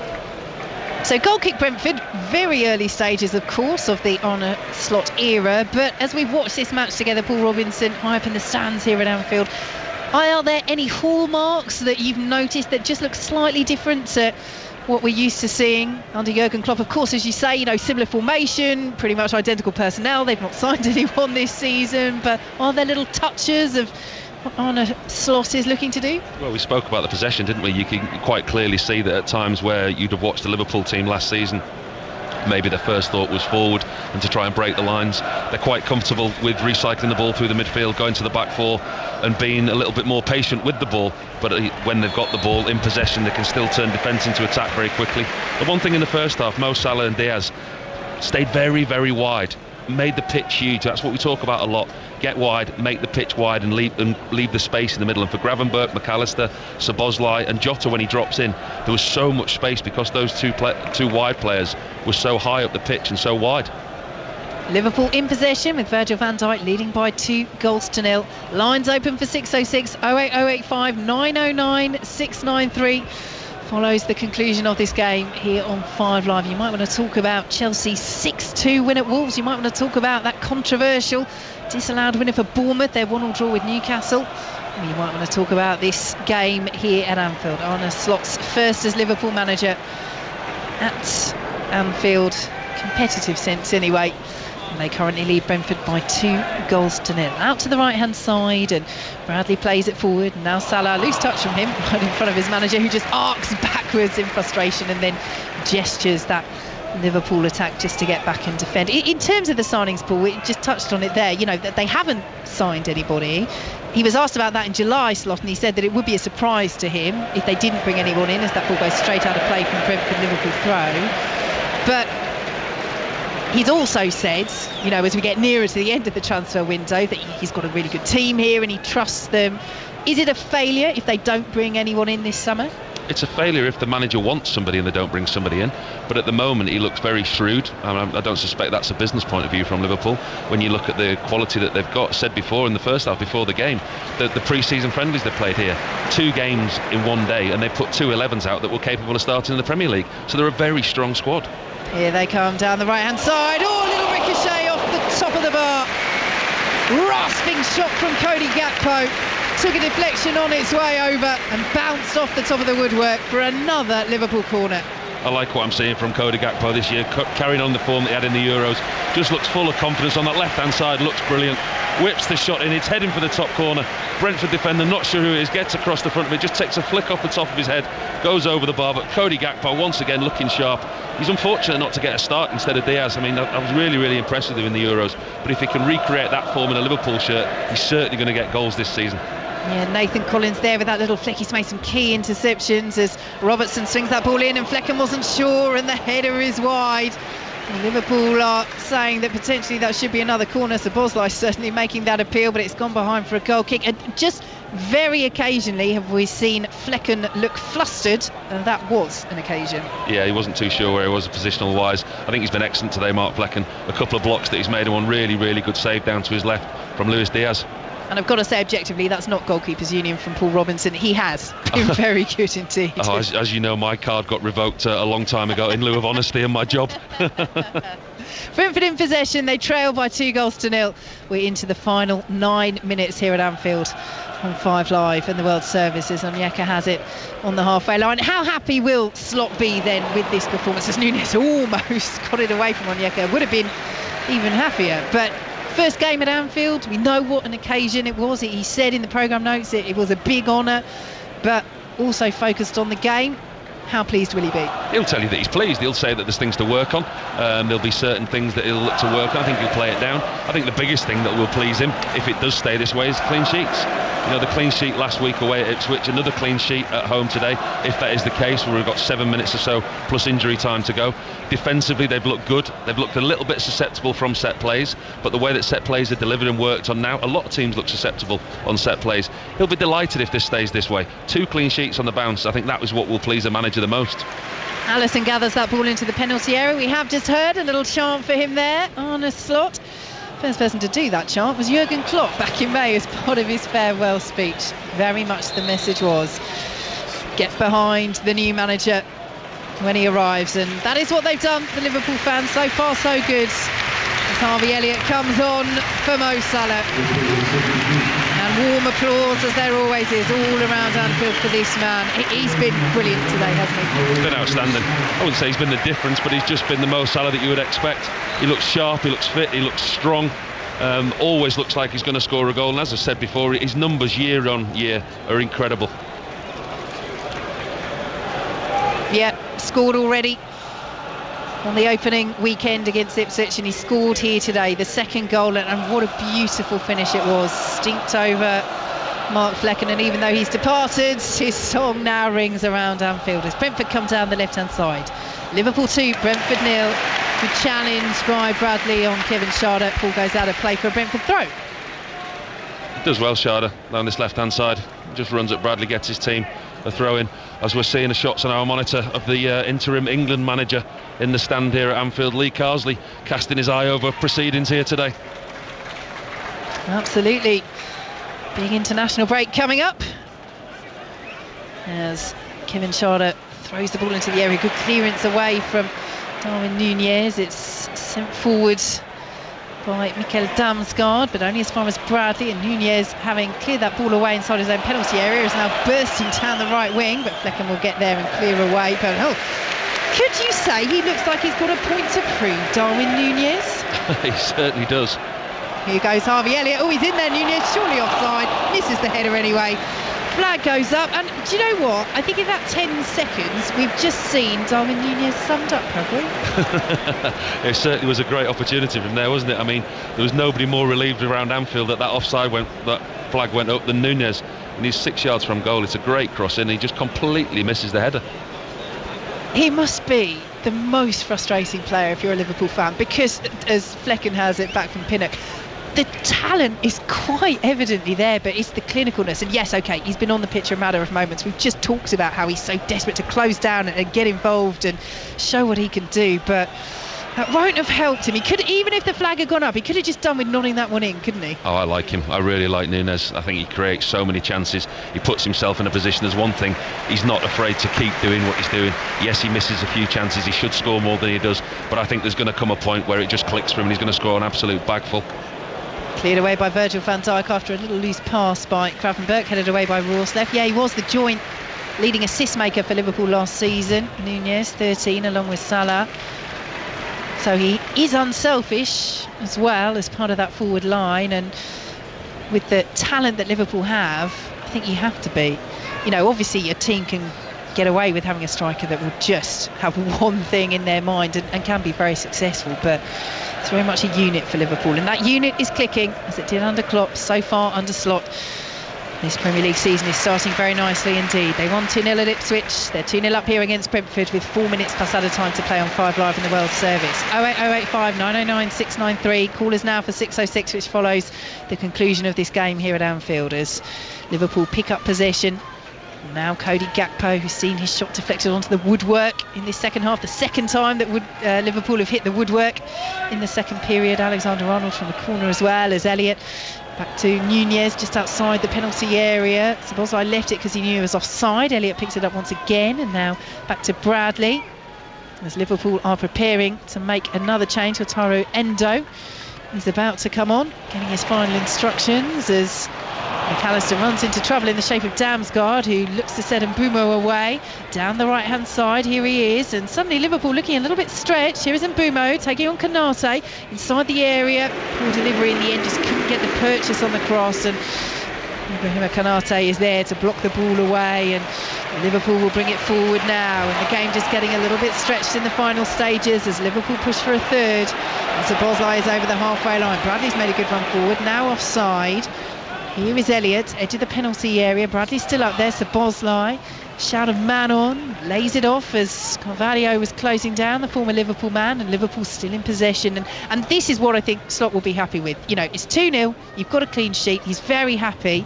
So goal kick Brentford, very early stages, of course, of the Arne Slot era. But as we've watched this match together, Paul Robinson, high up in the stands here at Anfield, are there any hallmarks that you've noticed that just look slightly different to what we're used to seeing under Jurgen Klopp? Of course, as you say, similar formation, pretty much identical personnel. They've not signed anyone this season, but are there little touches of what Arne Slot is looking to do?
Well, we spoke about the possession, didn't we? You can quite clearly see that at times where you'd have watched the Liverpool team last season, maybe their first thought was forward and to try and break the lines. They're quite comfortable with recycling the ball through the midfield, going to the back four and being a little bit more patient with the ball. But when they've got the ball in possession, they can still turn defence into attack very quickly. The one thing in the first half, Mo Salah and Diaz stayed very, very wide, made the pitch huge. That's what we talk about a lot. Get wide, make the pitch wide and leave the space in the middle. And for Gravenberch, McAllister, Szoboszlai and Jota, when he drops in, there was so much space because those two wide players were so high up the pitch and so wide.
Liverpool in possession with Virgil van Dijk leading by 2-0. Lines open for 606 08085 909 693. Follows the conclusion of this game here on 5 Live. You might want to talk about Chelsea's 6-2 win at Wolves. You might want to talk about that controversial disallowed winner for Bournemouth, their 1-1 draw with Newcastle. And you might want to talk about this game here at Anfield. Arne Slot's first as Liverpool manager at Anfield, competitive sense anyway. And they currently lead Brentford by 2-0. Out to the right hand side, and Bradley plays it forward. Now Salah, loose touch from him right in front of his manager, who just arcs backwards in frustration and then gestures that Liverpool attack just to get back and defend. In terms of the signings, Paul, we just touched on it there, that they haven't signed anybody. He was asked about that in July, Slot, and he said that it would be a surprise to him if they didn't bring anyone in, as that ball goes straight out of play from Brentford Liverpool throw. But he's also said, as we get nearer to the end of the transfer window, that he's got a really good team here and he trusts them. Is it a failure if they don't bring anyone in this summer?
It's a failure if the manager wants somebody and they don't bring somebody in. But at the moment, he looks very shrewd. I don't suspect that's a business point of view from Liverpool. When you look at the quality that they've got, said before in the first half, before the game, the pre-season friendlies they played here, 2 games in one day, and they put 2 11s out that were capable of starting in the Premier League. So they're a very strong squad.
Here they come down the right-hand side. Oh, a little ricochet off the top of the bar. Rasping shot from Cody Gakpo. Took a deflection on its way over and bounced off the top of the woodwork for another Liverpool corner.
I like what I'm seeing from Cody Gakpo this year, carrying on the form that he had in the Euros. Just looks full of confidence on that left-hand side, looks brilliant. Whips the shot in, it's heading for the top corner. Brentford defender, not sure who it is, gets across the front of it, just takes a flick off the top of his head, goes over the bar. But Cody Gakpo, once again, looking sharp. He's unfortunate not to get a start instead of Diaz. I was really, really impressed with him in the Euros. But if he can recreate that form in a Liverpool shirt, he's certainly going to get goals this season.
Yeah, Nathan Collins there with that little flick. He's made some key interceptions as Robertson swings that ball in and Flecken wasn't sure and the header is wide. And Liverpool are saying that potentially that should be another corner. So Szoboszlai certainly making that appeal, but it's gone behind for a goal kick. And just very occasionally have we seen Flecken look flustered, and that was an occasion.
Yeah, he wasn't too sure where he was positional wise. I think he's been excellent today, Mark Flecken. A couple of blocks that he's made, and one really, really good save down to his left from Luis Diaz.
And I've got to say, objectively, that's not goalkeepers union from Paul Robinson. He has been very good indeed.
As you know, my card got revoked a long time ago in lieu of honesty in my job.
Brentford in possession. They trail by 2-0. We're into the final 9 minutes here at Anfield on 5 Live and the World Service as Onyeka has it on the halfway line. How happy will Slot be then with this performance, as Núñez almost got it away from Onyeka? Would have been even happier, but first game at Anfield, we know what an occasion it was. He said in the programme notes it was a big honour, but also focused on the game. How pleased will he be?
He'll tell you that he's pleased. He'll say that there's things to work on. There'll be certain things that he'll look to work on. I think he'll play it down. I think the biggest thing that will please him, if it does stay this way, is clean sheets. The clean sheet last week away at Ipswich, another clean sheet at home today, if that is the case, where we've got 7 minutes or so plus injury time to go. Defensively, they've looked good. They've looked a little bit susceptible from set plays, but the way that set plays are delivered and worked on now, a lot of teams look susceptible on set plays. He'll be delighted if this stays this way. 2 clean sheets on the bounce. I think that was what will please the manager the most.
Allison gathers that ball into the penalty area. We have just heard a little chant for him there, Arne Slot. First person to do that chant was Jurgen Klopp back in May as part of his farewell speech. Very much the message was, get behind the new manager when he arrives, and that is what they've done for Liverpool fans. So far so good, as Harvey Elliott comes on for Mo Salah. And warm applause, as there always is, all around Anfield for this man. He's been brilliant today, hasn't he?
He's been outstanding. I wouldn't say he's been the difference, but he's just been the Mo Salah that you would expect. He looks sharp, he looks fit, he looks strong. Always looks like he's going to score a goal, and as I said before, his numbers year on year are incredible.
Yeah, scored already on the opening weekend against Ipswich, and he scored here today, the second goal, and what a beautiful finish it was. Stinked over Mark Flecken, and even though he's departed, his song now rings around Anfield as Brentford come down the left hand side. Liverpool 2, Brentford 0. Good challenge by Bradley on Kevin Schade. Ball goes out of play for a Brentford throw.
He does well, Schade, down this left hand side. Just runs at Bradley, gets his team a throw in. As we're seeing the shots on our monitor of the interim England manager in the stand here at Anfield, Lee Carsley, casting his eye over proceedings here today.
Absolutely. Big international break coming up as Kevin Schade throws the ball into the area. Good clearance away from Darwin Nunez. It's sent forward by Mikel Damsgaard, but only as far as Bradley, and Nunez, having cleared that ball away inside his own penalty area, is now bursting down the right wing, but Flecken will get there and clear away. But could you say he looks like he's got a point to prove, Darwin Nunez?
He certainly does.
Here goes Harvey Elliott. Oh, he's in there, Nunez, surely offside. Misses the header anyway. Flag goes up, and do you know what? I think in that 10 seconds we've just seen Darwin Nunez summed up, have we?
It certainly was a great opportunity from there, wasn't it? I mean, there was nobody more relieved around Anfield that that flag went up than Nunez, and he's 6 yards from goal. It's a great cross in, he just completely misses the header.
He must be the most frustrating player if you're a Liverpool fan, because as Flecken has it back from Pinnock, the talent is quite evidently there, but it's the clinicalness. And yes, okay, he's been on the pitch a matter of moments. We've just talked about how he's so desperate to close down and get involved and show what he can do, but that won't have helped him. He could, even if the flag had gone up, he could have just done with nodding that one in, couldn't he?
Oh, I like him. I really like Nunez. I think he creates so many chances. He puts himself in a position. There's one thing, he's not afraid to keep doing what he's doing. Yes, he misses a few chances. He should score more than he does, but I think there's going to come a point where it just clicks for him and he's going to score an absolute bagful.
Cleared away by Virgil van Dijk after a little loose pass by Gravenberch, headed away by Rorsleff. Yeah, he was the joint leading assist maker for Liverpool last season. Nunez, 13, along with Salah. So he is unselfish as well as part of that forward line, and with the talent that Liverpool have, I think you have to be. You know, obviously your team can get away with having a striker that will just have one thing in their mind and can be very successful, but it's very much a unit for Liverpool, and that unit is clicking as it did under Klopp, so far under Slot. This Premier League season is starting very nicely indeed. They won 2-0 at Ipswich. They're 2-0 up here against Brentford with 4 minutes plus added time to play on 5 Live in the World Service. 08085 909 693. Call us now for 606, which follows the conclusion of this game here at Anfield as Liverpool pick up possession. Now Cody Gakpo, who's seen his shot deflected onto the woodwork in this second half. The second time that Liverpool have hit the woodwork in the second period. Alexander-Arnold from the corner as well as Elliott. Back to Nunez just outside the penalty area. Szoboszlai left it because he knew it was offside. Elliott picks it up once again, and now back to Bradley as Liverpool are preparing to make another change. Wataru Endo is about to come on, getting his final instructions as McAllister runs into trouble in the shape of Damsgaard, who looks to set Mbumo away down the right hand side. Here he is, and suddenly Liverpool looking a little bit stretched. Here is Mbumo taking on Konate inside the area. Poor delivery in the end, just couldn't get the purchase on the cross, and Ibrahima Konate is there to block the ball away, and Liverpool will bring it forward now, and the game just getting a little bit stretched in the final stages as Liverpool push for a third. And Szoboszlai is over the halfway line. Bradley's made a good run forward, now offside. Here is Elliott, edge of the penalty area. Bradley's still up there. Szoboszlai, shout of man on, lays it off as Carvalho was closing down, the former Liverpool man, and Liverpool still in possession. And this is what I think Slot will be happy with. You know, it's 2-0, you've got a clean sheet. He's very happy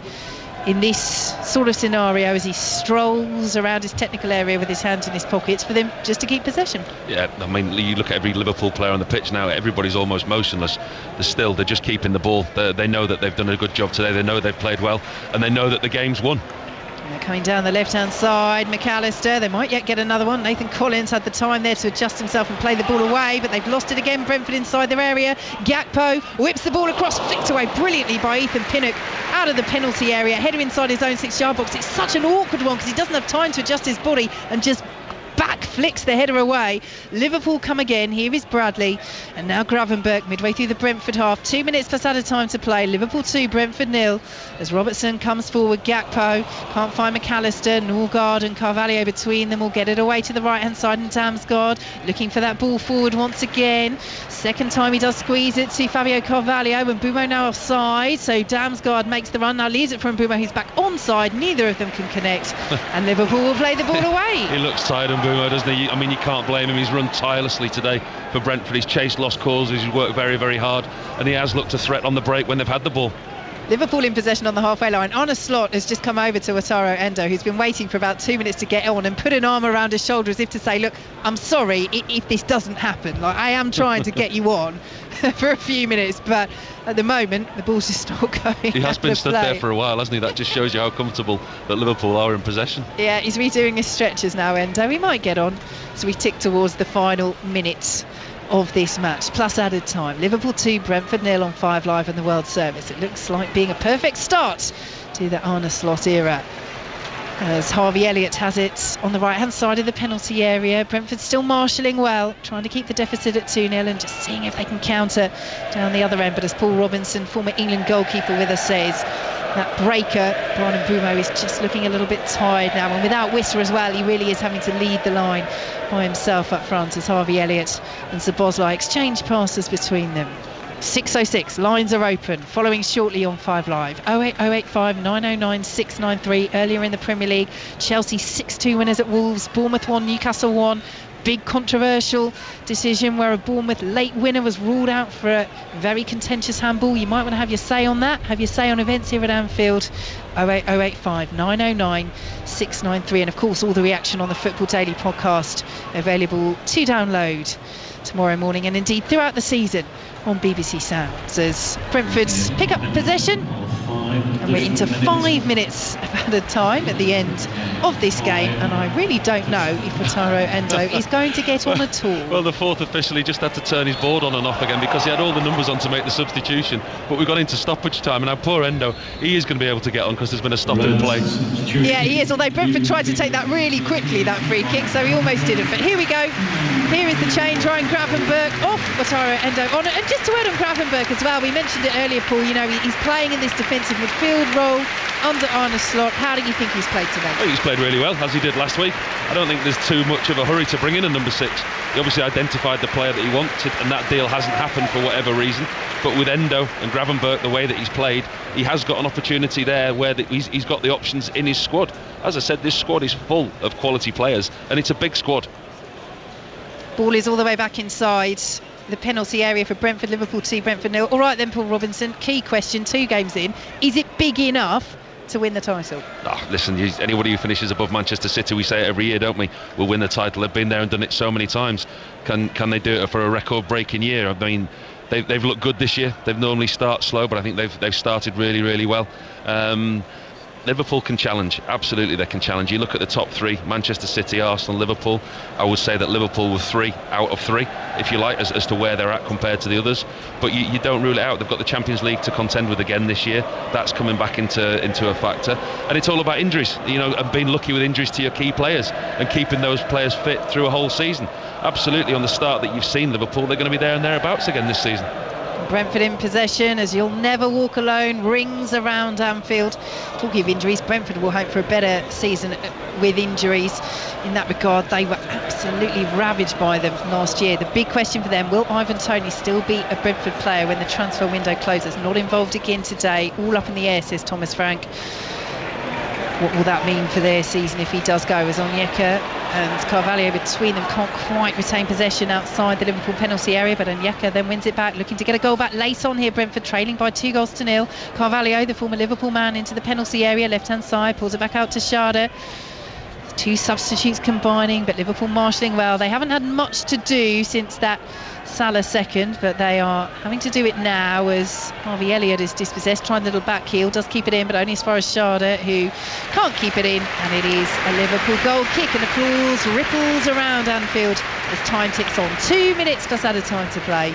in this sort of scenario as he strolls around his technical area with his hands in his pockets for them just to keep possession.
Yeah, I mean, you look at every Liverpool player on the pitch now, everybody's almost motionless. They're just keeping the ball. They know that they've done a good job today, they know they've played well, and they know that the game's won.
And they're coming down the left-hand side. McAllister, they might yet get another one. Nathan Collins had the time there to adjust himself and play the ball away, but they've lost it again. Brentford inside their area. Gakpo whips the ball across, flicked away brilliantly by Ethan Pinnock out of the penalty area. Header inside his own 6-yard box. It's such an awkward one because he doesn't have time to adjust his body and just back flicks the header away. Liverpool come again. Here is Bradley, and now Gravenberch midway through the Brentford half. 2 minutes plus added time to play. Liverpool 2, Brentford 0. As Robertson comes forward, Gakpo can't find McAllister. Norgard and Carvalho between them will get it away to the right hand side, and Damsgaard looking for that ball forward once again. Second time he does squeeze it to Fabio Carvalho, and Mbeumo now offside, so Damsgaard makes the run, now leaves it for Mbeumo, who's back onside. Neither of them can connect, and Liverpool will play the ball away.
He looks tired, Mbeumo, doesn't he? I mean, you can't blame him. He's run tirelessly today for Brentford. He's chased lost causes, he's worked very, very hard, and he has looked a threat on the break when they've had the ball.
Liverpool in possession on the halfway line. Arne Slot has just come over to Wataru Endo, who's been waiting for about 2 minutes to get on, and put an arm around his shoulder as if to say, look, I'm sorry if this doesn't happen. Like, I am trying to get you on for a few minutes, but at the moment the ball's just not going.
He has been stood there for a while, hasn't he? That just shows you how comfortable that Liverpool are in possession.
Yeah, he's redoing his stretches now, Endo. He might get on. So we tick towards the final minutes of this match, plus added time. Liverpool 2, Brentford 0 on 5 Live and the World Service. It looks like being a perfect start to the Arne Slot era, as Harvey Elliott has it on the right hand side of the penalty area. Brentford still marshalling well, trying to keep the deficit at 2-0 and just seeing if they can counter down the other end. But as Paul Robinson, former England goalkeeper with us, says, that breaker, Bryan Mbeumo, is just looking a little bit tired now, and without Wissa as well, he really is having to lead the line by himself up front, as Harvey Elliott and Szoboszlai exchange passes between them. 6:06, lines are open, following shortly on 5 Live. 08085 909 693. Earlier in the Premier League, Chelsea 6-2 winners at Wolves, Bournemouth 1, Newcastle 1. Big controversial decision where a Bournemouth late winner was ruled out for a very contentious handball. You might want to have your say on that, have your say on events here at Anfield. 08085 909 693. And of course all the reaction on the Football Daily podcast, available to download tomorrow morning and indeed throughout the season on BBC Sounds, as Brentford pick up possession, and we're into 5 minutes of added time at the end of this game, and I really don't know if Wataru Endo is going to get on at all.
Well, the fourth official, he just had to turn his board on and off again because he had all the numbers on to make the substitution, but we got into stoppage time, and now poor Endo, he is going to be able to get on because there's been a stop in play.
Yeah, he is, although Brentford tried to take that really quickly, that free kick, so he almost didn't. But here we go, here is the change. Ryan Gravenberch off, Wataru Endo on. And just to add on Gravenberch as well, we mentioned it earlier, Paul, you know, he's playing in this defensive midfield role under Arne Slot. How do you think he's played today?
I think he's played really well, as he did last week. I don't think there's too much of a hurry to bring in a number 6. He obviously identified the player that he wanted, and that deal hasn't happened for whatever reason. But with Endo and Gravenberch, the way that he's played, he has got an opportunity there where he's got the options in his squad. As I said, this squad is full of quality players, and it's a big squad.
Ball is all the way back inside the penalty area for Brentford. Liverpool 2, Brentford 0. All right then, Paul Robinson, key question, 2 games in, is it big enough to win the title?
Listen, anybody who finishes above Manchester City, we say it every year, don't we, will win the title. They've been there and done it so many times. Can they do it for a record-breaking year? I mean, they've looked good this year. They've normally start slow, but I think they've started really, really well. Liverpool can challenge, absolutely they can challenge. You look at the top 3, Manchester City, Arsenal, Liverpool. I would say that Liverpool were 3 out of 3, if you like, as to where they're at compared to the others. But you don't rule it out. They've got the Champions League to contend with again this year. That's coming back into a factor. And it's all about injuries, you know, and being lucky with injuries to your key players and keeping those players fit through a whole season. Absolutely, on the start that you've seen Liverpool, they're going to be there and thereabouts again this season.
Brentford in possession, as You'll Never Walk Alone rings around Anfield. Talking of injuries, Brentford will hope for a better season with injuries. In that regard, they were absolutely ravaged by them last year. The big question for them, will Ivan Toney still be a Brentford player when the transfer window closes? Not involved again today, all up in the air, says Thomas Frank. What will that mean for their season if he does go? As Onyeka and Carvalho between them can't quite retain possession outside the Liverpool penalty area, but Onyeka then wins it back, looking to get a goal back late on here. Brentford trailing by 2-0. Carvalho, the former Liverpool man, into the penalty area, left hand side, pulls it back out to Schade. 2 substitutes combining, but Liverpool marshalling well. They haven't had much to do since that Salah second, but they are having to do it now as Harvey Elliott is dispossessed, trying the little back heel, does keep it in, but only as far as Sharda, who can't keep it in, and it is a Liverpool goal kick, and applause ripples around Anfield as time ticks on. 2 minutes plus added time to play.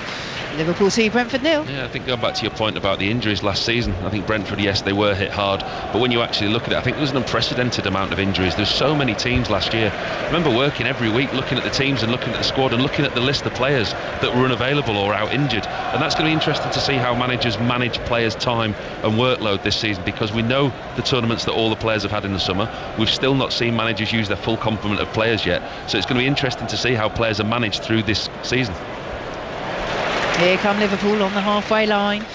Liverpool 2, Brentford 0.
Yeah, I think going back to your point about the injuries last season, I think Brentford, yes, they were hit hard, but when you actually look at it, I think there was an unprecedented amount of injuries. There's so many teams last year. I remember working every week looking at the teams and looking at the squad and looking at the list of players that were unavailable or out injured, and that's going to be interesting to see how managers manage players' time and workload this season, because we know the tournaments that all the players have had in the summer. We've still not seen managers use their full complement of players yet, so it's going to be interesting to see how players are managed through this season.
Here come Liverpool on the halfway line.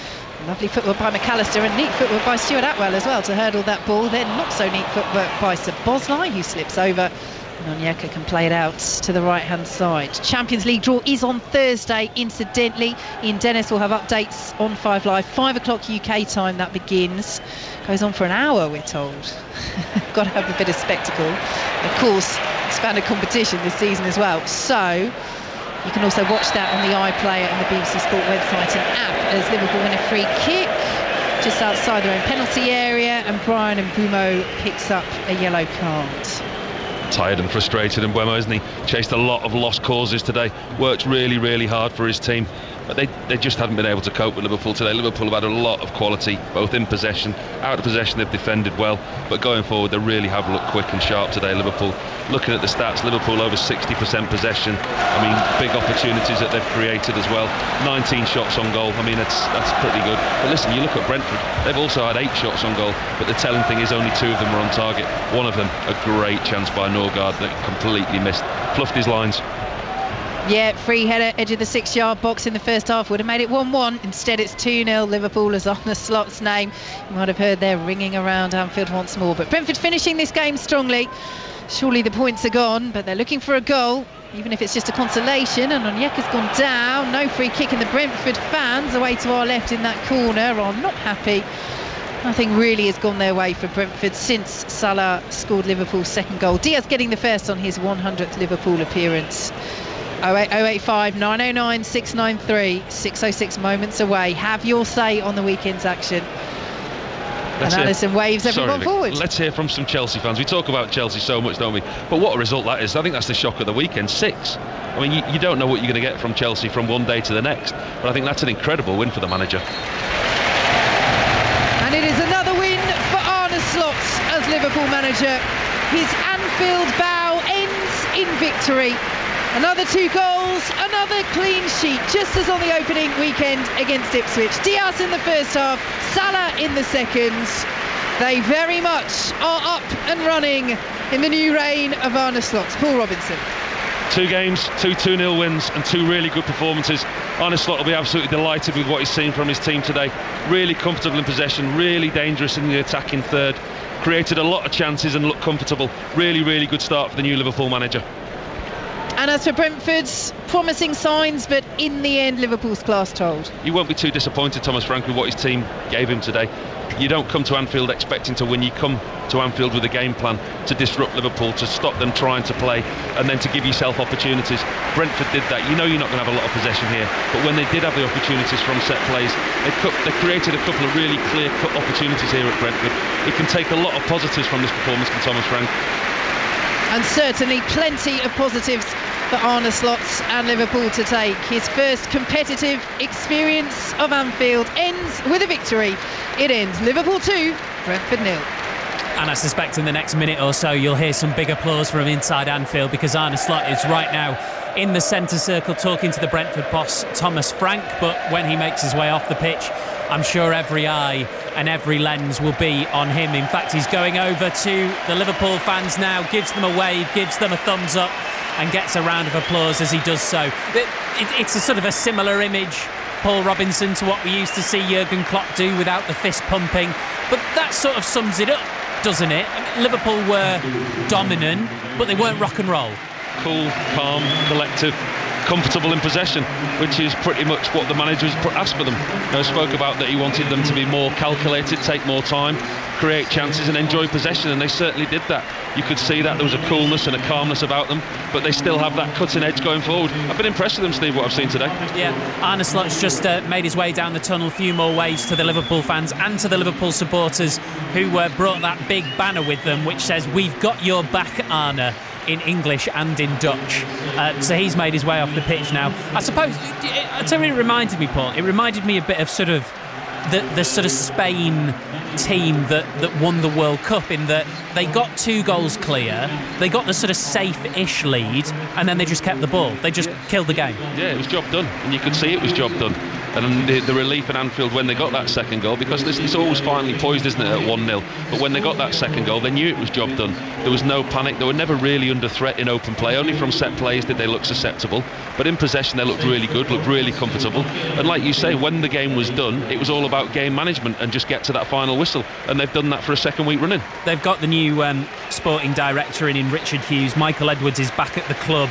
Lovely footwork by McAllister and neat footwork by Stuart Atwell as well to hurdle that ball. Then not so neat footwork by Szoboszlai, who slips over. And Onyeka can play it out to the right hand side. Champions League draw is on Thursday, incidentally. Ian Dennis will have updates on 5 Live. 5 o'clock UK time that begins. Goes on for an hour, we're told. Got to have a bit of spectacle. Of course, expanded competition this season as well. So you can also watch that on the iPlayer and the BBC Sport website and app as Liverpool win a free kick just outside their own penalty area, and Brian Mbeumo picks up a yellow card.
Tired and frustrated in Mbeumo, isn't he? Chased a lot of lost causes today, worked really hard for his team, but they just haven't been able to cope with Liverpool today. Liverpool have had a lot of quality, both in possession, out of possession they've defended well, but going forward they really have looked quick and sharp today. Liverpool, looking at the stats, Liverpool over 60% possession. I mean, big opportunities that they've created as well. 19 shots on goal. I mean, that's pretty good. But listen, you look at Brentford, they've also had 8 shots on goal, but the telling thing is only 2 of them were on target. One of them a great chance by Norgard that completely missed, fluffed his lines.
Yeah, free header, edge of the 6-yard box in the first half would have made it 1-1. Instead it's 2-0. Liverpool is on the Slot's name. You might have heard they're ringing around Anfield once more. But Brentford finishing this game strongly. Surely the points are gone, but they're looking for a goal, even if it's just a consolation. And Onyeka's gone down. No free kick, and the Brentford fans away to our left in that corner are not happy. Nothing really has gone their way for Brentford since Salah scored Liverpool's second goal. Diaz getting the first on his 100th Liverpool appearance. 08085 909 693, 606 moments away. Have your say on the weekend's action. And Alisson waves everyone forward.
Let's hear from some Chelsea fans. We talk about Chelsea so much, don't we? But what a result that is. I think that's the shock of the weekend. 6. I mean, you don't know what you're going to get from Chelsea from one day to the next. But I think that's an incredible win for the manager.
And it is another win for Arne Slot as Liverpool manager. His Anfield bow ends in victory. Another 2 goals, another clean sheet, just as on the opening weekend against Ipswich. Diaz in the first half, Salah in the second. They very much are up and running in the new reign of Arne Slot. Paul Robinson.
2 games, 2 2-0 wins and 2 really good performances. Arne Slot will be absolutely delighted with what he's seen from his team today. Really comfortable in possession, really dangerous in the attacking third. Created a lot of chances and looked comfortable. Really good start for the new Liverpool manager.
And as for Brentford's promising signs, but in the end Liverpool's class told.
You won't be too disappointed, Thomas Frank, with what his team gave him today. You don't come to Anfield expecting to win. You come to Anfield with a game plan to disrupt Liverpool, to stop them trying to play, and then to give yourself opportunities. Brentford did that. You know you're not going to have a lot of possession here, but when they did have the opportunities from set plays, they created a couple of really clear-cut opportunities here at Brentford. You can take a lot of positives from this performance from Thomas Frank.
And certainly plenty of positives for Arne Slot and Liverpool to take. His first competitive experience of Anfield ends with a victory. It ends Liverpool 2, Brentford 0.
And I suspect in the next minute or so you'll hear some big applause from inside Anfield, because Arne Slot is right now in the centre circle talking to the Brentford boss Thomas Frank. But when he makes his way off the pitch, I'm sure every eye and every lens will be on him. In fact, he's going over to the Liverpool fans now, gives them a wave, gives them a thumbs up, and gets a round of applause as he does so. It's a sort of a similar image, Paul Robinson, to what we used to see Jurgen Klopp do without the fist pumping. But that sort of sums it up, doesn't it? I mean, Liverpool were dominant, but they weren't rock and roll.
Cool, calm, collective, comfortable in possession, which is pretty much what the manager has asked for them. Spoke about that he wanted them to be more calculated, take more time, create chances and enjoy possession, and they certainly did that. You could see that there was a coolness and a calmness about them, but they still have that cutting edge going forward. I've been impressed with them, Steve, what I've seen today.
Yeah, Arne Slot's just made his way down the tunnel, a few more waves to the Liverpool fans and to the Liverpool supporters who brought that big banner with them which says "We've got your back, Arne," in English and in Dutch. So he's made his way off the pitch now. I suppose, I'll tell you what it reminded me, Paul. It reminded me a bit of sort of the sort of Spain team that won the World Cup, in that they got 2 goals clear, they got the sort of safe-ish lead, and then they just kept the ball. They just killed the game.
Yeah, it was job done, and you could see it was job done. And the relief in Anfield when they got that second goal, because it's always finally poised, isn't it, at 1-0. But when they got that second goal, they knew it was job done. There was no panic. They were never really under threat in open play. Only from set plays did they look susceptible. But in possession, they looked really good, looked really comfortable. And like you say, when the game was done, it was all about game management and just get to that final whistle. And they've done that for a second week running.
They've got the new sporting director in Richard Hughes. Michael Edwards is back at the club.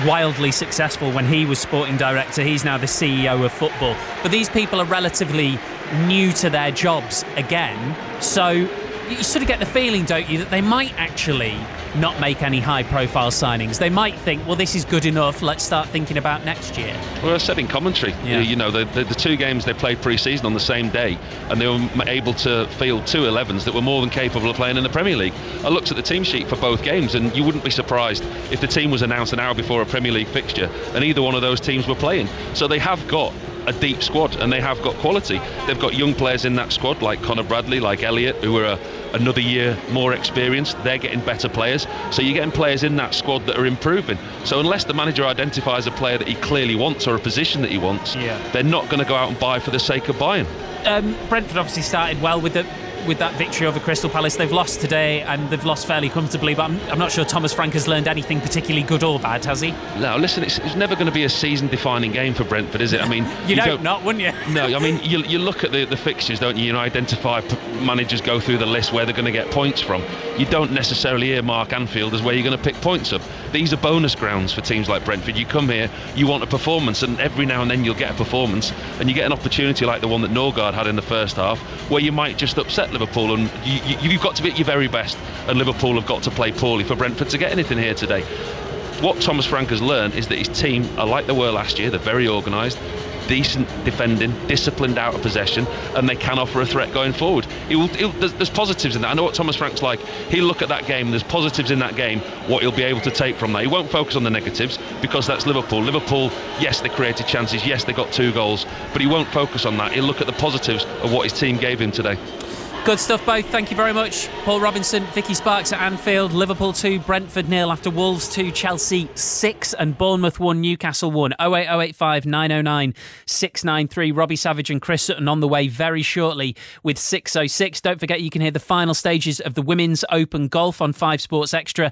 Wildly successful when he was sporting director. He's now the CEO of football. But these people are relatively new to their jobs again, so you sort of get the feeling, don't you, that they might actually not make any high-profile signings. They might think, well, this is good enough, let's start thinking about next year.
Well, I said in commentary, the 2 games they played pre-season on the same day, and they were able to field 2 11s that were more than capable of playing in the Premier League. I looked at the team sheet for both games, and you wouldn't be surprised if the team was announced an hour before a Premier League fixture and either one of those teams were playing. So they have got a deep squad, and they have got quality. They've got young players in that squad like Conor Bradley, like Elliott, who are another year more experienced. They're getting better players, so you're getting players in that squad that are improving. So unless the manager identifies a player that he clearly wants or a position that he wants, they're not going to go out and buy for the sake of buying.
Brentford obviously started well with that victory over Crystal Palace. They've lost today, and they've lost fairly comfortably, but I'm not sure Thomas Frank has learned anything particularly good or bad, has he?
No, listen, it's never going to be a season-defining game for Brentford, is it? I mean,
you don't not, wouldn't you?
No, I mean, you look at the fixtures, don't you? You identify managers, go through the list where they're going to get points from. You don't necessarily earmark Anfield as where you're going to pick points up. These are bonus grounds for teams like Brentford. You come here, you want a performance, and every now and then you'll get a performance, and you get an opportunity like the one that Norgard had in the first half, where you might just upset Liverpool, and you've got to be at your very best, and Liverpool have got to play poorly for Brentford to get anything here today. What Thomas Frank has learned is that his team are like they were last year. They're very organised, decent defending, disciplined out of possession, and they can offer a threat going forward. There's positives in that. I know what Thomas Frank's like. He'll look at that game, and there's positives in that game, what he'll be able to take from that. He won't focus on the negatives, because that's Liverpool. Liverpool, yes, they created chances, yes, they got 2 goals, but he won't focus on that. He'll look at the positives of what his team gave him today.
Good stuff, both. Thank you very much. Paul Robinson, Vicky Sparks at Anfield. Liverpool 2, Brentford 0 after Wolves 2, Chelsea 6 and Bournemouth 1, Newcastle 1. 08085 909 693. Robbie Savage and Chris Sutton on the way very shortly with 606. Don't forget you can hear the final stages of the Women's Open Golf on 5 Sports Extra